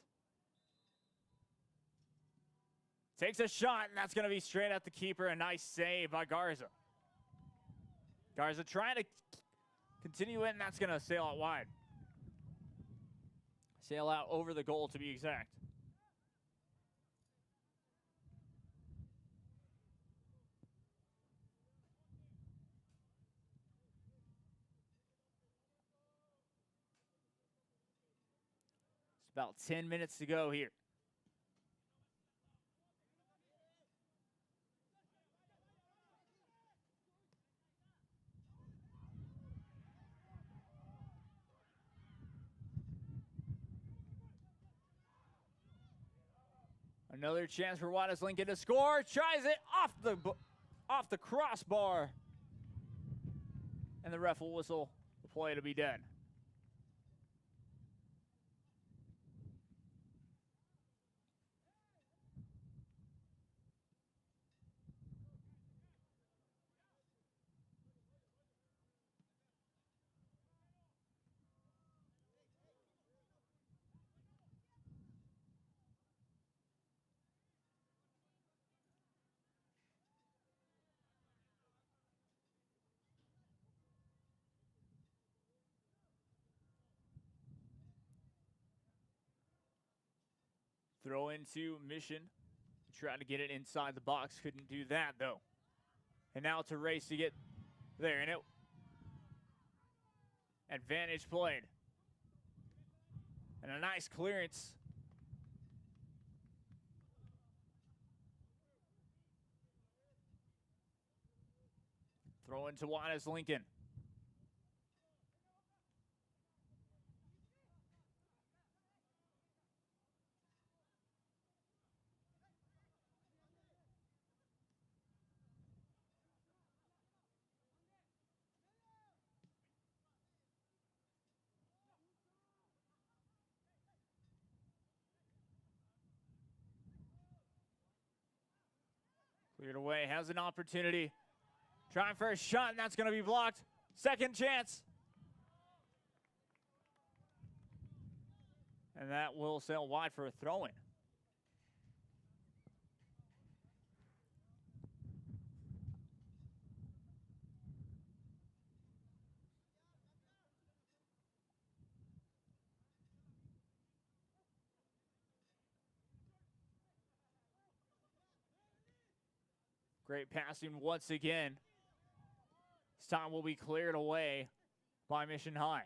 Takes a shot, and that's going to be straight at the keeper. A nice save by Garza. Garza trying to continue it, and that's going to sail out wide. Sail out over the goal, to be exact. It's about 10 minutes to go here. Another chance for Waters Lincoln to score. Tries it off the crossbar. And the ref will whistle the play to be dead. Throw into Mission. Tried to get it inside the box. Couldn't do that, though. And now it's a race to get there. And it advantage played. And a nice clearance. Throw into Waters Lincoln. Cleared away, has an opportunity. Trying for a shot, and that's going to be blocked. Second chance. And that will sail wide for a throw-in. Great passing once again. This time will be cleared away by Mission High.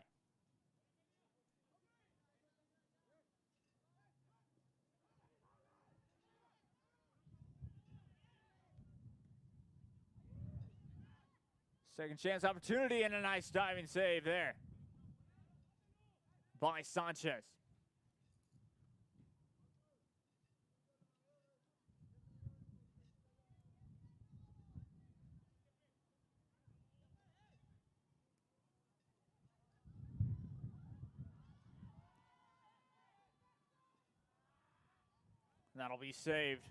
Second chance opportunity and a nice diving save there by Sanchez. That'll be saved.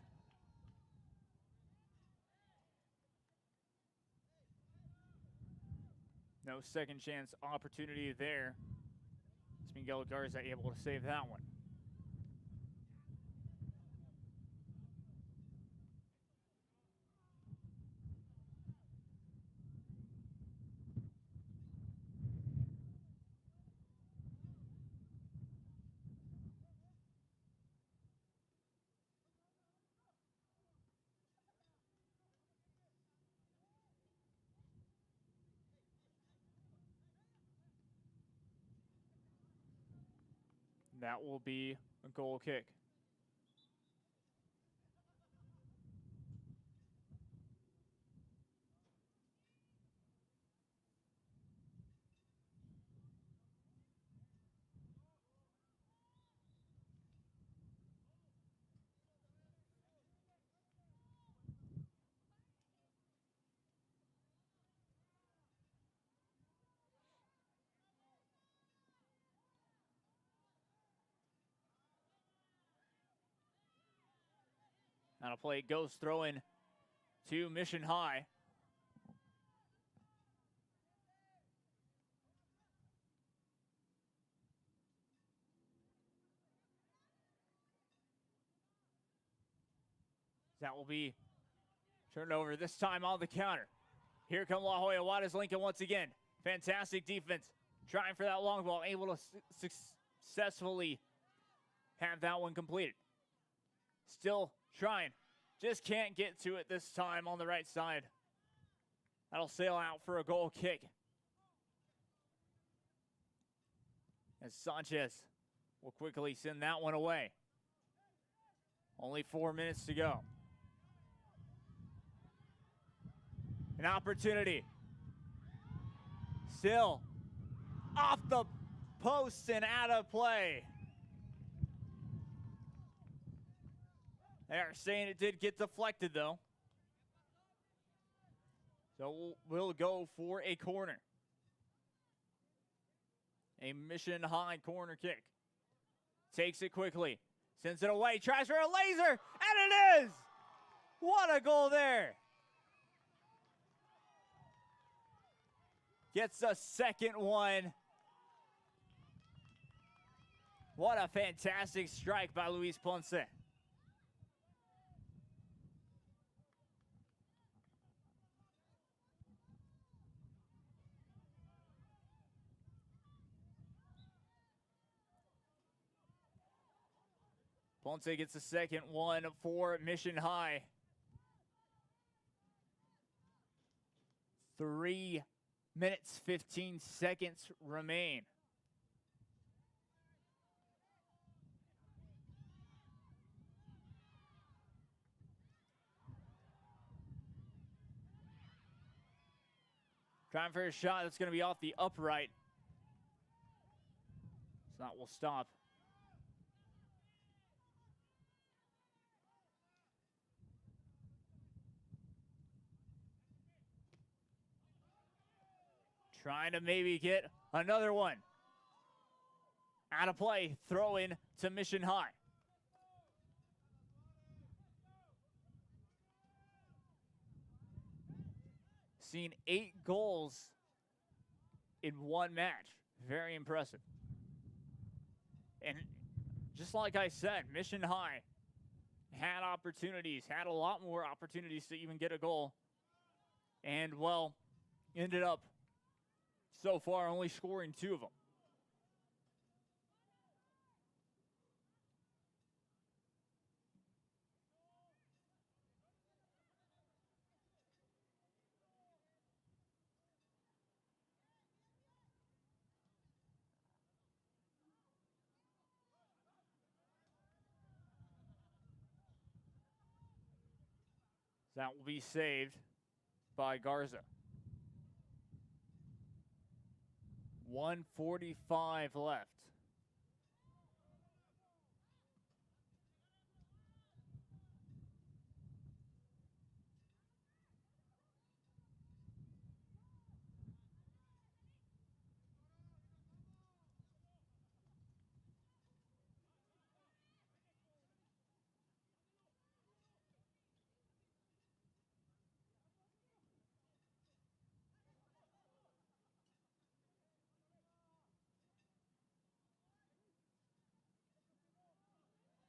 No second chance opportunity there. It's Miguel Garza able to save that one. That will be a goal kick. On a play, goes throwing to Mission High. That will be turned over this time on the counter. Here come La Jolla Juarez Lincoln once again. Fantastic defense. Trying for that long ball. Able to successfully have that one completed. Still trying. Just can't get to it this time on the right side. That'll sail out for a goal kick. As Sanchez will quickly send that one away. Only 4 minutes to go. An opportunity. Still off the post and out of play. They are saying it did get deflected, though. So we'll go for a corner. A Mission High corner kick. Takes it quickly. Sends it away. Tries for a laser. And it is! What a goal there. Gets a second one. What a fantastic strike by Luis Ponce. Ponce gets the second one for Mission High. 3 minutes, 15 seconds remain. Trying for a shot that's going to be off the upright. So that will stop. Trying to maybe get another one. Out of play, throw in to Mission High. Seen 8 goals in one match. Very impressive. And just like I said, Mission High had opportunities, had a lot more opportunities to even get a goal. And, well, ended up so far only scoring 2 of them. That will be saved by Garza. 1:45 left.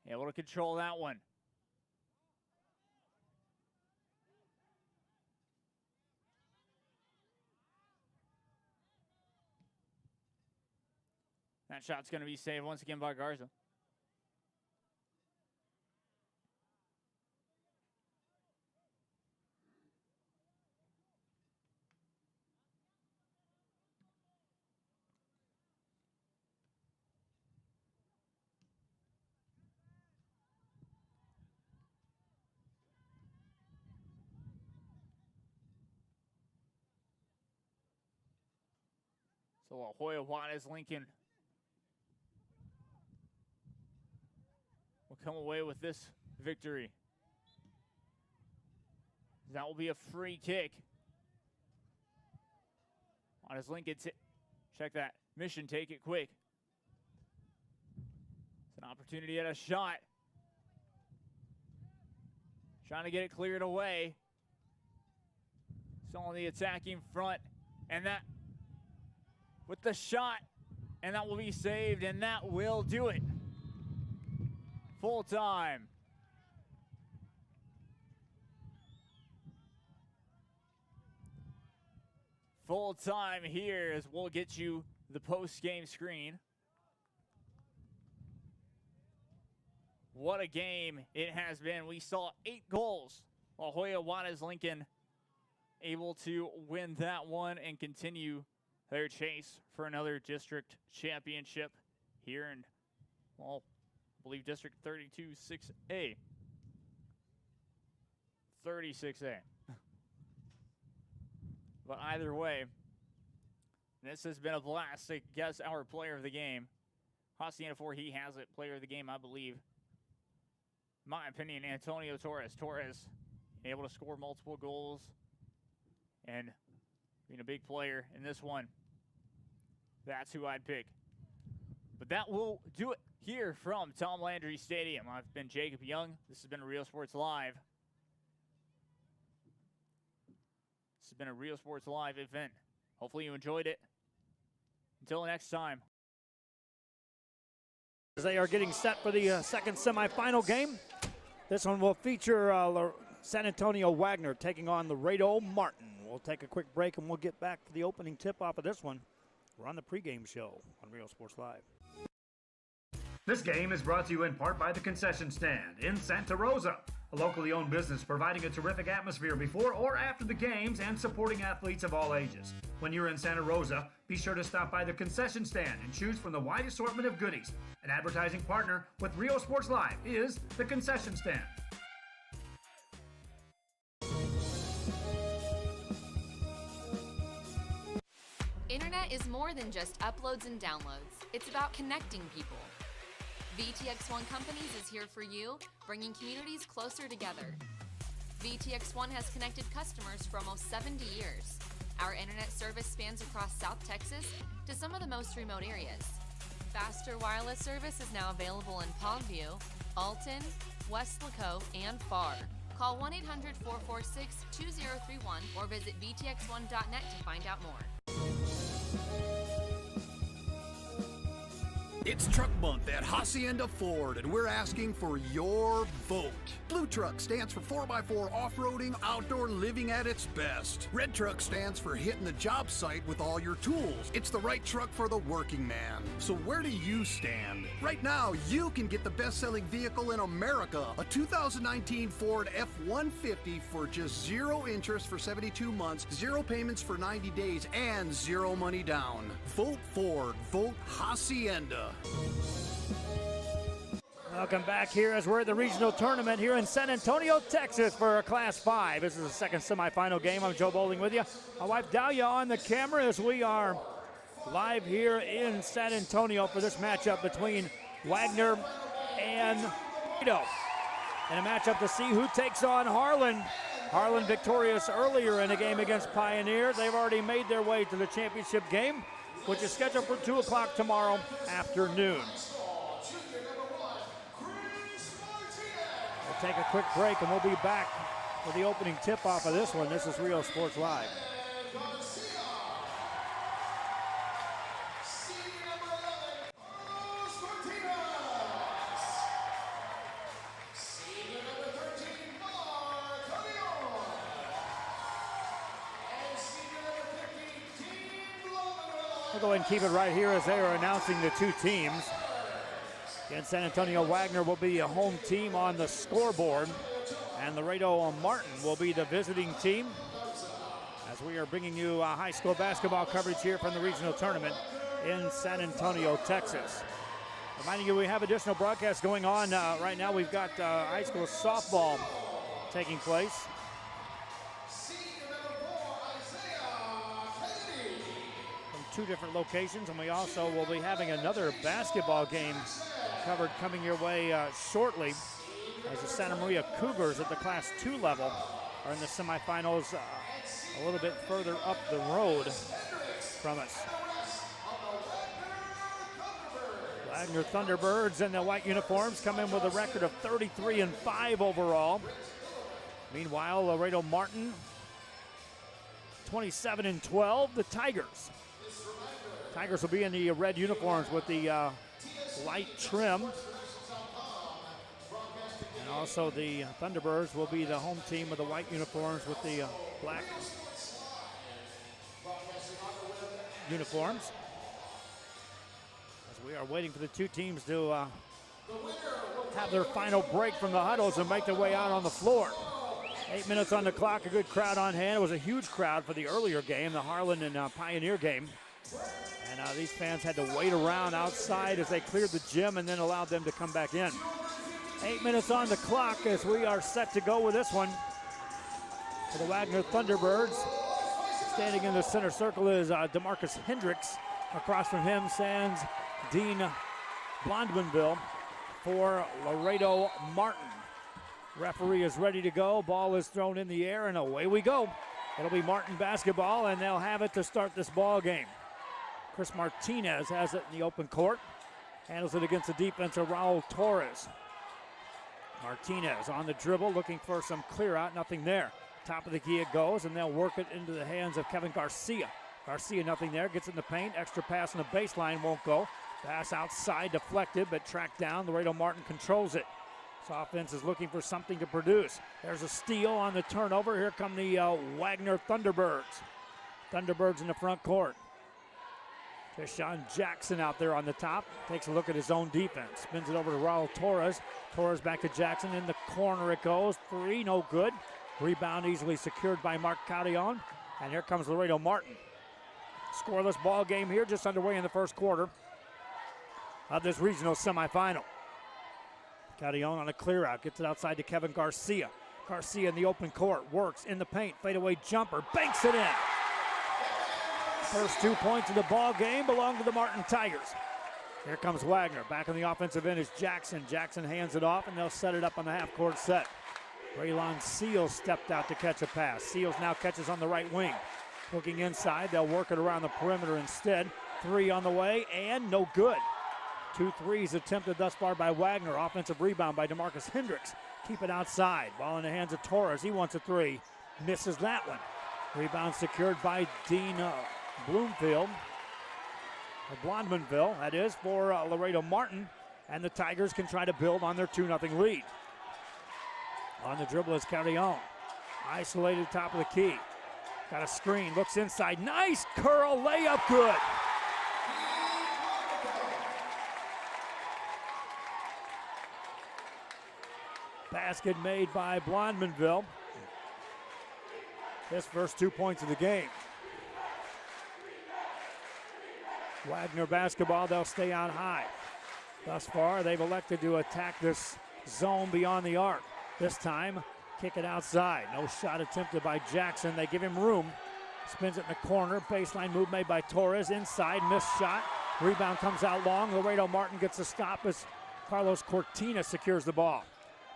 Able to control that one. That shot's going to be saved once again by Garza. So La Jolla Juarez Lincoln will come away with this victory. That will be a free kick. Juarez Lincoln, check that. Mission, take it quick. It's an opportunity at a shot. Trying to get it cleared away. Still on the attacking front. And that with the shot, and that will be saved, and that will do it. Full time. Full time here as we'll get you the post-game screen. What a game it has been. We saw 8 goals. La Jolla Juarez Lincoln able to win that one and continue their chase for another district championship here in, well, I believe District 32-6A. 36A. But either way, this has been a blast to guess our player of the game. Hacienda 4, he has it. Player of the game, I believe. In my opinion, Antonio Torres. Torres able to score multiple goals and being a big player in this one. That's who I'd pick. But that will do it here from Tom Landry Stadium. I've been Jacob Young. This has been Real Sports Live. This has been a Real Sports Live event. Hopefully you enjoyed it. Until next time. As they are getting set for the second semifinal game. This one will feature San Antonio Wagner taking on Laredo Martin. We'll take a quick break and we'll get back to the opening tip-off of this one. We're on the pregame show on Real Sports Live. This game is brought to you in part by the Concession Stand in Santa Rosa, a locally owned business providing a terrific atmosphere before or after the games and supporting athletes of all ages. When you're in Santa Rosa, be sure to stop by the Concession Stand and choose from the wide assortment of goodies. An advertising partner with Real Sports Live is the Concession Stand. Internet is more than just uploads and downloads. It's about connecting people. VTX1 Companies is here for you, bringing communities closer together. VTX1 has connected customers for almost 70 years. Our internet service spans across South Texas to some of the most remote areas. Faster wireless service is now available in Palmview, Alton, West Laco, and Pharr. Call 1-800-446-2031 or visit vtx1.net to find out more. It's Truck Month at Hacienda Ford, and we're asking for your vote. Blue Truck stands for 4x4 off-roading, outdoor living at its best. Red Truck stands for hitting the job site with all your tools. It's the right truck for the working man. So where do you stand? Right now, you can get the best-selling vehicle in America, a 2019 Ford F-150 for just 0 interest for 72 months, 0 payments for 90 days, and 0 money down. Vote Ford. Vote Hacienda. Welcome back here as we're at the regional tournament here in San Antonio, Texas for Class 5. This is the second semifinal game. I'm Joe Bowling with you. My wife Dahlia on the camera as we are live here in San Antonio for this matchup between Wagner and Rito. And a matchup to see who takes on Harlan. Harlan victorious earlier in a game against Pioneer. They've already made their way to the championship game, which is scheduled for 2 o'clock tomorrow afternoon. We'll take a quick break and we'll be back for the opening tip-off of this one. This is Real Sports Live. We'll go ahead and keep it right here as they are announcing the two teams. Again, San Antonio Wagner will be a home team on the scoreboard, and Laredo Martin will be the visiting team as we are bringing you high school basketball coverage here from the regional tournament in San Antonio, Texas. Reminding you, we have additional broadcasts going on right now. We've got high school softball taking place. Two different locations, and we also will be having another basketball game covered coming your way shortly, as the Santa Maria Cougars at the Class 2 level are in the semifinals a little bit further up the road from us. Wagner Thunderbirds in the white uniforms come in with a record of 33-5 overall. Meanwhile, Laredo Martin 27-12. The Tigers will be in the red uniforms with the light trim. And also the Thunderbirds will be the home team with the white uniforms with the black uniforms. As we are waiting for the two teams to have their final break from the huddles and make their way out on the floor. 8 minutes on the clock, a good crowd on hand. It was a huge crowd for the earlier game, the Harlan and Pioneer game. And these fans had to wait around outside as they cleared the gym and then allowed them to come back in. 8 minutes on the clock as we are set to go with this one. For the Wagner Thunderbirds, standing in the center circle is DeMarcus Hendricks. Across from him stands Dean Blondmanville for Laredo Martin. Referee is ready to go. Ball is thrown in the air, and away we go. It'll be Martin basketball, and they'll have it to start this ball game. Chris Martinez has it in the open court. Handles it against the defense of Raul Torres. Martinez on the dribble, looking for some clear out, nothing there. Top of the key it goes, and they'll work it into the hands of Kevin Garcia. Garcia, nothing there, gets in the paint. Extra pass on the baseline, won't go. Pass outside, deflected, but tracked down. Laredo Martin controls it. This offense is looking for something to produce. There's a steal on the turnover. Here come the Wagner Thunderbirds. Thunderbirds in the front court. Deshaun Jackson out there on the top. Takes a look at his own defense. Spins it over to Raul Torres. Torres back to Jackson. In the corner it goes. Three, no good. Rebound easily secured by Mark Carillon. And here comes Laredo Martin. Scoreless ball game here, just underway in the first quarter of this regional semifinal. Carillon on a clear out. Gets it outside to Kevin Garcia. Garcia in the open court. Works in the paint. Fadeaway jumper. Banks it in. First 2 points of the ball game belong to the Martin Tigers. Here comes Wagner. Back on the offensive end is Jackson. Jackson hands it off, and they'll set it up on the half-court set. Braylon Seals stepped out to catch a pass. Seals now catches on the right wing. Looking inside, they'll work it around the perimeter instead. Three on the way, and no good. 2 threes attempted thus far by Wagner. Offensive rebound by DeMarcus Hendricks. Keep it outside. Ball in the hands of Torres. He wants a three. Misses that one. Rebound secured by Dean Bloomfield, or Blondmanville, that is, for Laredo Martin, and the Tigers can try to build on their 2-0 lead. On the dribble is Carillon. Isolated top of the key. Got a screen, looks inside, nice curl, layup, good. Basket made by Blondmanville. His first 2 points of the game. Wagner basketball, they'll stay on high. Thus far, they've elected to attack this zone beyond the arc. This time, kick it outside. No shot attempted by Jackson. They give him room. Spins it in the corner. Baseline move made by Torres. Inside, missed shot. Rebound comes out long. Laredo Martin gets a stop as Carlos Cortina secures the ball.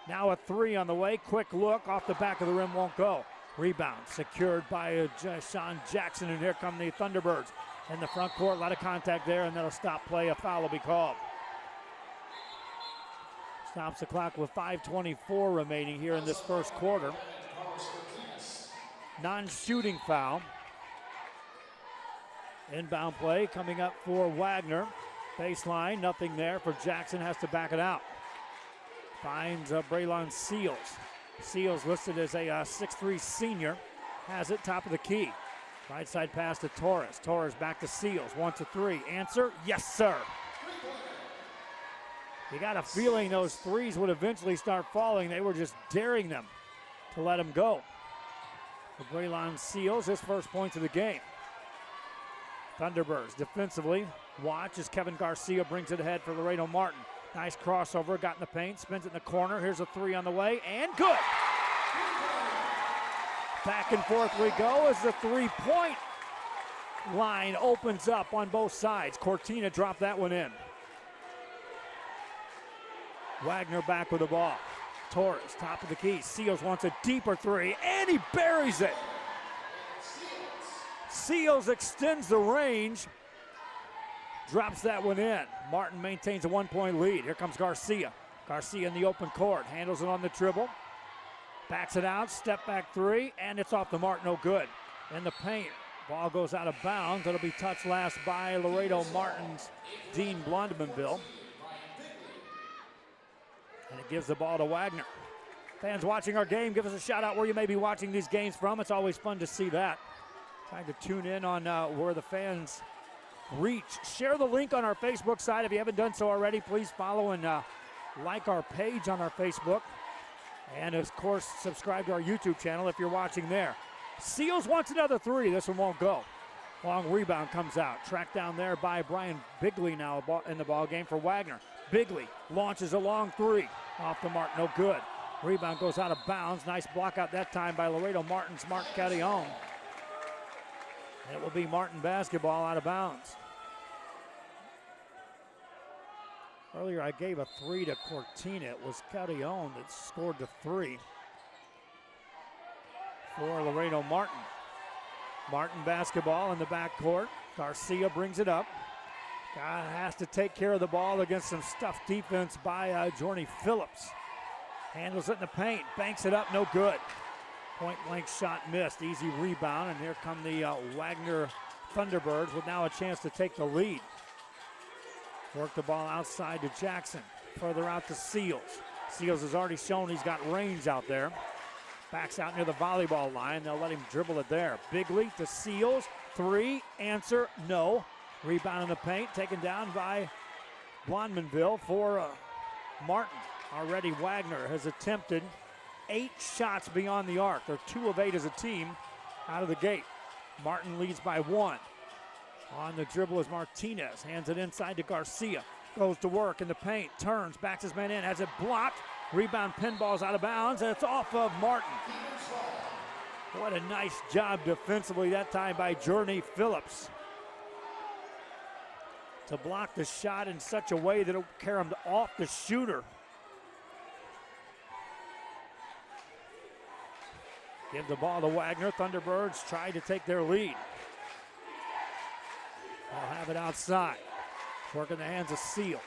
Now a three on the way. Quick look off the back of the rim, won't go. Rebound secured by Sean Jackson, and here come the Thunderbirds in the front court. A lot of contact there, and that'll stop play. A foul will be called. Stops the clock with 5:24 remaining here in this first quarter. Non-shooting foul. Inbound play coming up for Wagner. Baseline, nothing there for Jackson, has to back it out. Finds Braylon Seals. Seals listed as a 6'3 senior. Has it top of the key. Right side pass to Torres. Torres back to Seals. Wants a three. Answer, yes sir. You got a feeling those threes would eventually start falling. They were just daring them to let them go. For Braylon Seals, his first points of the game. Thunderbirds defensively. Watch as Kevin Garcia brings it ahead for Laredo Martin. Nice crossover, got in the paint, spins it in the corner. Here's a three on the way, and good. Back and forth we go as the three-point line opens up on both sides. Cortina dropped that one in. Wagner back with the ball. Torres, top of the key. Seals wants a deeper three, and he buries it. Seals extends the range, drops that one in. Martin maintains a 1-point lead. Here comes Garcia. Garcia in the open court, handles it on the dribble. Backs it out, step back three, and it's off the mark, no good. In the paint, ball goes out of bounds. It'll be touched last by Laredo Martin's Dean Blondmanville. And it gives the ball to Wagner. Fans watching our game, give us a shout out where you may be watching these games from. It's always fun to see that. Trying to tune in on where the fans reach. Share the link on our Facebook side. If you haven't done so already, please follow and like our page on our Facebook. And of course, subscribe to our YouTube channel if you're watching there. Seals wants another three. This one won't go. Long rebound comes out. Tracked down there by Brian Bigley now in the ball game for Wagner. Bigley launches a long three. Off the mark, no good. Rebound goes out of bounds. Nice block out that time by Laredo Martin's Mark Cadillon. And it will be Martin basketball out of bounds. Earlier I gave a three to Cortina. It was Cadillon that scored the three for Laredo Martin. Martin basketball in the backcourt. Garcia brings it up. Guy has to take care of the ball against some stuffed defense by Jorney Phillips. Handles it in the paint, banks it up, no good. Point blank shot missed, easy rebound, and here come the Wagner Thunderbirds with now a chance to take the lead. Work the ball outside to Jackson, further out to Seals. Seals has already shown he's got range out there. Backs out near the volleyball line, they'll let him dribble it there. Bigley to Seals, three, answer, no. Rebound in the paint, taken down by Blondmanville for Martin. Already Wagner has attempted 8 shots beyond the arc. They're 2 of 8 as a team out of the gate. Martin leads by 1. On the dribble is Martinez. Hands it inside to Garcia. Goes to work in the paint. Turns, backs his man in. Has it blocked. Rebound pinballs out of bounds, and it's off of Martin. What a nice job defensively that time by Jorney Phillips to block the shot in such a way that it'll carry him off the shooter. Give the ball to Wagner. Thunderbirds try to take their lead. They'll have it outside. Working the hands of Seals.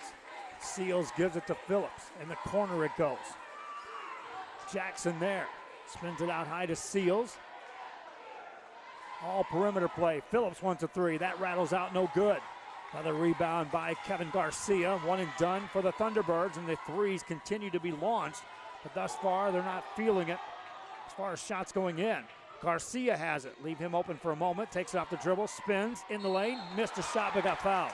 Seals gives it to Phillips. In the corner it goes. Jackson there. Spins it out high to Seals. All perimeter play. Phillips wants a three. That rattles out, no good. Another rebound by Kevin Garcia. One and done for the Thunderbirds, and the threes continue to be launched. But thus far, they're not feeling it as far as shots going in. Garcia has it. Leave him open for a moment. Takes it off the dribble. Spins in the lane. Missed a shot but got fouled.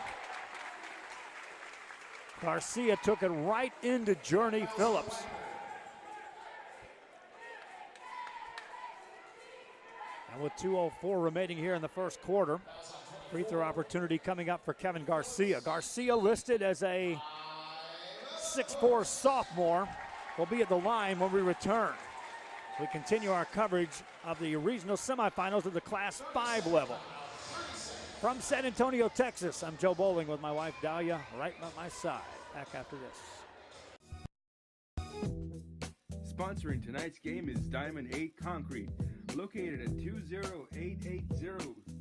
Garcia took it right into Jorney Phillips. And with 2:04 remaining here in the first quarter, free throw opportunity coming up for Kevin Garcia. Garcia listed as a 6'4 sophomore. Will be at the line when we return. We continue our coverage of the regional semifinals of the Class 5 level. From San Antonio, Texas, I'm Joe Bowling with my wife Dahlia right by my side. Back after this. Sponsoring tonight's game is Diamond 8 Concrete, located at 20880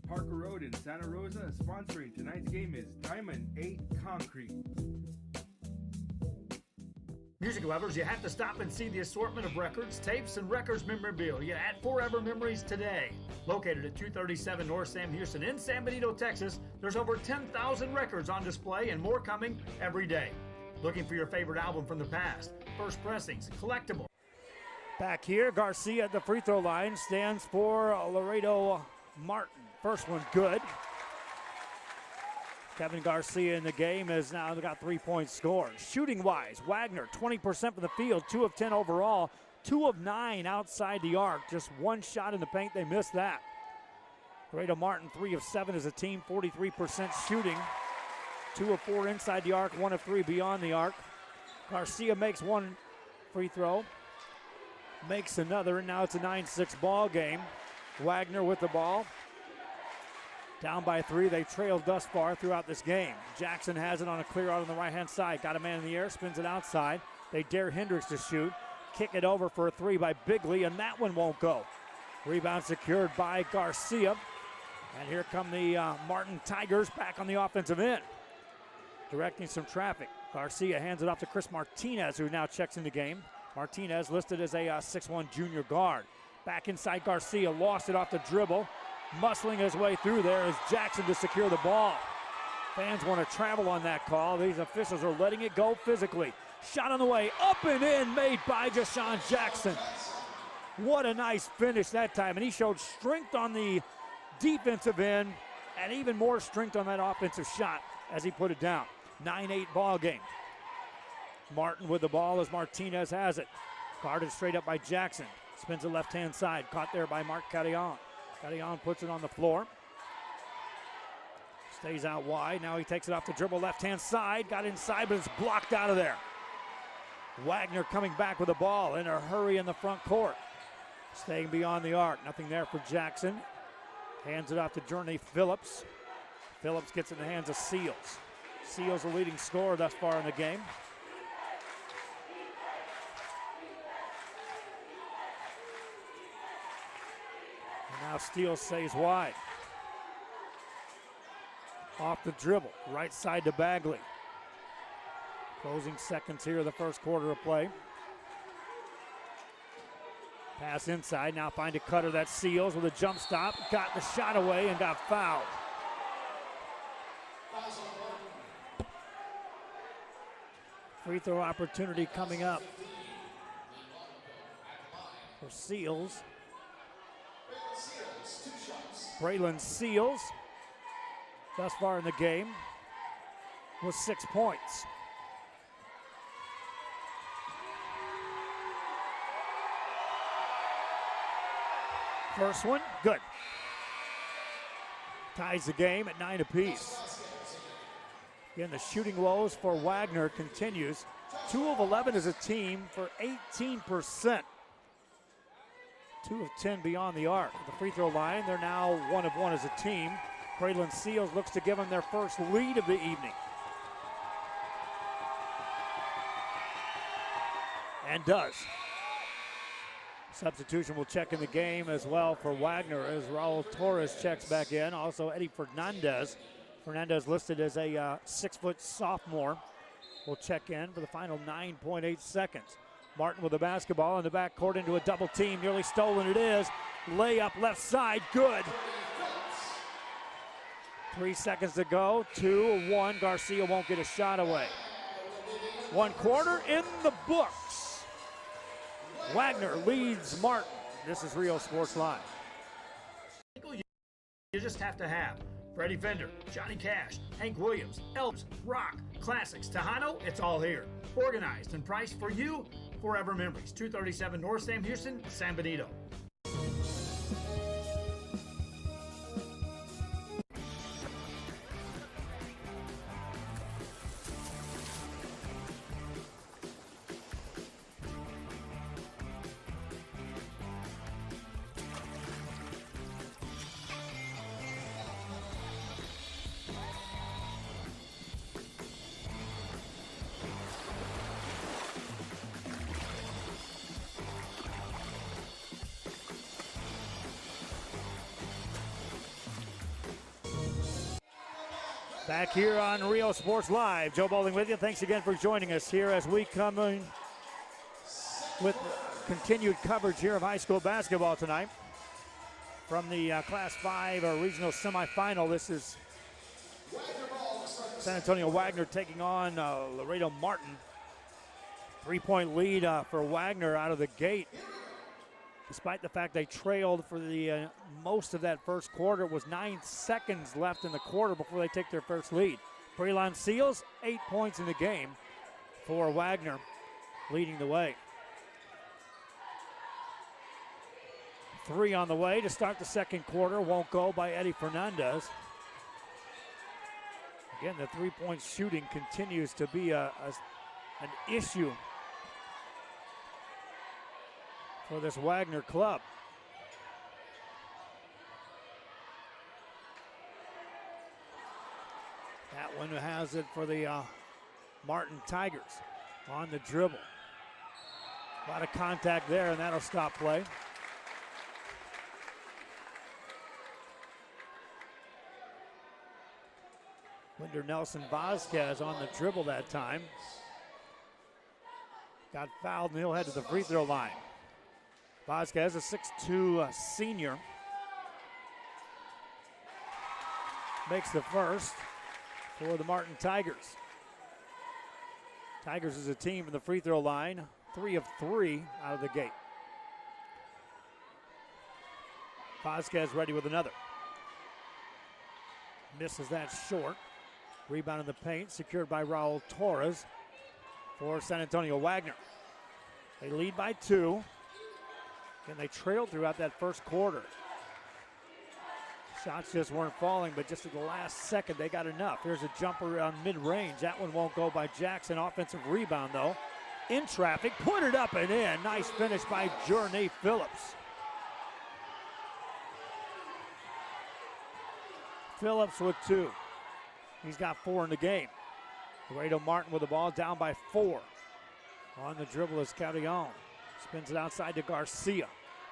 Parker Road in Santa Rosa. Sponsoring tonight's game is Diamond 8 Concrete. Music lovers, you have to stop and see the assortment of records, tapes, and records memorabilia at Forever Memories today. Located at 237 North Sam Houston in San Benito, Texas, there's over 10,000 records on display and more coming every day. Looking for your favorite album from the past, first pressings, collectibles. Back here, Garcia at the free throw line stands for Laredo Martin. First one good. Kevin Garcia in the game has now got 3 points scored. Shooting-wise, Wagner, 20% from the field, 2 of 10 overall, 2 of 9 outside the arc. Just one shot in the paint, they missed that. Laredo Martin, 3 of 7 as a team, 43% shooting. 2 of 4 inside the arc, 1 of 3 beyond the arc. Garcia makes one free throw, makes another, and now it's a 9-6 ball game. Wagner with the ball. Down by 3, they trailed thus far throughout this game. Jackson has it on a clear out on the right-hand side. Got a man in the air, spins it outside. They dare Hendricks to shoot. Kick it over for a 3 by Bigley, and that one won't go. Rebound secured by Garcia. And here come the Martin Tigers back on the offensive end. Directing some traffic. Garcia hands it off to Chris Martinez, who now checks in the game. Martinez listed as a 6'1 junior guard. Back inside Garcia, lost it off the dribble. Muscling his way through there is Jackson to secure the ball. Fans want to travel on that call. These officials are letting it go physically. Shot on the way, up and in, made by Jashawn Jackson. What a nice finish that time, and he showed strength on the defensive end and even more strength on that offensive shot as he put it down. 9-8 ball game. Martin with the ball as Martinez has it. Guarded straight up by Jackson. Spins the left-hand side, caught there by Mark Carillon. Carillon puts it on the floor. Stays out wide. Now he takes it off the dribble left-hand side. Got inside, but it's blocked out of there. Wagner coming back with the ball in a hurry in the front court. Staying beyond the arc. Nothing there for Jackson. Hands it off to Journey Phillips. Phillips gets in the hands of Seals. Seals the leading scorer thus far in the game. Now Steele stays wide. Off the dribble, right side to Bagley. Closing seconds here of the first quarter of play. Pass inside, now find a cutter that Seals with a jump stop. Got the shot away and got fouled. Free throw opportunity coming up for Seals. Braylon Seals, thus far in the game, with 6 points. First one, good. Ties the game at 9 apiece. Again, the shooting woes for Wagner continues. 2 of 11 as a team for 18%. 2 of 10 beyond the arc. At the free throw line, they're now 1 of 1 as a team. Braylon Seals looks to give them their first lead of the evening. And does. Substitution will check in the game as well for Wagner as Raul Torres checks back in. Also Eddie Fernandez. Fernandez listed as a 6-foot sophomore. Will check in for the final 9.8 seconds. Martin with the basketball in the backcourt into a double team. Nearly stolen it is. Layup left side, good. 3 seconds to go, 2-1. Garcia won't get a shot away. 1 quarter in the books. Wagner leads Martin. This is Real Sports Live. You just have to have Freddie Fender, Johnny Cash, Hank Williams, Elvis, rock, classics, Tejano, it's all here. Organized and priced for you. Forever Memories, 237 North Sam Houston, San Benito. Back here on Real Sports Live. Joe Bowling with you. Thanks again for joining us here as we come in with continued coverage here of high school basketball tonight. From the Class 5 regional semifinal, this is San Antonio Wagner taking on Laredo Martin. 3-point lead for Wagner out of the gate. Despite the fact they trailed for the most of that first quarter, it was 9 seconds left in the quarter before they take their first lead. Prelon Seals, 8 points in the game for Wagner, leading the way. 3 on the way to start the second quarter, won't go by Eddie Fernandez. Again, the three-point shooting continues to be an issue for this Wagner club. That one has it for the Martin Tigers on the dribble. A lot of contact there, and that'll stop play. Winder Nelson Vasquez on the dribble that time. Got fouled, and he'll head to the free throw line. Vasquez, a 6'2" senior, makes the first for the Martin Tigers. Tigers is a team from the free throw line, 3 of 3 out of the gate. Vasquez ready with another. Misses that short. Rebound in the paint, secured by Raul Torres for San Antonio Wagner. They lead by 2. And they trailed throughout that first quarter. Shots just weren't falling, but just at the last second, they got enough. Here's a jumper on mid-range. That one won't go by Jackson. Offensive rebound, though. In traffic, put it up and in. Nice finish by Journey Phillips. Phillips with 2. He's got 4 in the game. Laredo Martin with the ball, down by 4. On the dribble is Carrion. Spins it outside to Garcia.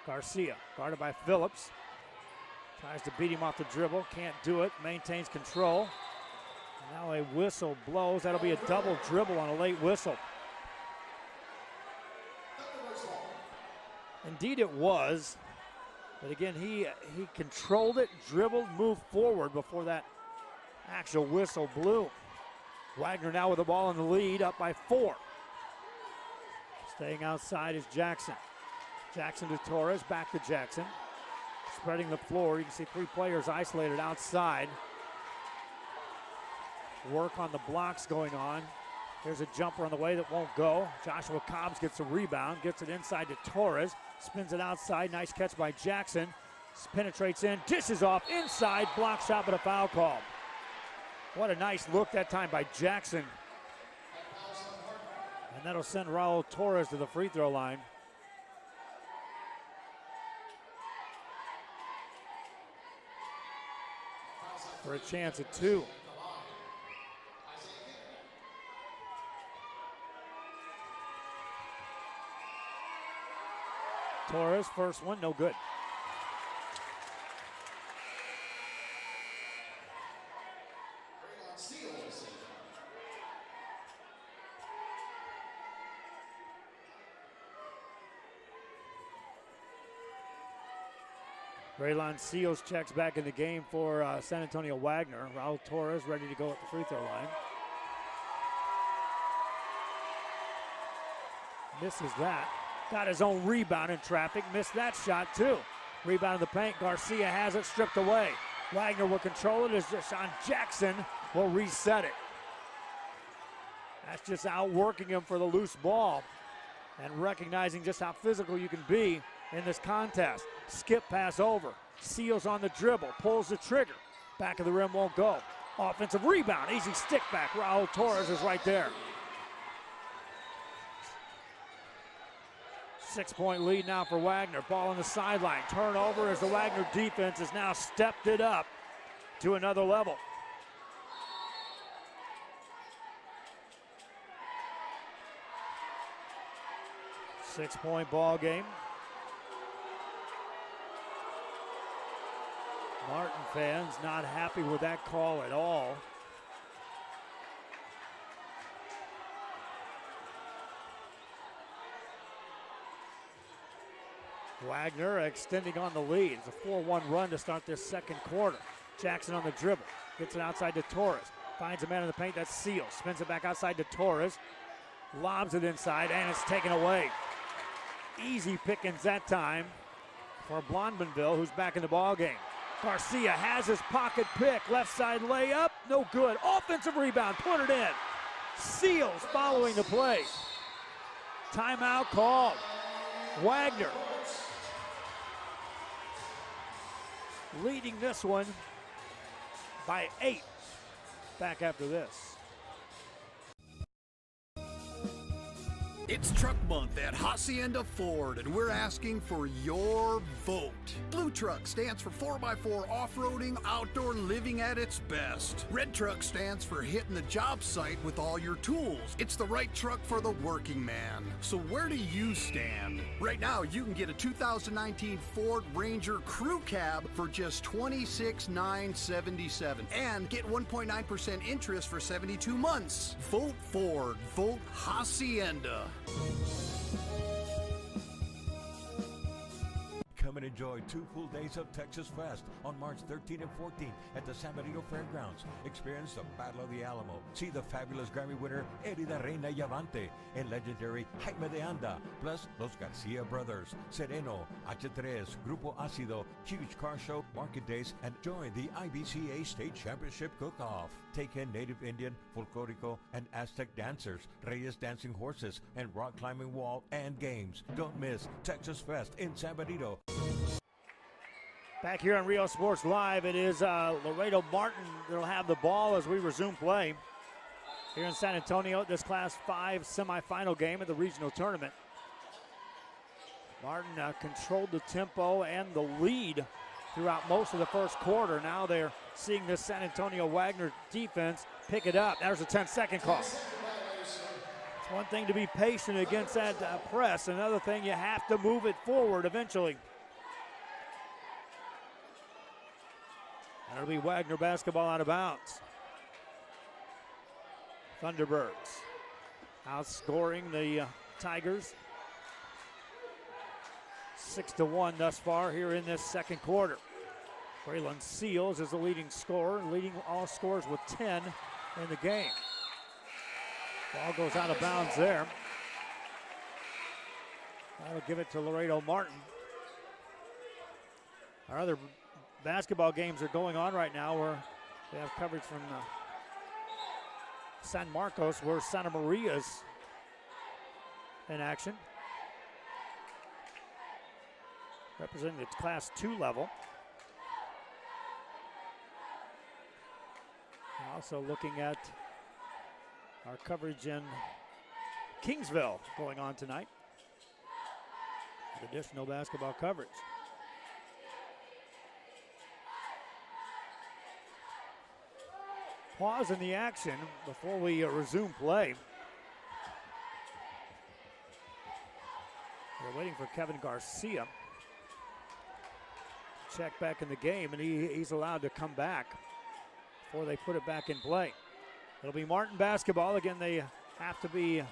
Garcia, guarded by Phillips. Tries to beat him off the dribble, can't do it, maintains control. Now a whistle blows. That'll be a double dribble on a late whistle. Indeed it was. But again, he controlled it, dribbled, moved forward before that actual whistle blew. Wagner now with the ball in the lead, up by 4. Staying outside is Jackson. Jackson to Torres, back to Jackson. Spreading the floor, you can see 3 players isolated outside. Work on the blocks going on. There's a jumper on the way that won't go. Joshua Cobbs gets a rebound, gets it inside to Torres, spins it outside, nice catch by Jackson. Penetrates in, dishes off inside, block shot, but a foul call. What a nice look that time by Jackson. And that'll send Raul Torres to the free throw line. For a chance at 2. Torres, first one, no good. Braylon Seals checks back in the game for San Antonio Wagner. Raul Torres ready to go at the free throw line. Misses that. Got his own rebound in traffic. Missed that shot too. Rebound in the paint. Garcia has it stripped away. Wagner will control it as Deshaun Jackson will reset it. That's just outworking him for the loose ball and recognizing just how physical you can be in this contest. Skip pass over. Seals on the dribble. Pulls the trigger. Back of the rim won't go. Offensive rebound. Easy stick back. Raul Torres is right there. 6-point lead now for Wagner. Ball on the sideline. Turnover as the Wagner defense has now stepped it up to another level. Six-point ball game. Martin fans not happy with that call at all. Wagner extending on the lead. It's a 4-1 run to start this second quarter. Jackson on the dribble. Gets it outside to Torres. Finds a man in the paint. That's Seals. Spins it back outside to Torres. Lobs it inside, and it's taken away. Easy pickings that time for Blondmanville, who's back in the ball game. Garcia has his pocket pick. Left side layup. No good. Offensive rebound. Put it in. Seals following the play. Timeout called. Wagner leading this one by 8. Back after this. It's Truck Month at Hacienda Ford, and we're asking for your vote. Blue Truck stands for 4x4 off-roading, outdoor living at its best. Red Truck stands for hitting the job site with all your tools. It's the right truck for the working man. So where do you stand? Right now, you can get a 2019 Ford Ranger Crew Cab for just $26,977 and get 1.9% interest for 72 months. Vote Ford. Vote Hacienda. Come and enjoy 2 full days of Texas Fest on March 13 and 14 at the San Benito Fairgrounds. Experience the Battle of the Alamo. See the fabulous Grammy winner Erida Reina Yavante and legendary Jaime de Anda, plus Los Garcia Brothers, Sereno, H3, Grupo Ácido, huge car show, market days, and join the IBCA State Championship Cook-Off. Take in Native Indian, Folklorico, and Aztec dancers, Reyes dancing horses, and rock climbing wall and games. Don't miss Texas Fest in San Benito. Back here on Real Sports Live, it is Laredo Martin that'll have the ball as we resume play here in San Antonio at this Class 5 semifinal game of the regional tournament. Martin controlled the tempo and the lead throughout most of the first quarter. Now they're seeing this San Antonio Wagner defense pick it up. There's a 10-second call. It's one thing to be patient against that press. Another thing, you have to move it forward eventually. And it'll be Wagner basketball out of bounds. Thunderbirds outscoring the Tigers 6-1 thus far here in this second quarter. Braylon Seals is the leading scorer, leading all scorers with 10 in the game. Ball goes out of bounds there. That'll give it to Laredo Martin. Our other basketball games are going on right now where we have coverage from San Marcos, where Santa Maria's in action, representing the Class 2 level. And also looking at our coverage in Kingsville going on tonight. Additional basketball coverage. Pause in the action before we resume play. We're waiting for Kevin Garcia. Check back in the game, and he's allowed to come back before they put it back in play. It'll be Martin basketball. Again, they have to be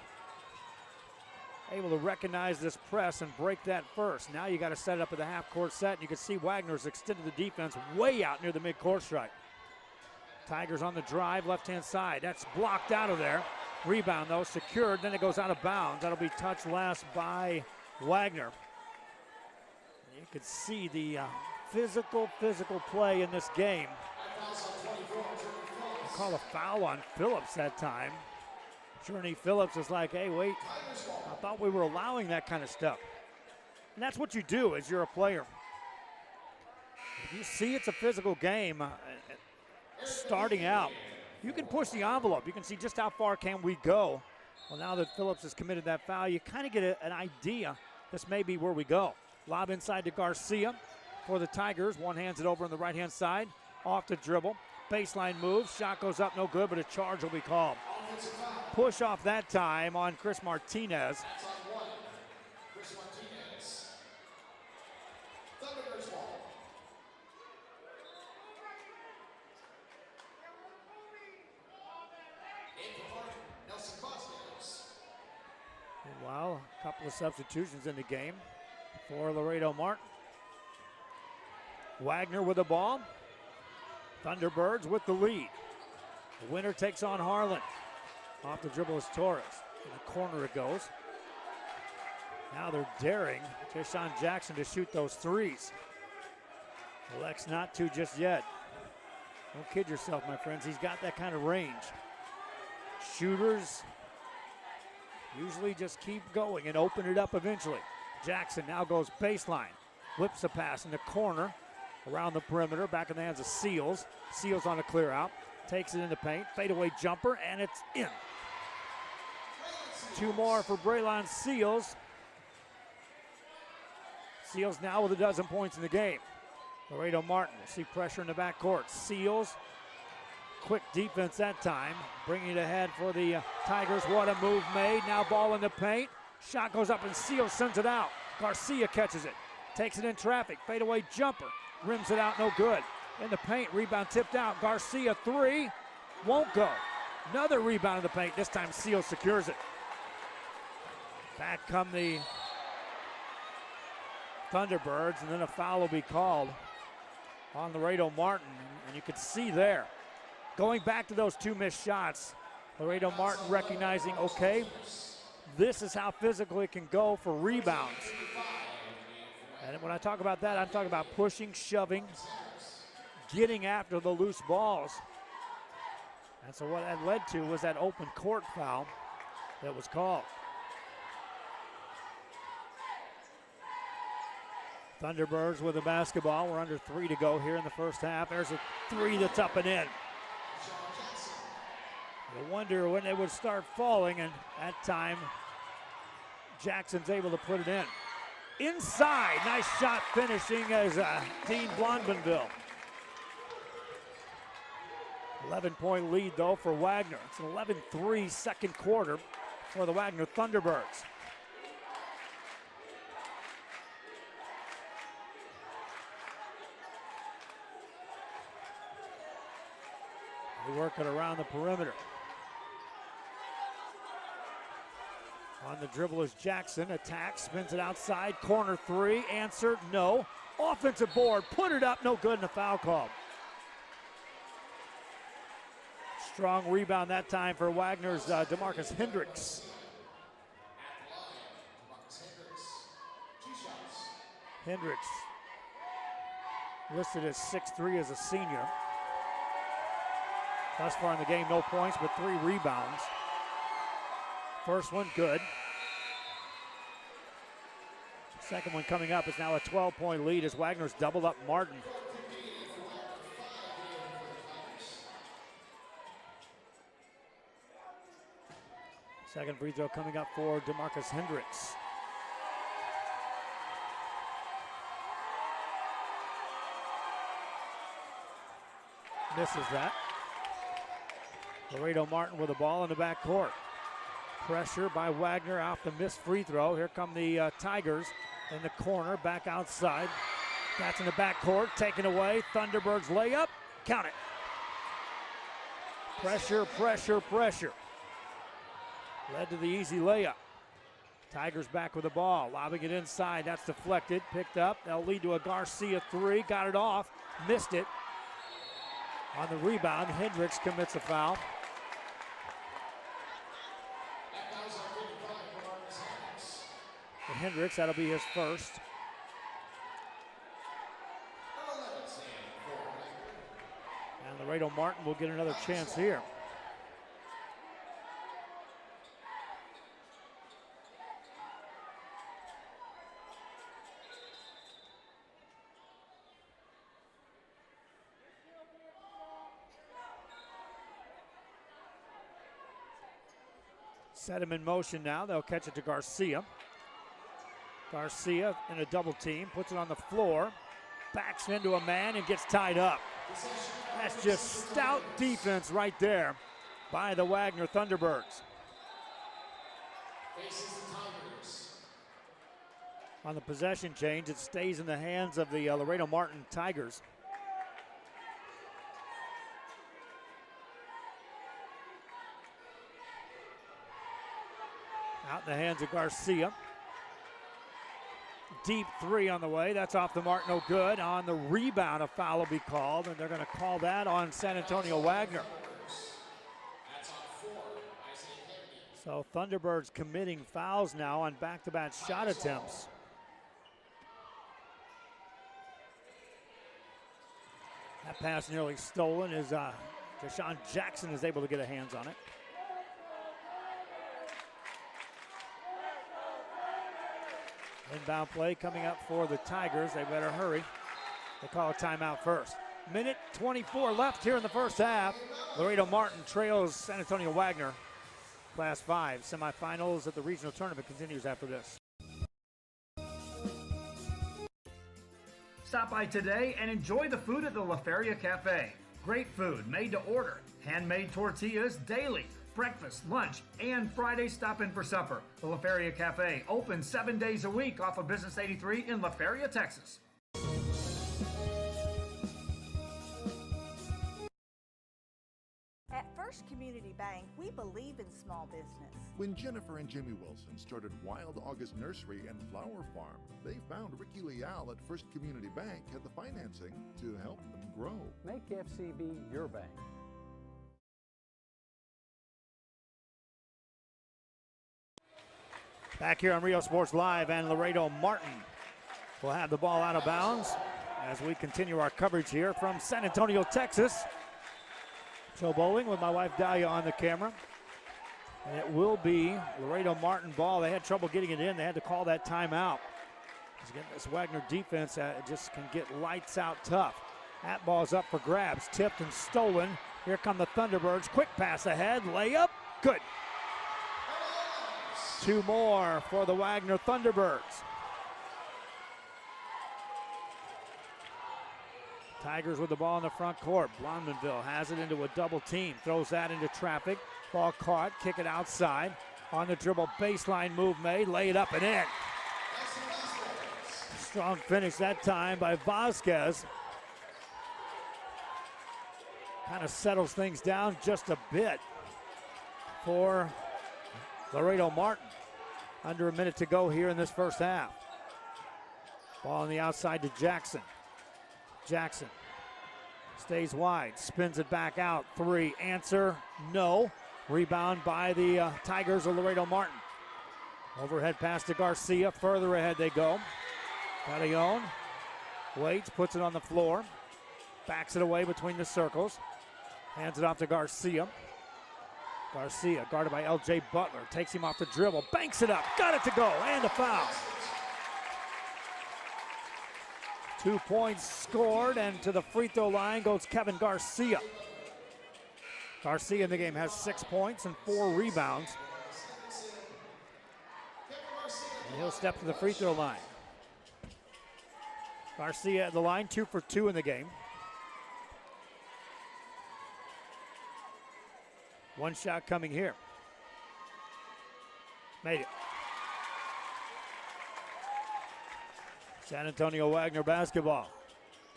able to recognize this press and break that first. Now you got to set it up at the half-court set, and you can see Wagner's extended the defense way out near the mid-court stripe. Tigers on the drive, left-hand side. That's blocked out of there. Rebound, though, secured. Then it goes out of bounds. That'll be touched last by Wagner. You can see the physical play in this game. They call a foul on Phillips that time. Journey Phillips is like, hey, wait, I thought we were allowing that kind of stuff. And that's what you do as you're a player. If you see it's a physical game, starting out, you can push the envelope. You can see just how far can we go. Well, now that Phillips has committed that foul, you kind of get an idea this may be where we go. Lob inside to Garcia for the Tigers. One hands it over on the right-hand side. Off the dribble. Baseline move. Shot goes up, no good, but a charge will be called. Push off that time on Chris Martinez. Meanwhile, a couple of substitutions in the game. for Laredo Martin. Wagner with the ball. Thunderbirds with the lead. The winner takes on Harlan. Off the dribble is Torres. In the corner it goes. Now they're daring Deshaun Jackson to shoot those threes. Elects not to just yet. Don't kid yourself, my friends. He's got that kind of range. Shooters usually just keep going and open it up eventually. Jackson now goes baseline. Whips a pass in the corner. Around the perimeter, back in the hands of Seals. Seals on a clear out. Takes it in the paint. Fadeaway jumper, and it's in. 2 more for Braylon Seals. Seals now with 12 points in the game. Laredo Martin will see pressure in the backcourt. Seals, quick defense that time, bringing it ahead for the Tigers. What a move made. Now ball in the paint. Shot goes up and Seals sends it out. Garcia catches it. Takes it in traffic. Fadeaway jumper. Rims it out, no good. In the paint, rebound tipped out. Garcia 3, won't go. Another rebound in the paint. This time Seals secures it. Back come the Thunderbirds, and then a foul will be called on Laredo Martin. And you can see there, going back to those 2 missed shots, Laredo Martin recognizing, okay, this is how physical it can go for rebounds. And when I talk about that, I'm talking about pushing, shoving, getting after the loose balls. And so what that led to was that open court foul that was called. Thunderbirds with the basketball. We're under 3 to go here in the first half. There's a 3 that's up and in. You wonder when they would start falling, and that time Jackson's able to put it in. Inside, nice shot finishing as Dean Blondmanville. 11-point lead though for Wagner. It's an 11-3 second quarter for the Wagner Thunderbirds. They work it around the perimeter. On the dribble is Jackson, attacks, spins it outside, corner 3, answered, no. Offensive board, put it up, no good, and a foul call. Strong rebound that time for Wagner's DeMarcus Hendricks. Hendricks listed as 6'3" as a senior. Thus far in the game, no points, but 3 rebounds. First one, good. Second one coming up is now a 12-point lead as Wagner's doubled up Martin. Second free throw coming up for DeMarcus Hendricks. Misses that. Laredo Martin with the ball in the backcourt. Pressure by Wagner off the missed free throw. Here come the Tigers in the corner, back outside. That's in the backcourt, taken away. Thunderbirds layup, count it. Pressure, pressure, pressure. Led to the easy layup. Tigers back with the ball, lobbing it inside. That's deflected, picked up. That'll lead to a Garcia 3, got it off, missed it. On the rebound, Hendricks commits a foul. Hendricks, that'll be his first. And Laredo Martin will get another chance here. Set him in motion now. They'll catch it to Garcia. Garcia in a double team, puts it on the floor, backs into a man and gets tied up. That's just stout defense right there by the Wagner Thunderbirds. On the possession change, it stays in the hands of the Laredo Martin Tigers. Out in the hands of Garcia. deep three on the way. That's off the mark, no good. On the rebound, a foul will be called, and they're going to call that on San Antonio Wagner. So Thunderbirds committing fouls now on back-to-back shot attempts. That pass nearly stolen is Deshaun Jackson is able to get a hands on it. Inbound play coming up for the Tigers. They better hurry. They call a timeout first. Minute 24 left here in the first half. Laredo Martin trails San Antonio Wagner. Class 5 semifinals at the regional tournament continues after this. Stop by today and enjoy the food at the La Feria Cafe. Great food made to order. Handmade tortillas daily. Breakfast, lunch, and Friday stop in for supper. The La Feria Cafe, open 7 days a week off of Business 83 in La Feria, Texas. At First Community Bank, we believe in small business. When Jennifer and Jimmy Wilson started Wild August Nursery and Flower Farm, they found Ricky Leal at First Community Bank had the financing to help them grow. Make FCB your bank. Back here on Rio Sports Live, and Laredo Martin will have the ball out of bounds as we continue our coverage here from San Antonio, Texas. Joe Bowling with my wife Dahlia on the camera. And it will be Laredo Martin ball. They had trouble getting it in. They had to call that timeout. Again, this Wagner defense just can get lights out tough. That ball's up for grabs. Tipped and stolen. Here come the Thunderbirds. Quick pass ahead. Layup. Good. 2 more for the Wagner Thunderbirds. Tigers with the ball in the front court. Blondenville has it into a double team. Throws that into traffic. Ball caught. Kick it outside. On the dribble. Baseline move made. Lay it up and in. Strong finish that time by Vasquez. Kind of settles things down just a bit for Laredo Martin. Under a minute to go here in this first half. Ball on the outside to Jackson. Jackson stays wide, spins it back out. 3, answer, no. Rebound by the Tigers of Laredo Martin. Overhead pass to Garcia, further ahead they go. Carion waits, puts it on the floor. Backs it away between the circles. Hands it off to Garcia. Garcia, guarded by L.J. Butler, takes him off the dribble, banks it up, got it to go, and a foul. 2 points scored, and to the free throw line goes Kevin Garcia. Garcia in the game has 6 points and 4 rebounds. And he'll step to the free throw line. Garcia at the line, 2 for 2 in the game. One shot coming here. Made it. San Antonio Wagner basketball.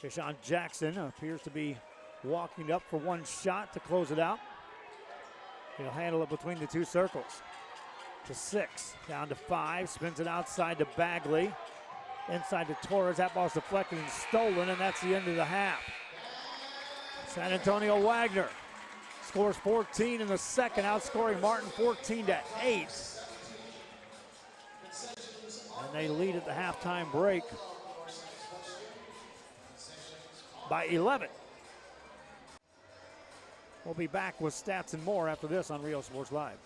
Deshaun Jackson appears to be walking up for one shot to close it out. He'll handle it between the 2 circles. To 6, down to 5, spins it outside to Bagley. Inside to Torres, that ball's deflected and stolen, and that's the end of the half. San Antonio Wagner scores 14 in the second, outscoring Martin 14-8. And they lead at the halftime break by 11. We'll be back with stats and more after this on Rio Sports Live.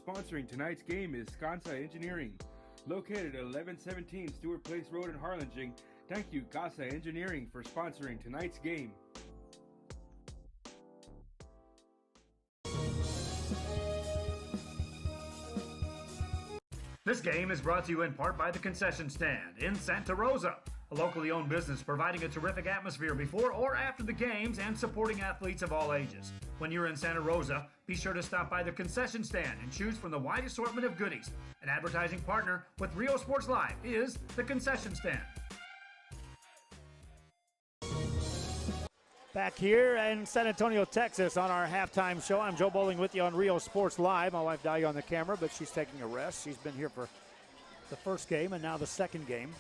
Sponsoring tonight's game is Skansa Engineering, located at 1117 Stewart Place Road in Harlingen. Thank you, Casa Engineering, for sponsoring tonight's game. This game is brought to you in part by the Concession Stand in Santa Rosa, a locally owned business providing a terrific atmosphere before or after the games and supporting athletes of all ages. When you're in Santa Rosa, be sure to stop by the Concession Stand and choose from the wide assortment of goodies. An advertising partner with Rio Sports Live is the Concession Stand. Back here in San Antonio, Texas on our halftime show. I'm Joe Bowling with you on Rio Sports Live. My wife Dahlia on the camera, but she's taking a rest. She's been here for the first game and now the second game.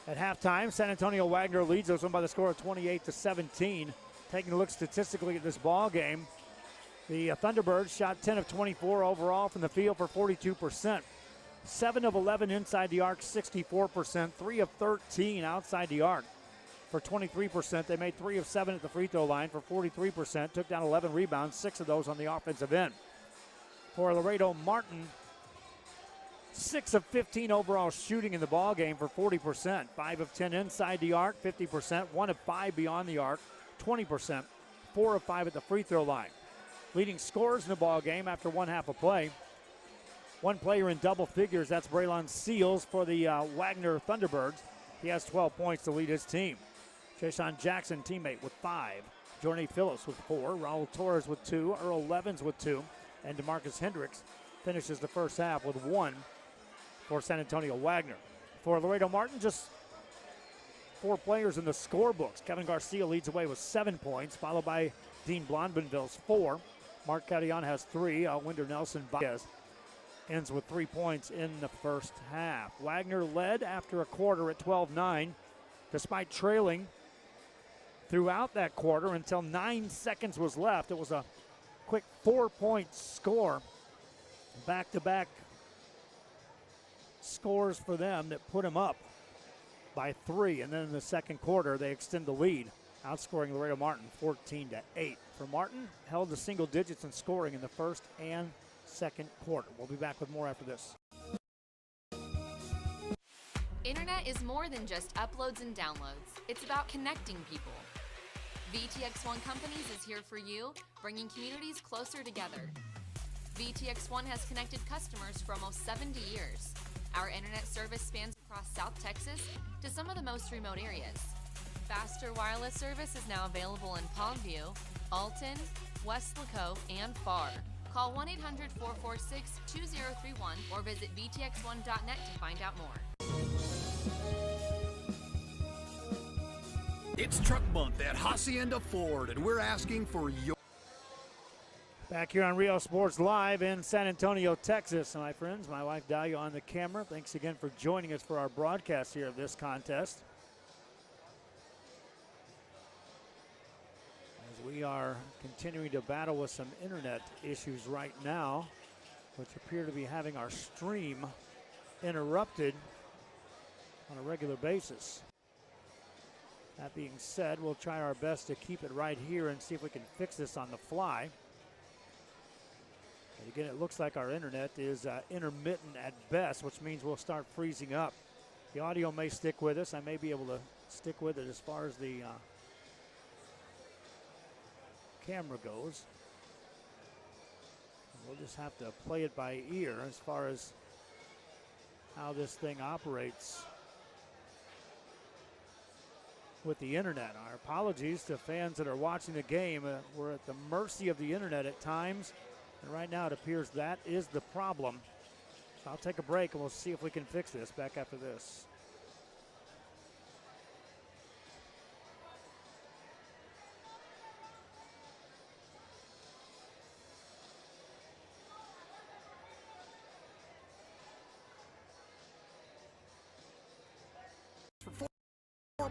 At halftime, San Antonio Wagner leads us by the score of 28-17. Taking a look statistically at this ball game, the Thunderbirds shot 10 of 24 overall from the field for 42%. 7 of 11 inside the arc, 64%. 3 of 13 outside the arc for 23%. They made 3 of 7 at the free throw line for 43%. Took down 11 rebounds, 6 of those on the offensive end. For Laredo Martin, 6 of 15 overall shooting in the ball game for 40%. 5 of 10 inside the arc, 50%. 1 of 5 beyond the arc, 20%. 4 of 5 at the free throw line. Leading scorers in the ball game after one half of play. One player in double figures, that's Braylon Seals for the Wagner Thunderbirds. He has 12 points to lead his team. Jason Jackson, teammate, with 5. Jornay Phillips with 4. Raul Torres with 2. Earl Levins with 2. And DeMarcus Hendricks finishes the first half with 1 for San Antonio Wagner. For Laredo Martin, just 4 players in the scorebooks. Kevin Garcia leads away with 7 points, followed by Dean Blondinville's 4. Mark Carillon has 3. Winder Nelson Baez ends with 3 points in the first half. Wagner led after a quarter at 12-9, despite trailing throughout that quarter until 9 seconds was left. It was a quick 4-point score. Back-to-back scores for them that put them up by 3. And then in the second quarter, they extend the lead, outscoring Laredo Martin 14-8. For Martin, held to single digits in scoring in the first and second quarter. We'll be back with more after this. Internet is more than just uploads and downloads. It's about connecting people. VTX One Companies is here for you, bringing communities closer together. VTX One has connected customers for almost 70 years. Our internet service spans across South Texas to some of the most remote areas. Faster wireless service is now available in Palmview, Alton, West Laco, and Pharr. Call 1-800-446-2031 or visit vtx1.net to find out more. It's Truck Month at Hacienda Ford, and we're asking for your... Back here on Rio Sports Live in San Antonio, Texas. My friends, my wife Dahlia on the camera. Thanks again for joining us for our broadcast here of this contest. As we are continuing to battle with some internet issues right now, which appear to be having our stream interrupted on a regular basis. That being said, we'll try our best to keep it right here and see if we can fix this on the fly. And again, it looks like our internet is intermittent at best, which means we'll start freezing up. The audio may stick with us. I may be able to stick with it as far as the camera goes. We'll just have to play it by ear as far as how this thing operates with the internet. Our apologies to fans that are watching the game. We're at the mercy of the internet at times, and right now it appears that is the problem. So I'll take a break and we'll see if we can fix this back after this. For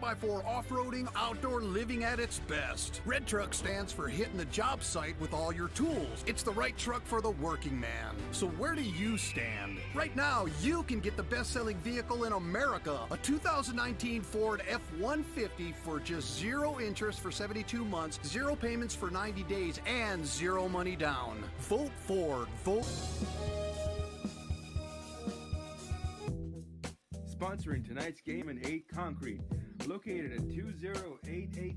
4x4 off-roading, outdoor living at its best. Red Truck stands for hitting the job site with all your tools. It's the right truck for the working man. So where do you stand? Right now, you can get the best-selling vehicle in America, a 2019 Ford F-150 for just 0 interest for 72 months, 0 payments for 90 days, and 0 money down. Vote Ford. Vote. Sponsoring tonight's game in 8 Concrete, located at 20880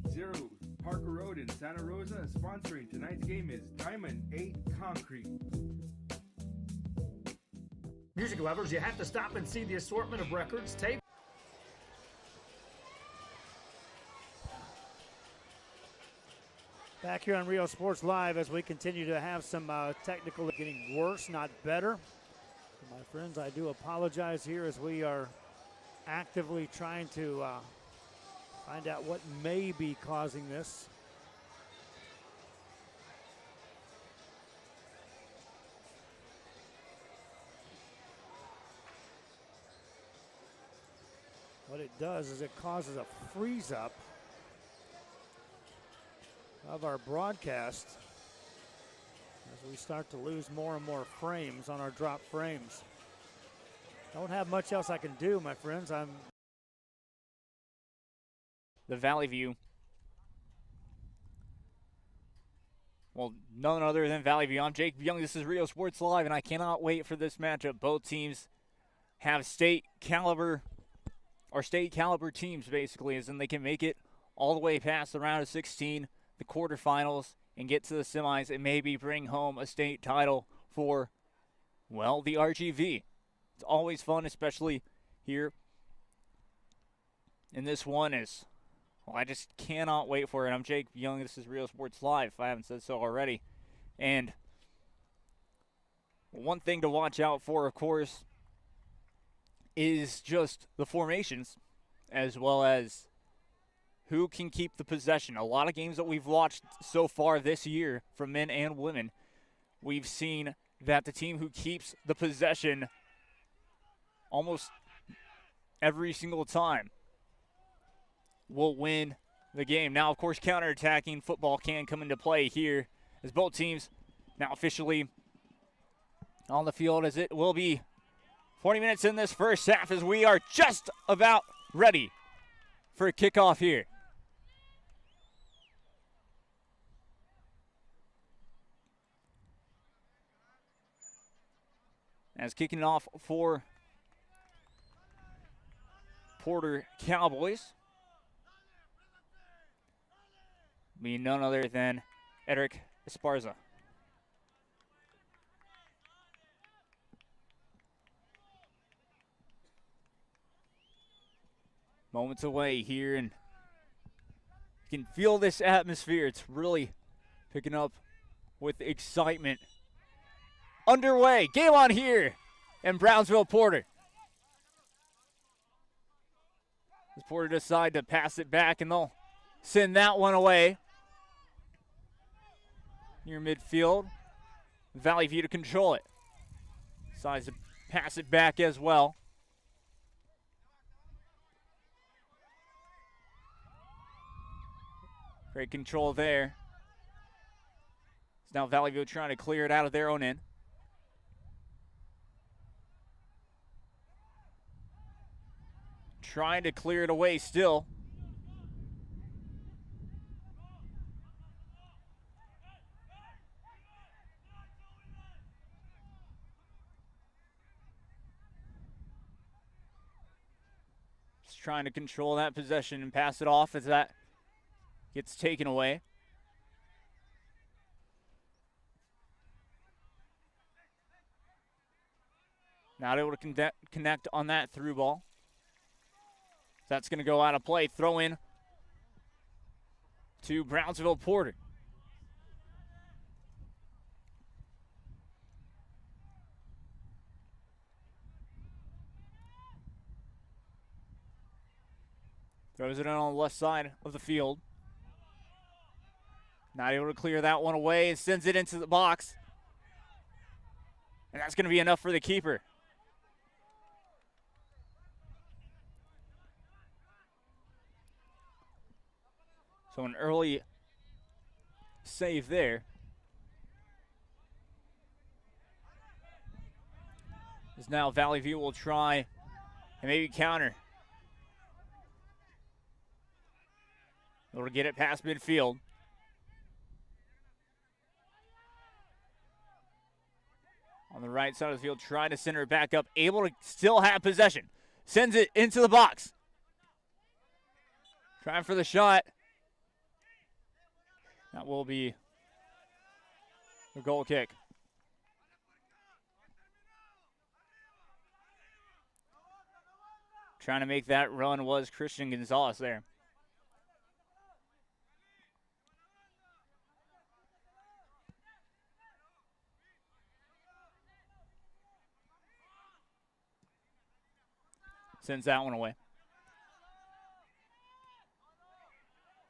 Parker Road in Santa Rosa. Sponsoring tonight's game is Diamond 8 Concrete. Music lovers, you have to stop and see the assortment of records, tape. Back here on Rio Sports Live as we continue to have some technical getting worse, not better. And my friends, I do apologize here as we are actively trying to find out what may be causing this. what it does is it causes a freeze up of our broadcast as we start to lose more and more frames on our drop frames. Don't have much else I can do, my friends. The Valley View. Well, none other than Valley View. I'm Jake Young. This is Rio Sports Live, and I cannot wait for this matchup. Both teams have state caliber teams, basically, as in they can make it all the way past the round of 16, the quarterfinals, and get to the semis and maybe bring home a state title for, well, the RGV. It's always fun, especially here in this one. Well, I just cannot wait for it. I'm Jake Young. This is Real Sports Live, if I haven't said so already. And one thing to watch out for, of course, is just the formations, as well as who can keep the possession. A lot of games that we've watched so far this year from men and women, we've seen that the team who keeps the possession almost every single time will win the game. Now, of course, counterattacking football can come into play here as both teams now officially on the field, as it will be 40 minutes in this first half as we are just about ready for a kickoff here. As kicking it off for Porter Cowboys be none other than Eric Esparza. Moments away here, and you can feel this atmosphere. It's really picking up with excitement. Underway, game on here in Brownsville Porter. As Porter decide to pass it back, and they'll send that one away. Near midfield, Valley View to control it. Decides to pass it back as well. Great control there. It's now Valley View trying to clear it out of their own end. Trying to clear it away still. Just trying to control that possession and pass it off as that gets taken away. Not able to connect on that through ball. That's going to go out of play. Throw in to Brownsville Porter. Throws it in on the left side of the field. Not able to clear that one away and sends it into the box. And that's going to be enough for the keeper. So an early save there. As now Valley View will try and maybe counter. Able to get it past midfield. On the right side of the field, trying to center it back up. Able to still have possession. Sends it into the box. Trying for the shot. That will be a goal kick. Trying to make that run was Christian Gonzalez there. Sends that one away.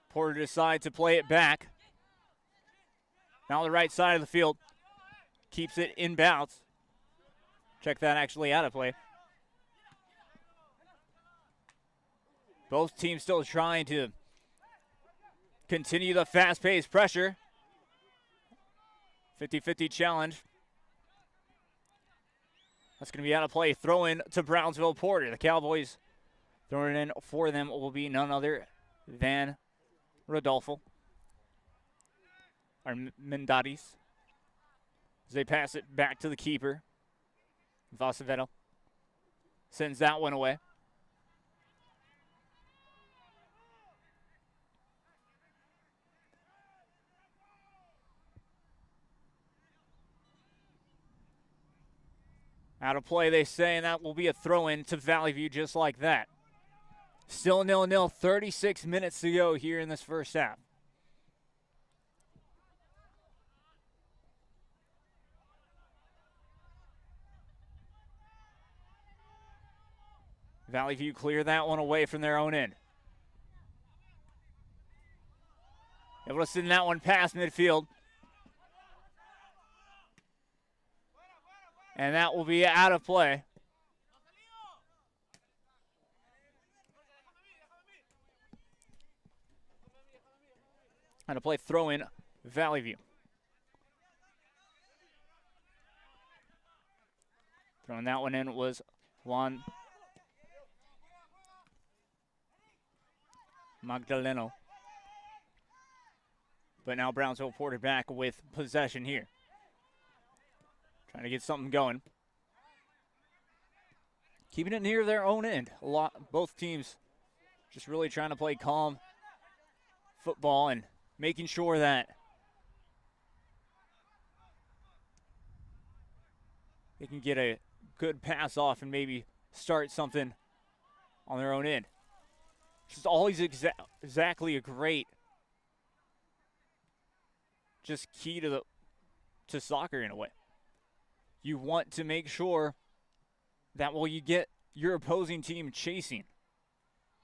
Porter decides to play it back. Now on the right side of the field. Keeps it inbounds. Check that actually out of play. Both teams still trying to continue the fast-paced pressure. 50-50 challenge. That's going to be out of play. Throw in to Brownsville Porter. The Cowboys throwing it in for them will be none other than Rodolfo. Or Mendatis. As they pass it back to the keeper. Vasaveto sends that one away. Out of play, they say, and that will be a throw-in to Valley View just like that. Still 0-0, 36 minutes to go here in this first half. Valley View clear that one away from their own end. Able to send that one past midfield. And that will be out of play. Out of play, throw in Valley View. Throwing that one in was Juan Magdaleno. But now Brownsville Porter back with possession here. Trying to get something going. Keeping it near their own end. Both teams just really trying to play calm football and making sure that they can get a good pass off and maybe start something on their own end. Just always exactly a great just key to soccer in a way. You want to make sure that you get your opposing team chasing.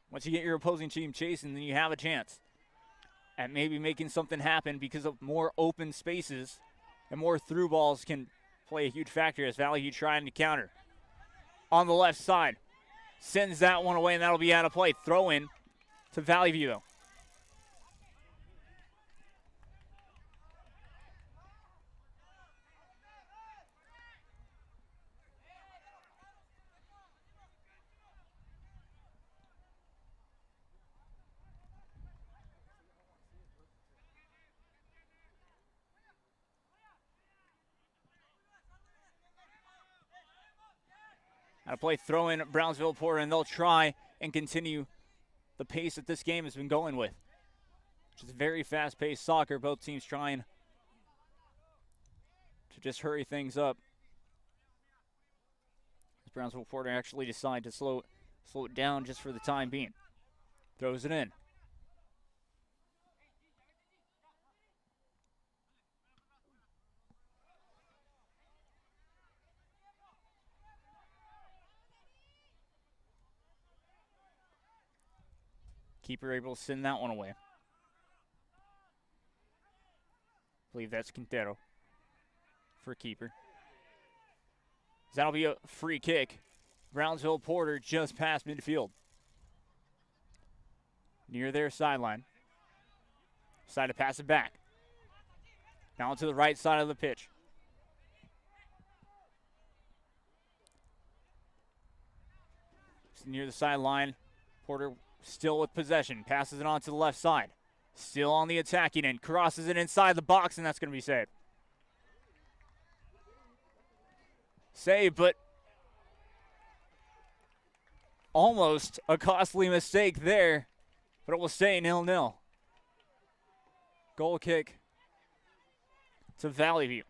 Once you get your opposing team chasing, then you have a chance at maybe making something happen because of more open spaces and more through balls can play a huge factor as Valley View trying to counter. On the left side, sends that one away, and that'll be out of play. Throw in to Valley View, though. Out of play, throw in Brownsville Porter, and they'll try and continue the pace that this game has been going with. Which is very fast-paced soccer. Both teams trying to just hurry things up. As Brownsville Porter actually decide to slow it down just for the time being. Throws it in. Keeper able to send that one away. I believe that's Quintero for keeper. That'll be a free kick. Brownsville Porter just past midfield. Near their sideline. Decide to pass it back. Down to the right side of the pitch. It's near the sideline. Porter still with possession. Passes it on to the left side. Still on the attacking end. Crosses it inside the box, and that's going to be saved. Save, but almost a costly mistake there. But it will stay 0-0. Goal kick to Valley View.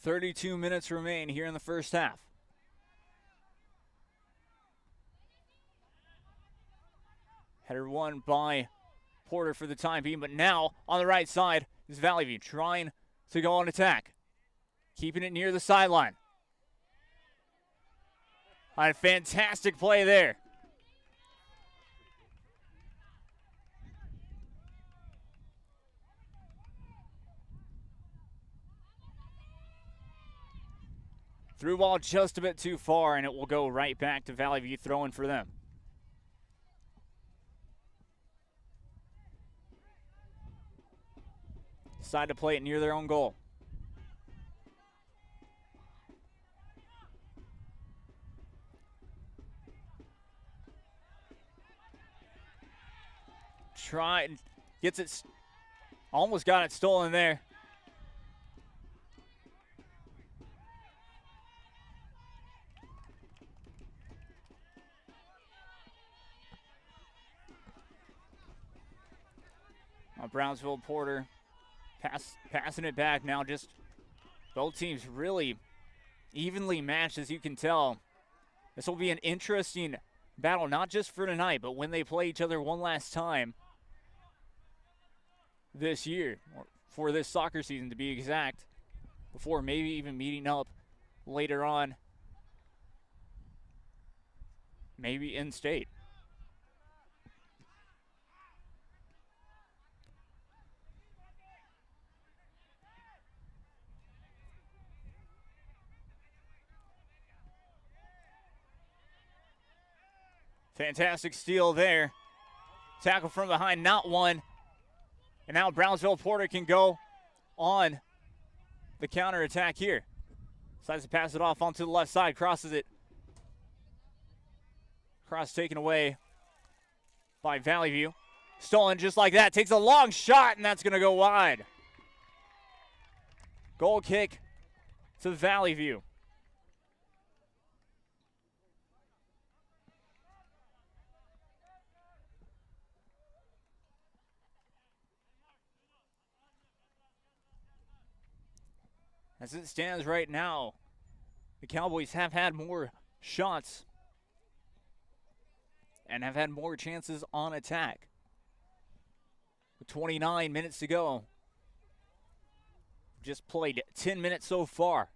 .32 minutes remain here in the first half. Header won by Porter for the time being, but now on the right side is Valley View trying to go on attack. Keeping it near the sideline. A fantastic play there. Through ball just a bit too far, and it will go right back to Valley View throwing for them. Decide to play it near their own goal. Gets it, almost got it stolen there. Brownsville Porter passing it back now. Just both teams really evenly matched, as you can tell. This will be an interesting battle, not just for tonight, but when they play each other one last time this year, or for this soccer season to be exact, before maybe even meeting up later on, maybe in state. Fantastic steal there. Tackle from behind, not one. And now Brownsville Porter can go on the counterattack here. Decides to pass it off onto the left side, crosses it. Cross taken away by Valley View. Stolen just like that. Takes a long shot, and that's going to go wide. Goal kick to Valley View. As it stands right now, the Cowboys have had more shots and have had more chances on attack. With 29 minutes to go. Just played 10 minutes so far.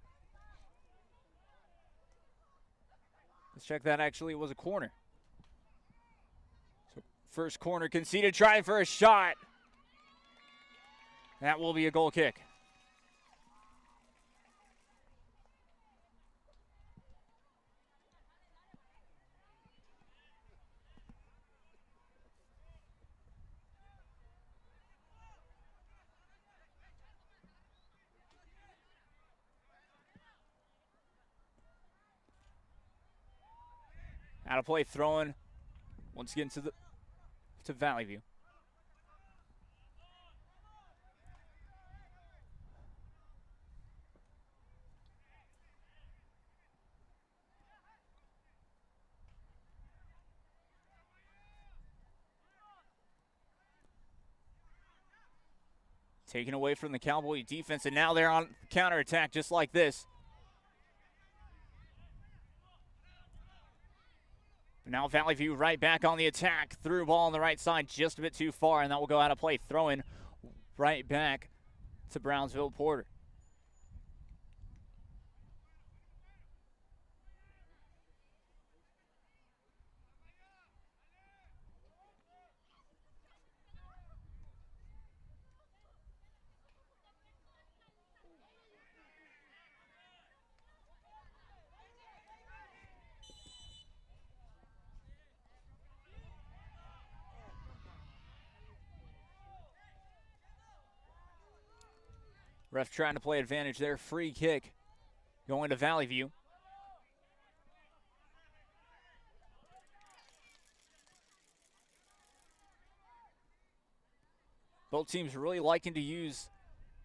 Let's check that. Actually, it was a corner. So first corner conceded, trying for a shot. That will be a goal kick. Out of play, throwing once again to Valley View. Taken away from the Cowboy defense, and now they're on counterattack just like this. Now Valley View right back on the attack. Through ball on the right side just a bit too far, and that will go out of play. Throwing right back to Brownsville Porter. Ref trying to play advantage there. Free kick going to Valley View. Both teams really liking to use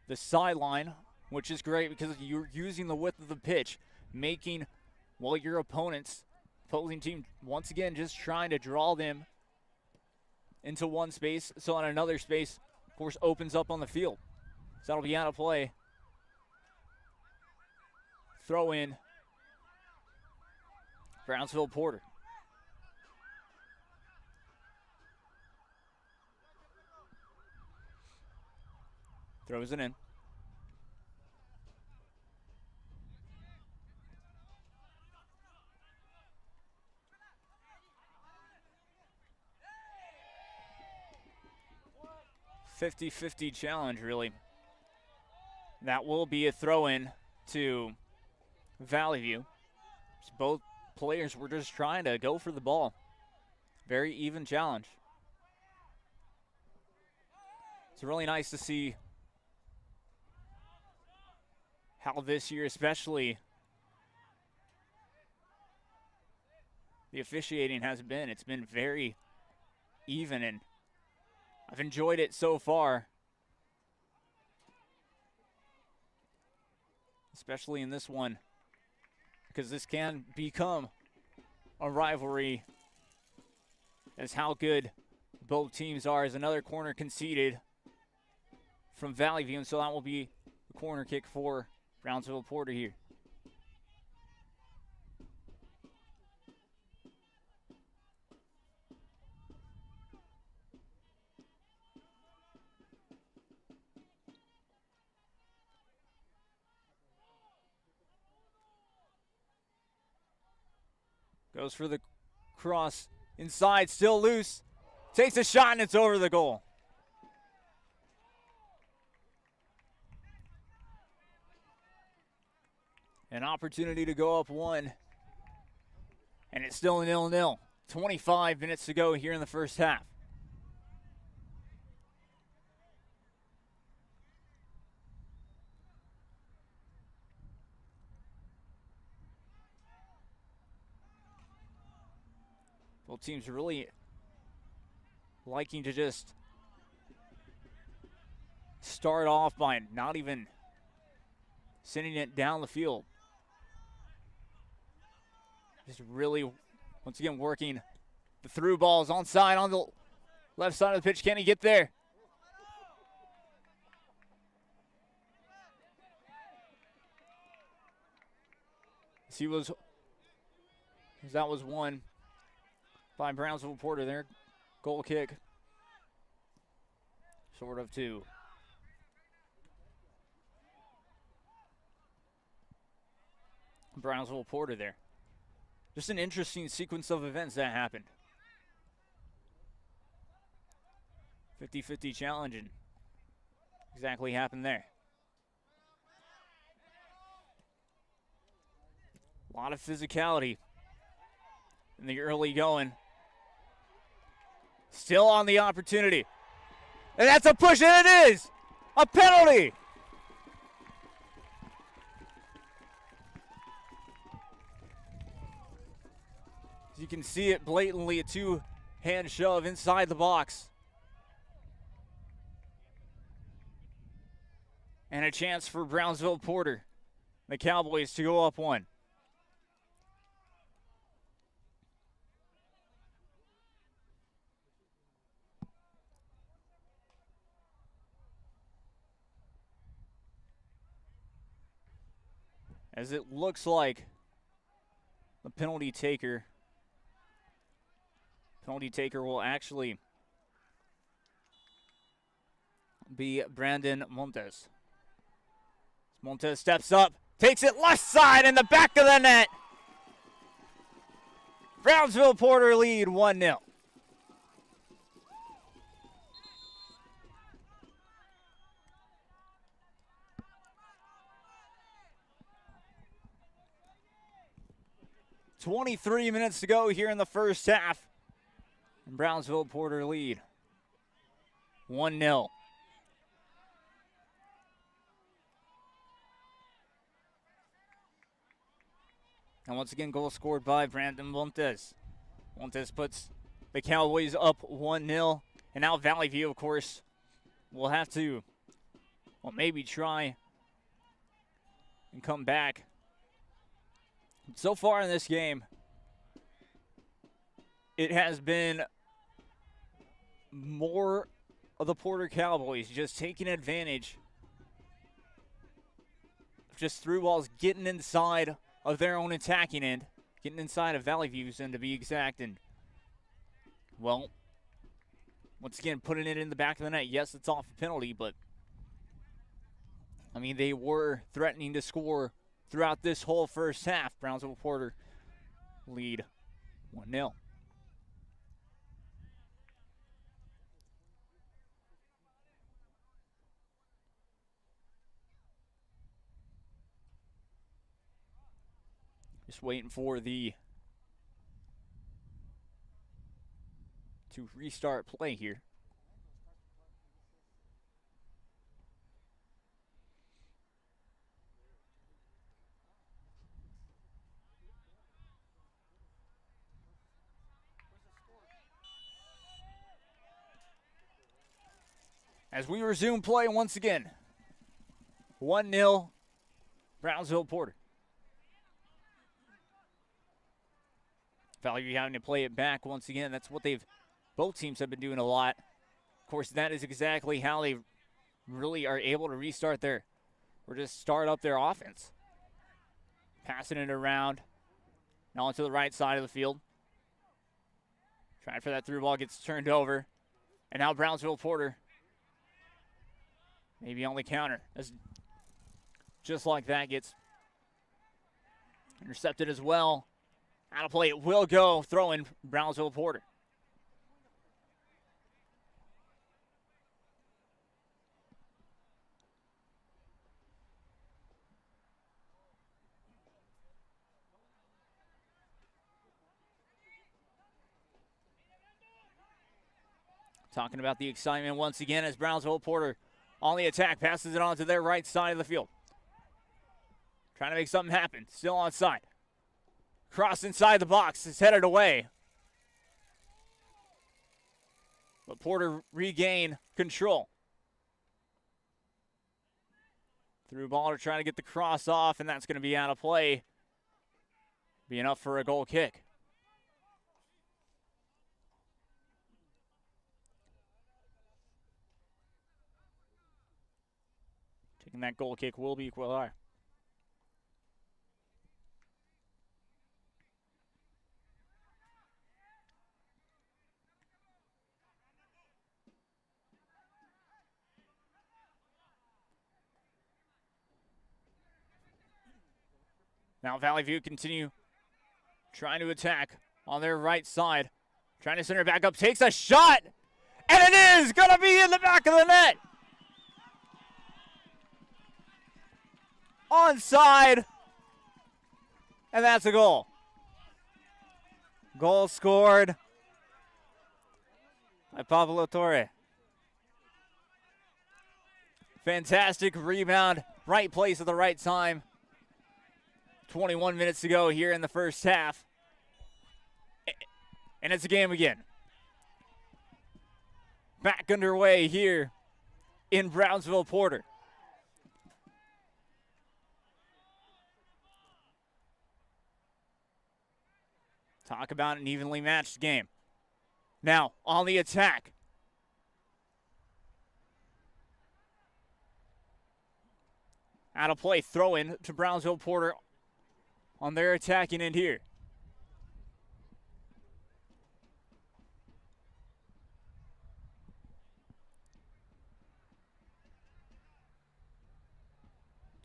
the sideline, which is great because you're using the width of the pitch, making, well, your opposing team, once again, just trying to draw them into one space. So on another space, of course, opens up on the field. So that'll be out of play. Throw in. Brownsville Porter. Throws it in. .50-50 challenge, really. That will be a throw-in to Valley View. So both players were just trying to go for the ball. Very even challenge. It's really nice to see how this year, especially, the officiating has been. It's been very even, and I've enjoyed it so far. Especially in this one, because this can become a rivalry as how good both teams are. As another corner conceded from Valley View, and so that will be the corner kick for Brownsville Porter here. Goes for the cross inside, still loose. Takes a shot and it's over the goal. An opportunity to go up one. And it's still 0-0. 25 minutes to go here in the first half. Both teams are really liking to just start off by not even sending it down the field. Just really, once again, working the through balls onside on the left side of the pitch. Can he get there? That was one by Brownsville Porter there. Goal kick. Sort of two. Brownsville Porter there. Just an interesting sequence of events that happened. 50-50 challenge and exactly happened there. A lot of physicality in the early going. Still on the opportunity. And that's a push, and it is a penalty. As you can see it blatantly, a two-hand shove inside the box. And a chance for Brownsville Porter, the Cowboys, to go up one. As it looks like the penalty taker will actually be Brandon Montes. Montes steps up, takes it left side in the back of the net. Brownsville Porter lead 1-0. .23 minutes to go here in the first half. And Brownsville Porter lead 1-0. And once again, goal scored by Brandon Montes. Montes puts the Cowboys up 1-0. And now Valley View, of course, will have to, well, maybe try and come back. So far in this game, it has been more of the Porter Cowboys just taking advantage of just through balls, getting inside of their own attacking end, getting inside of Valley View's end to be exact, and, well, once again, putting it in the back of the net. Yes, it's off a penalty, but I mean, they were threatening to score throughout this whole first half. Brownsville Porter lead 1-0. Just waiting for to restart play here. As we resume play once again, 1-0 Brownsville Porter. Valley View having to play it back once again. That's what both teams have been doing a lot. Of course, that is exactly how they really are able to restart or just start up their offense. Passing it around, now onto the right side of the field. Trying for that through ball, gets turned over. And now Brownsville Porter maybe on the counter. As just like that gets intercepted as well. Out of play, it will go. Throw in Brownsville Porter. Talking about the excitement once again as Brownsville Porter on the attack, passes it on to their right side of the field. Trying to make something happen. Still onside. Cross inside the box. Is headed away. But Porter regain control. Through ball to try to get the cross off, and that's going to be out of play. Be enough for a goal kick. Taking that goal kick will be Quillar. Now Valley View continue trying to attack on their right side. Trying to center it back up, takes a shot, and it is going to be in the back of the net. Onside, and that's a goal. Goal scored by Pablo Torre. Fantastic rebound, right place at the right time. 21 minutes to go here in the first half. And it's a game again. Back underway here in Brownsville Porter. Talk about an evenly matched game. Now on the attack. Out of play, throw in to Brownsville Porter on their attacking end here.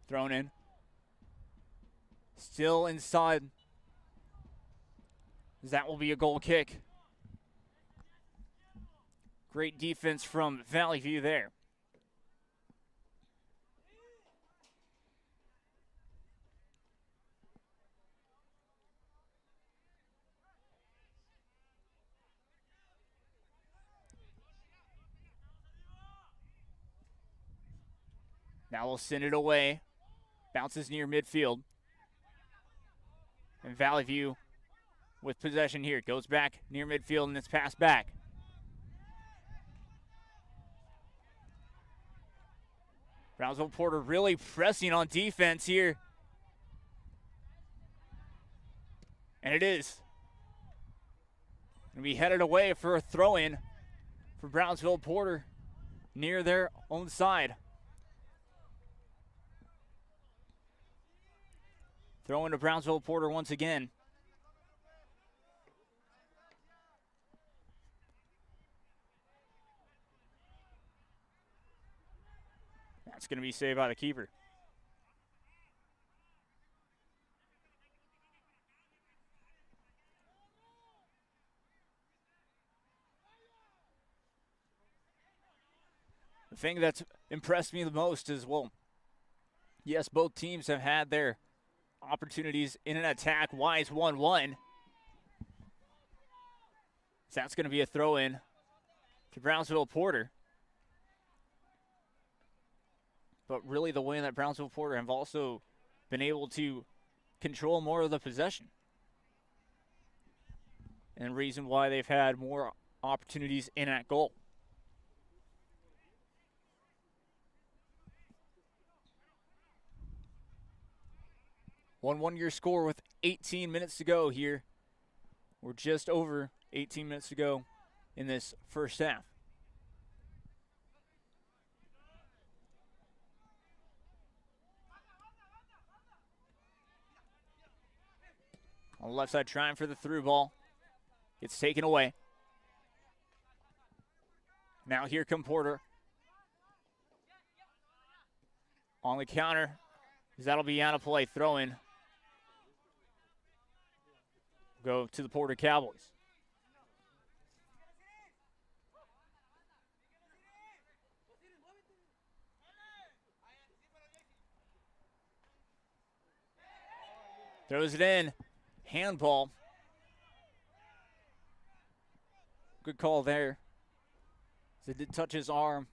Thrown in. Still inside. That will be a goal kick. Great defense from Valley View there. Now we'll send it away. Bounces near midfield. And Valley View with possession here. Goes back near midfield and it's passed back. Brownsville Porter really pressing on defense here. And it is. Going to be headed away for a throw-in for Brownsville Porter near their own side. Throw into Brownsville Porter once again. That's going to be saved by the keeper. thing that's impressed me the most is, well, yes, both teams have had their opportunities in an attack-wise 1-1. So that's going to be a throw-in to Brownsville Porter. But really the way that Brownsville Porter have also been able to control more of the possession. And the reason why they've had more opportunities in at goal. One-year score with 18 minutes to go here. We're just over 18 minutes to go in this first half. On the left side, trying for the through ball. It's taken away. Now here come Porter. On the counter, that'll be out of play. Throw in. Go to the Porter Cowboys. Throws it in. Handball. Good call there. It did touch his arm.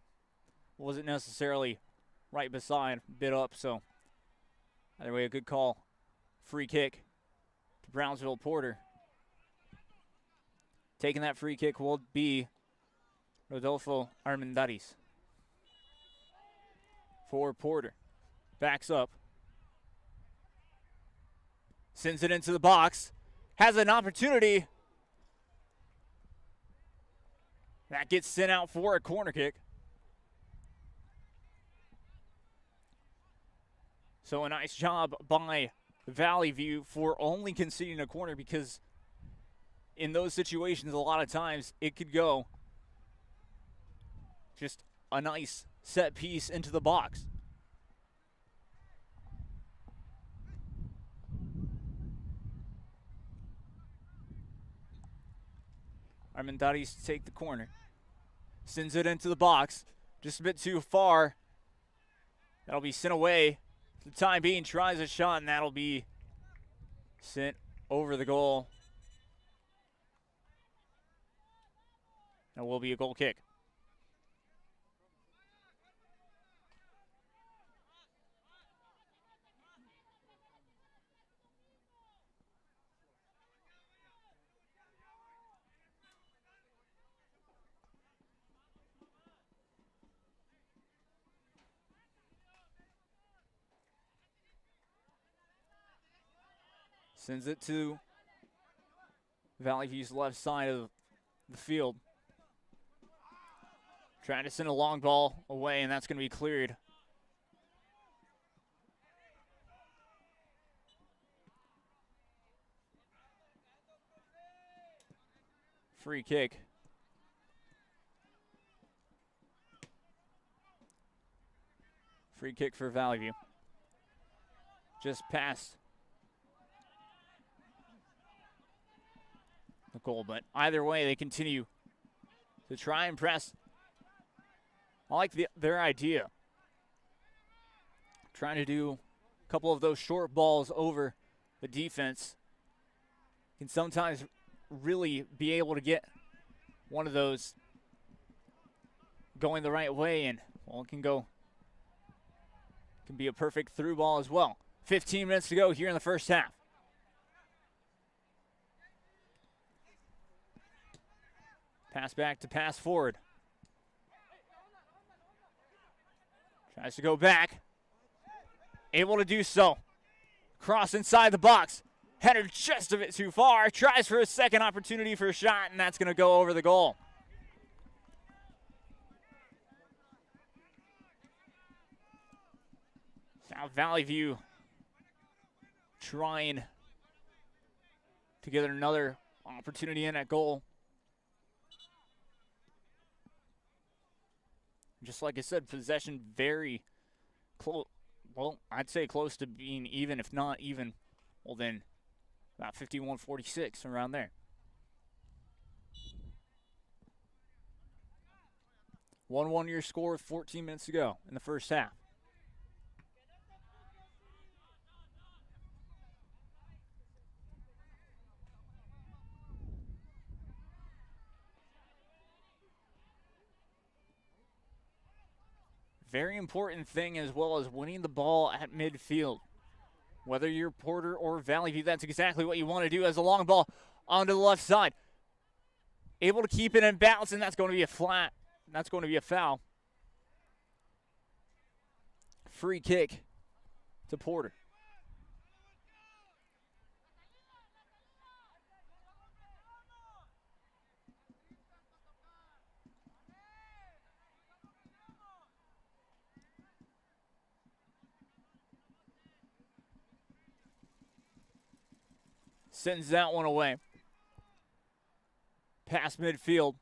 Wasn't necessarily right beside, bit up, so either way, a good call. Free kick to Brownsville Porter. Taking that free kick will be Rodolfo Armendariz. For Porter. Backs up. Sends it into the box. Has an opportunity. That gets sent out for a corner kick. So a nice job by Valley View for only conceding a corner, because in those situations, a lot of times it could go just a nice set piece into the box. Armendariz to take the corner. Sends it into the box. Just a bit too far. That'll be sent away. For the time being, tries a shot, and that'll be sent over the goal. That will be a goal kick. Sends it to Valley View's left side of the field. Trying to send a long ball away, and that's going to be cleared. Free kick. Free kick for Valley View. Just past the goal, but either way, they continue to try and press. I like their idea. Trying to do a couple of those short balls over the defense. Can sometimes really be able to get one of those going the right way, and well, it can be a perfect through ball as well. 15 minutes to go here in the first half. Pass back to pass forward. Tries to go back. Able to do so. Cross inside the box. Header just a bit too far. Tries for a second opportunity for a shot, and that's going to go over the goal. Now Valley View trying to get another opportunity in at goal. Just like I said, possession very close. Well, I'd say close to being even, if not even. Well, then about 51-46, around there. 1-1 your score with 14 minutes to go in the first half. Very important thing as well as winning the ball at midfield. Whether you're Porter or Valley View, that's exactly what you want to do as a long ball onto the left side. Able to keep it in balance, and that's going to be a flat. That's going to be a foul. Free kick to Porter. Sends that one away. Past midfield.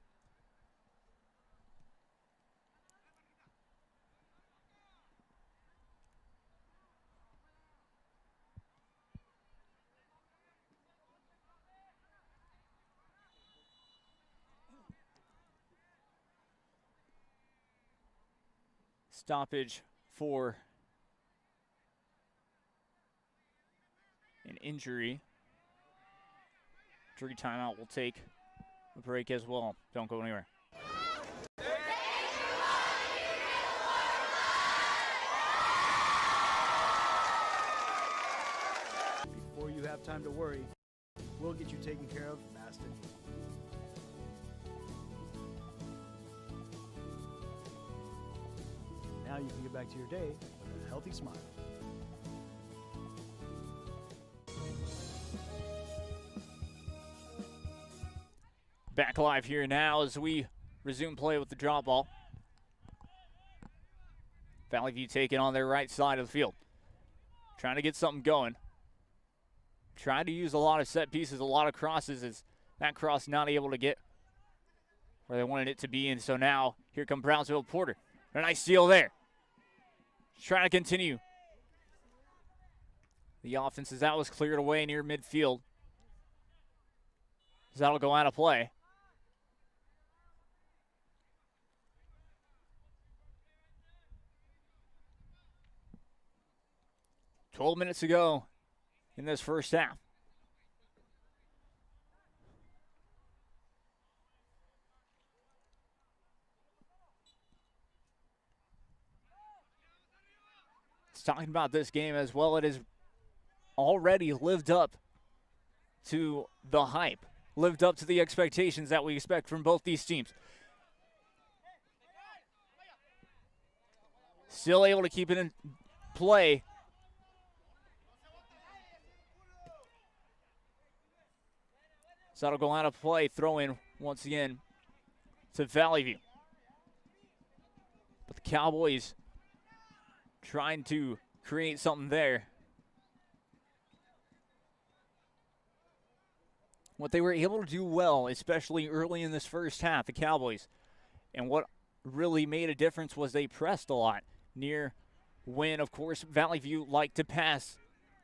Stoppage for an injury. Injury timeout will take a break as well. Don't go anywhere. Before you have time to worry, we'll get you taken care of fast and easy. Now you can get back to your day with a healthy smile. Back live here now as we resume play with the drop ball. Valley View taking on their right side of the field. Trying to get something going. Trying to use a lot of set pieces, a lot of crosses. As that cross not able to get where they wanted it to be. And so now here come Brownsville Porter. A nice steal there. Trying to continue. The offense as that was cleared away near midfield. As that'll go out of play. "12 minutes to go in this first half. It's talking about this game as well. It has already lived up to the hype, lived up to the expectations that we expect from both these teams. Still able to keep it in play. So that'll go out of play. Throw in once again to Valley View. But the Cowboys trying to create something there. What they were able to do well, especially early in this first half, the Cowboys, and what really made a difference was they pressed a lot near when, of course, Valley View liked to pass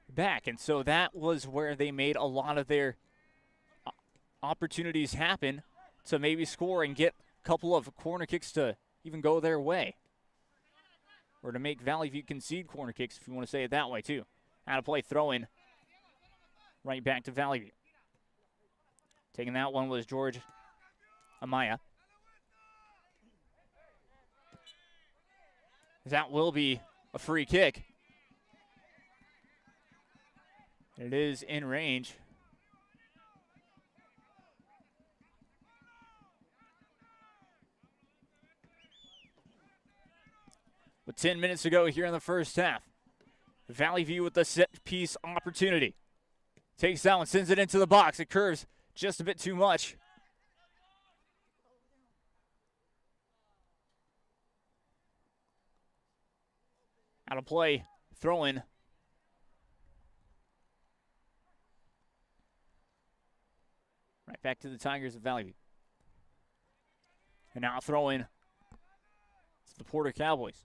back. And so that was where they made a lot of their opportunities happen to maybe score and get a couple of corner kicks to even go their way. Or to make Valley View concede corner kicks, if you want to say it that way, too. Out of play, throw in. Right back to Valley View. Taking that one was George Amaya. That will be a free kick. It is in range. With 10 minutes to go here in the first half. Valley View with the set piece opportunity. Takes that one, sends it into the box. It curves just a bit too much. Out of play, throw in. Right back to the Tigers of Valley View. And now throw in to the Porter Cowboys.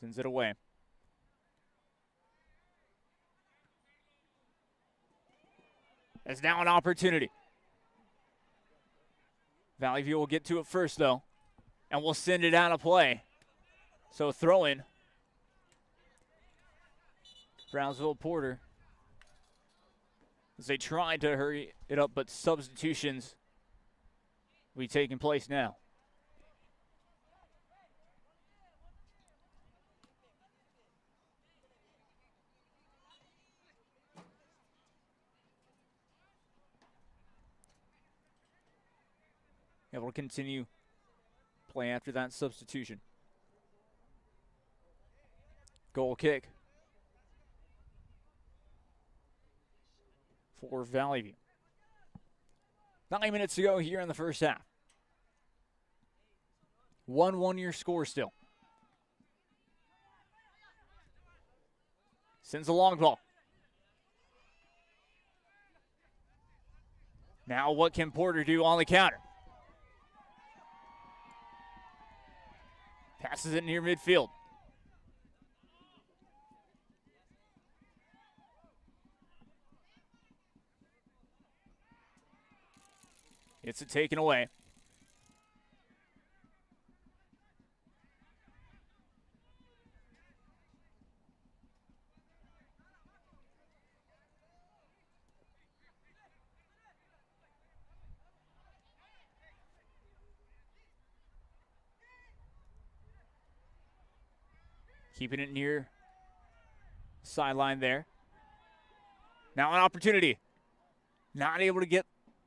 Sends it away. There's now an opportunity. Valley View will get to it first, though, and will send it out of play. So throw in. Brownsville Porter. As they tried to hurry it up, but substitutions will be taking place now. Able to continue play after that substitution. Goal kick for Valley View. 9 minutes to go here in the first half. 1-1 your score still. Sends a long ball. Now what can Porter do on the counter? Passes it near midfield. It's a taken away. Keeping it near sideline there. Now an opportunity. Not able to get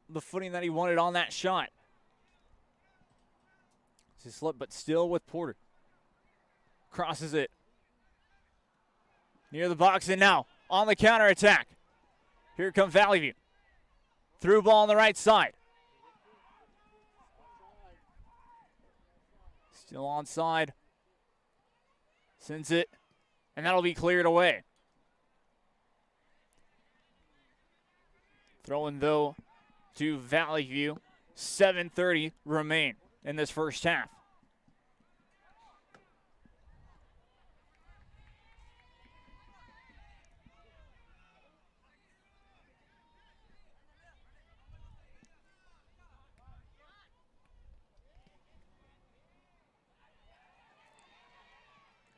the footing that he wanted on that shot. It's a slip, but still with Porter. Crosses it. Near the box and now on the counter attack. Here comes Valley View. Through ball on the right side. Still onside. Sends it, and that'll be cleared away. Throwing, though, to Valley View. 7:30 remain in this first half.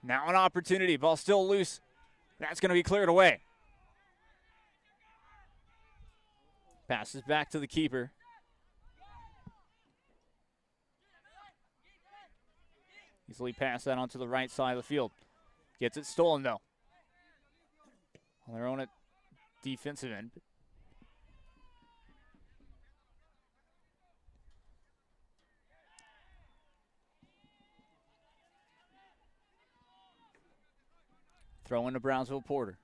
Now an opportunity. Ball still loose. That's going to be cleared away. Passes back to the keeper. Easily pass that onto the right side of the field. Gets it stolen, though. On their own at defensive end. Throw into Brownsville Porter.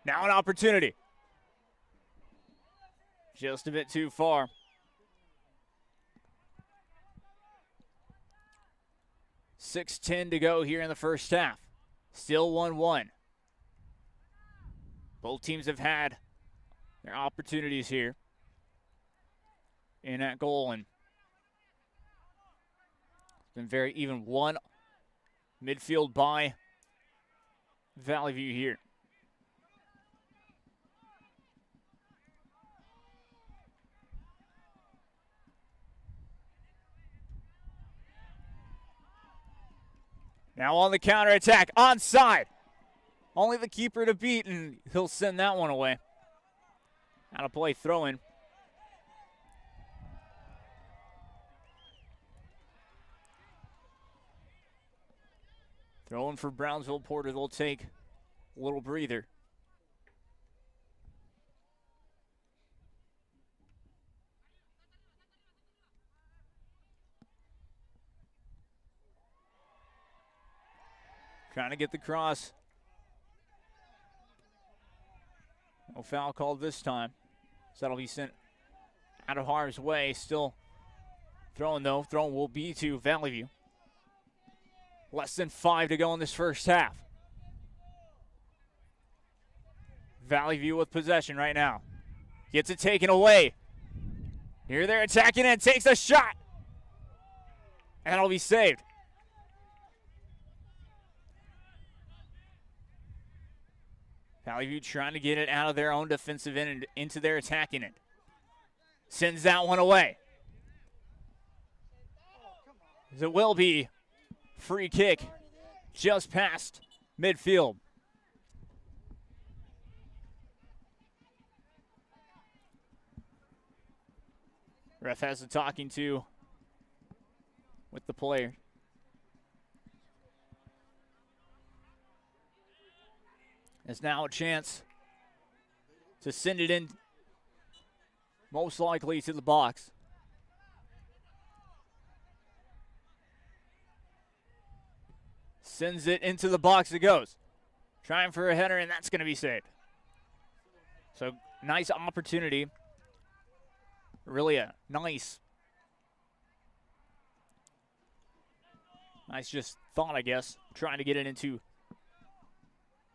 Now an opportunity. Just a bit too far. .6:10 to go here in the first half. Still 1-1. Both teams have had their opportunities here in that goal, and it's been very even. One midfield by Valley View here. Now on the counterattack, onside. Only the keeper to beat, and he'll send that one away. Out of play, throw in. Throw in for Brownsville Porter. They'll take a little breather. Trying to get the cross. No foul called this time. So that'll be sent out of harm's way. Still Throwing, though. Throwing will be to Valley View. Less than 5 to go in this first half. Valley View with possession right now. Gets it taken away. Here they're attacking and takes a shot. And it'll be saved. Valley View trying to get it out of their own defensive end and into their attacking end. Sends that one away. It will be free kick just past midfield. Ref has a talking to with the player. There's now a chance to send it in, most likely to the box. Sends it into the box it goes. Trying for a header, and that's going to be saved. So, nice opportunity. Really a nice just thought, I guess. Trying to get it into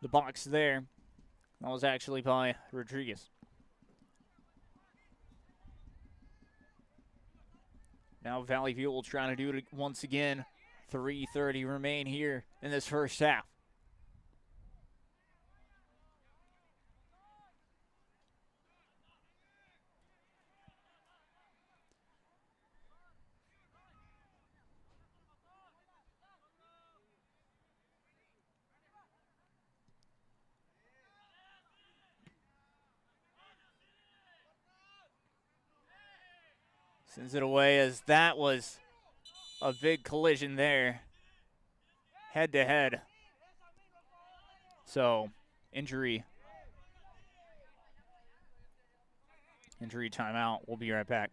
the box there. That was actually by Rodriguez. Now Valley View will try to do it once again. 3:30 remain here in this first half. Sends it away as that was a big collision there. Head to head. So, injury timeout. We'll be right back.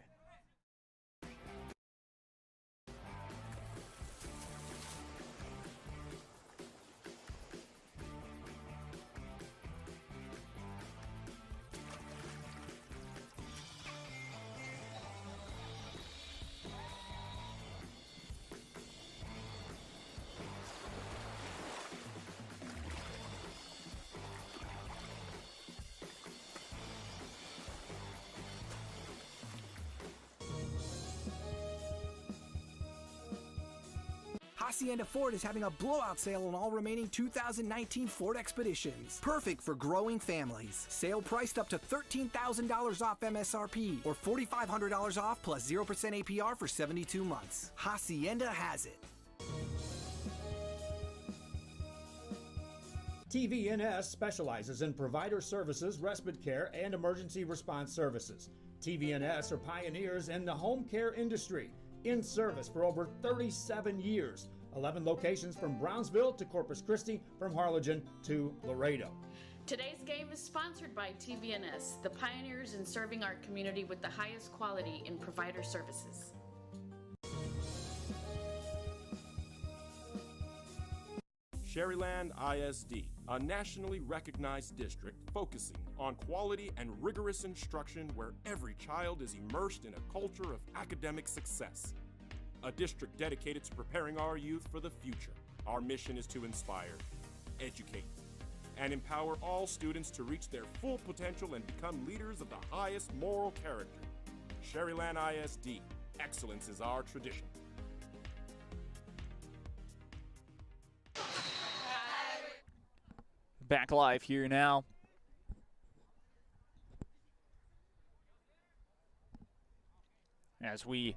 Hacienda Ford is having a blowout sale on all remaining 2019 Ford Expeditions. Perfect for growing families. Sale priced up to $13,000 off MSRP or $4,500 off plus 0% APR for 72 months. Hacienda has it. TVNS specializes in provider services, respite care, and emergency response services. TVNS are pioneers in the home care industry, in service for over 37 years. 11 locations from Brownsville to Corpus Christi, from Harlingen to Laredo. Today's game is sponsored by TVNS, the pioneers in serving our community with the highest quality in provider services. Sherryland ISD, a nationally recognized district focusing on quality and rigorous instruction where every child is immersed in a culture of academic success. A district dedicated to preparing our youth for the future. Our mission is to inspire, educate, and empower all students to reach their full potential and become leaders of the highest moral character. Sherryland ISD, excellence is our tradition. Back live here now. As we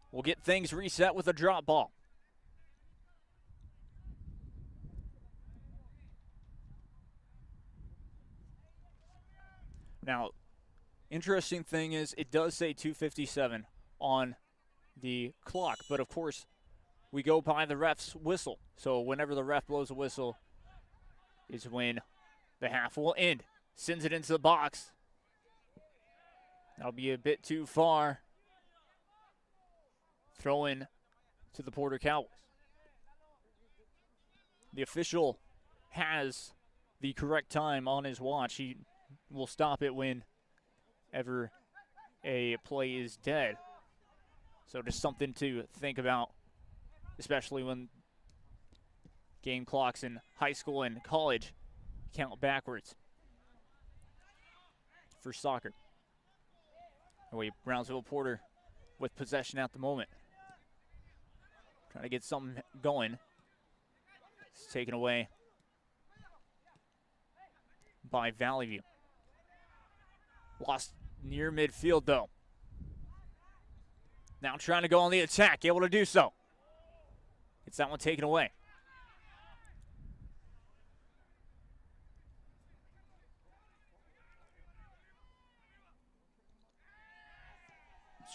will get things reset with a drop ball. Now, interesting thing is it does say 2:57 on the clock, but of course we go by the ref's whistle. So whenever the ref blows a whistle is when the half will end. Sends it into the box. That'll be a bit too far. Throw in to the Porter Cowboys. The official has the correct time on his watch. He will stop it whenever a play is dead. So just something to think about, especially when game clocks in high school and college count backwards for soccer. Anyway, Brownsville Porter with possession at the moment. Trying to get something going. It's taken away by Valley View. Lost near midfield though. Now trying to go on the attack, able to do so. It's that one taken away.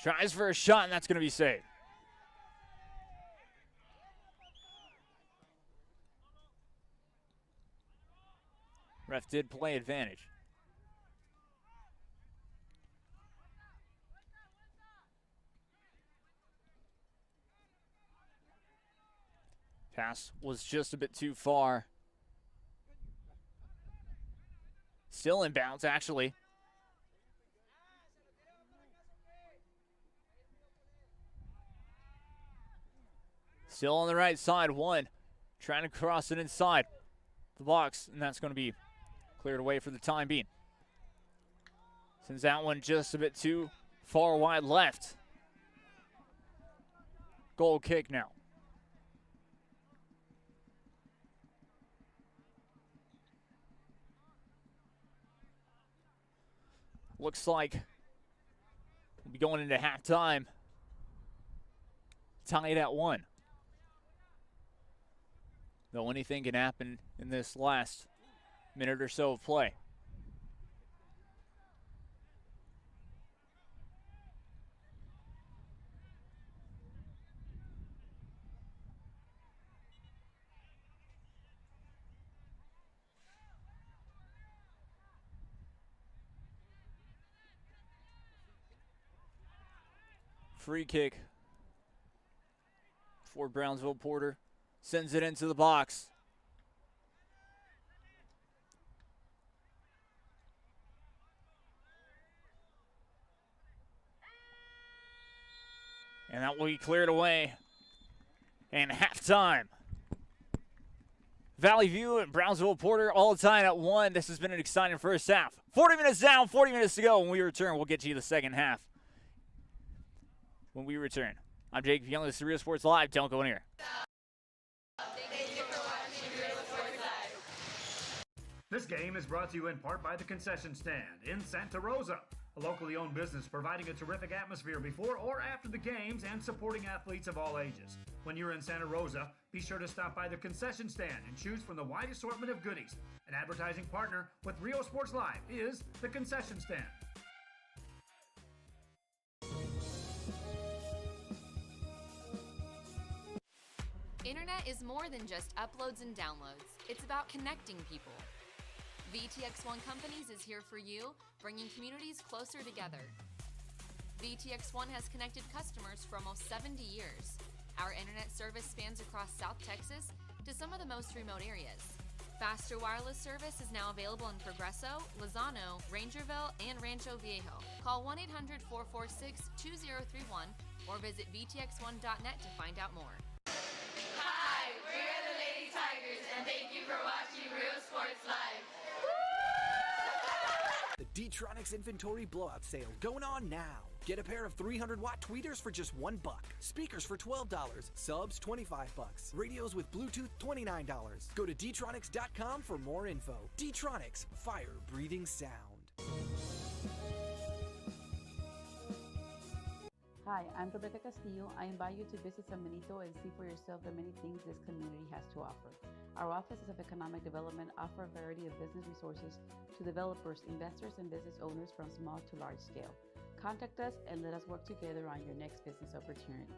Tries for a shot, and that's going to be saved. Ref did play advantage. Pass was just a bit too far. Still in bounds, actually. Still on the right side, one. Trying to cross it inside the box, and that's going to be cleared away for the time being. Sends that one just a bit too far wide left. Goal kick now. Looks like we'll be going into halftime. Tied at 1. Though anything can happen in this last minute or so of play. Free kick for Brownsville Porter. Sends it into the box. And that will be cleared away. And halftime. Valley View and Brownsville Porter all tied at 1. This has been an exciting first half. 40 minutes down, 40 minutes to go. When we return, we'll get to you the second half. When we return. I'm Jake Young, this is Real Sports Live. Don't go anywhere. This game is brought to you in part by the Concession Stand in Santa Rosa, a locally owned business providing a terrific atmosphere before or after the games and supporting athletes of all ages. When you're in Santa Rosa, be sure to stop by the Concession Stand and choose from the wide assortment of goodies. An advertising partner with Rio Sports Live is the Concession Stand. Internet is more than just uploads and downloads. It's about connecting people. VTX1 Companies is here for you, bringing communities closer together. VTX1 has connected customers for almost 70 years. Our internet service spans across South Texas to some of the most remote areas. Faster wireless service is now available in Progreso, Lozano, Rangerville, and Rancho Viejo. Call 1-800-446-2031 or visit VTX1.net to find out more. Hi, we're the Lady Tigers, and thank you for watching Real Sports Live. The D-Tronics Inventory Blowout Sale going on now. Get a pair of 300-watt tweeters for just $1. Speakers for $12. Subs $25. Radios with Bluetooth $29. Go to dtronics.com for more info. D-Tronics, fire-breathing sound. Hi, I'm Rebecca Castillo. I invite you to visit San Benito and see for yourself the many things this community has to offer. Our offices of economic development offer a variety of business resources to developers, investors, and business owners from small to large scale. Contact us and let us work together on your next business opportunity.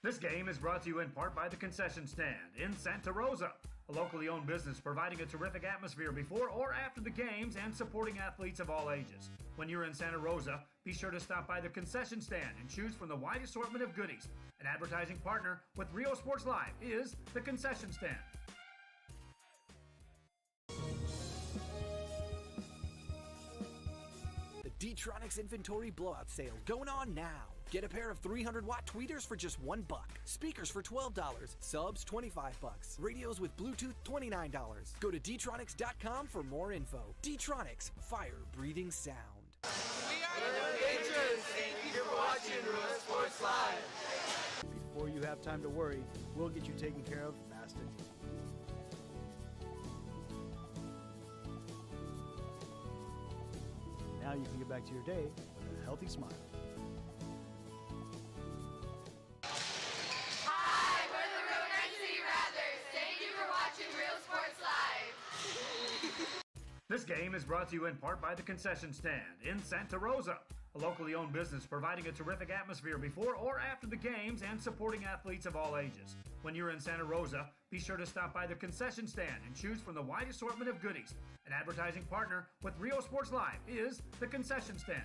This game is brought to you in part by the Concession Stand in Santa Rosa, a locally owned business providing a terrific atmosphere before or after the games and supporting athletes of all ages. When you're in Santa Rosa, be sure to stop by the Concession Stand and choose from the wide assortment of goodies. An advertising partner with Rio Sports Live is the Concession Stand. D-Tronics inventory blowout sale going on now. Get a pair of 300-watt tweeters for just $1, speakers for $12, subs $25, radios with Bluetooth $29. Go to dtronics.com for more info. D-Tronics, fire-breathing sound. We are the Rangers. Thank you for watching Real Sports Live. Before you have time to worry, we'll get you taken care of fast and easy. Now you can get back to your day with a healthy smile. Hi, we're the Real City Rattlers. Thank you for watching Real Sports Live. This game is brought to you in part by the Concession Stand in Santa Rosa, a locally owned business providing a terrific atmosphere before or after the games and supporting athletes of all ages. When you're in Santa Rosa, be sure to stop by the Concession Stand and choose from the wide assortment of goodies. An advertising partner with Real Sports Live is the Concession Stand.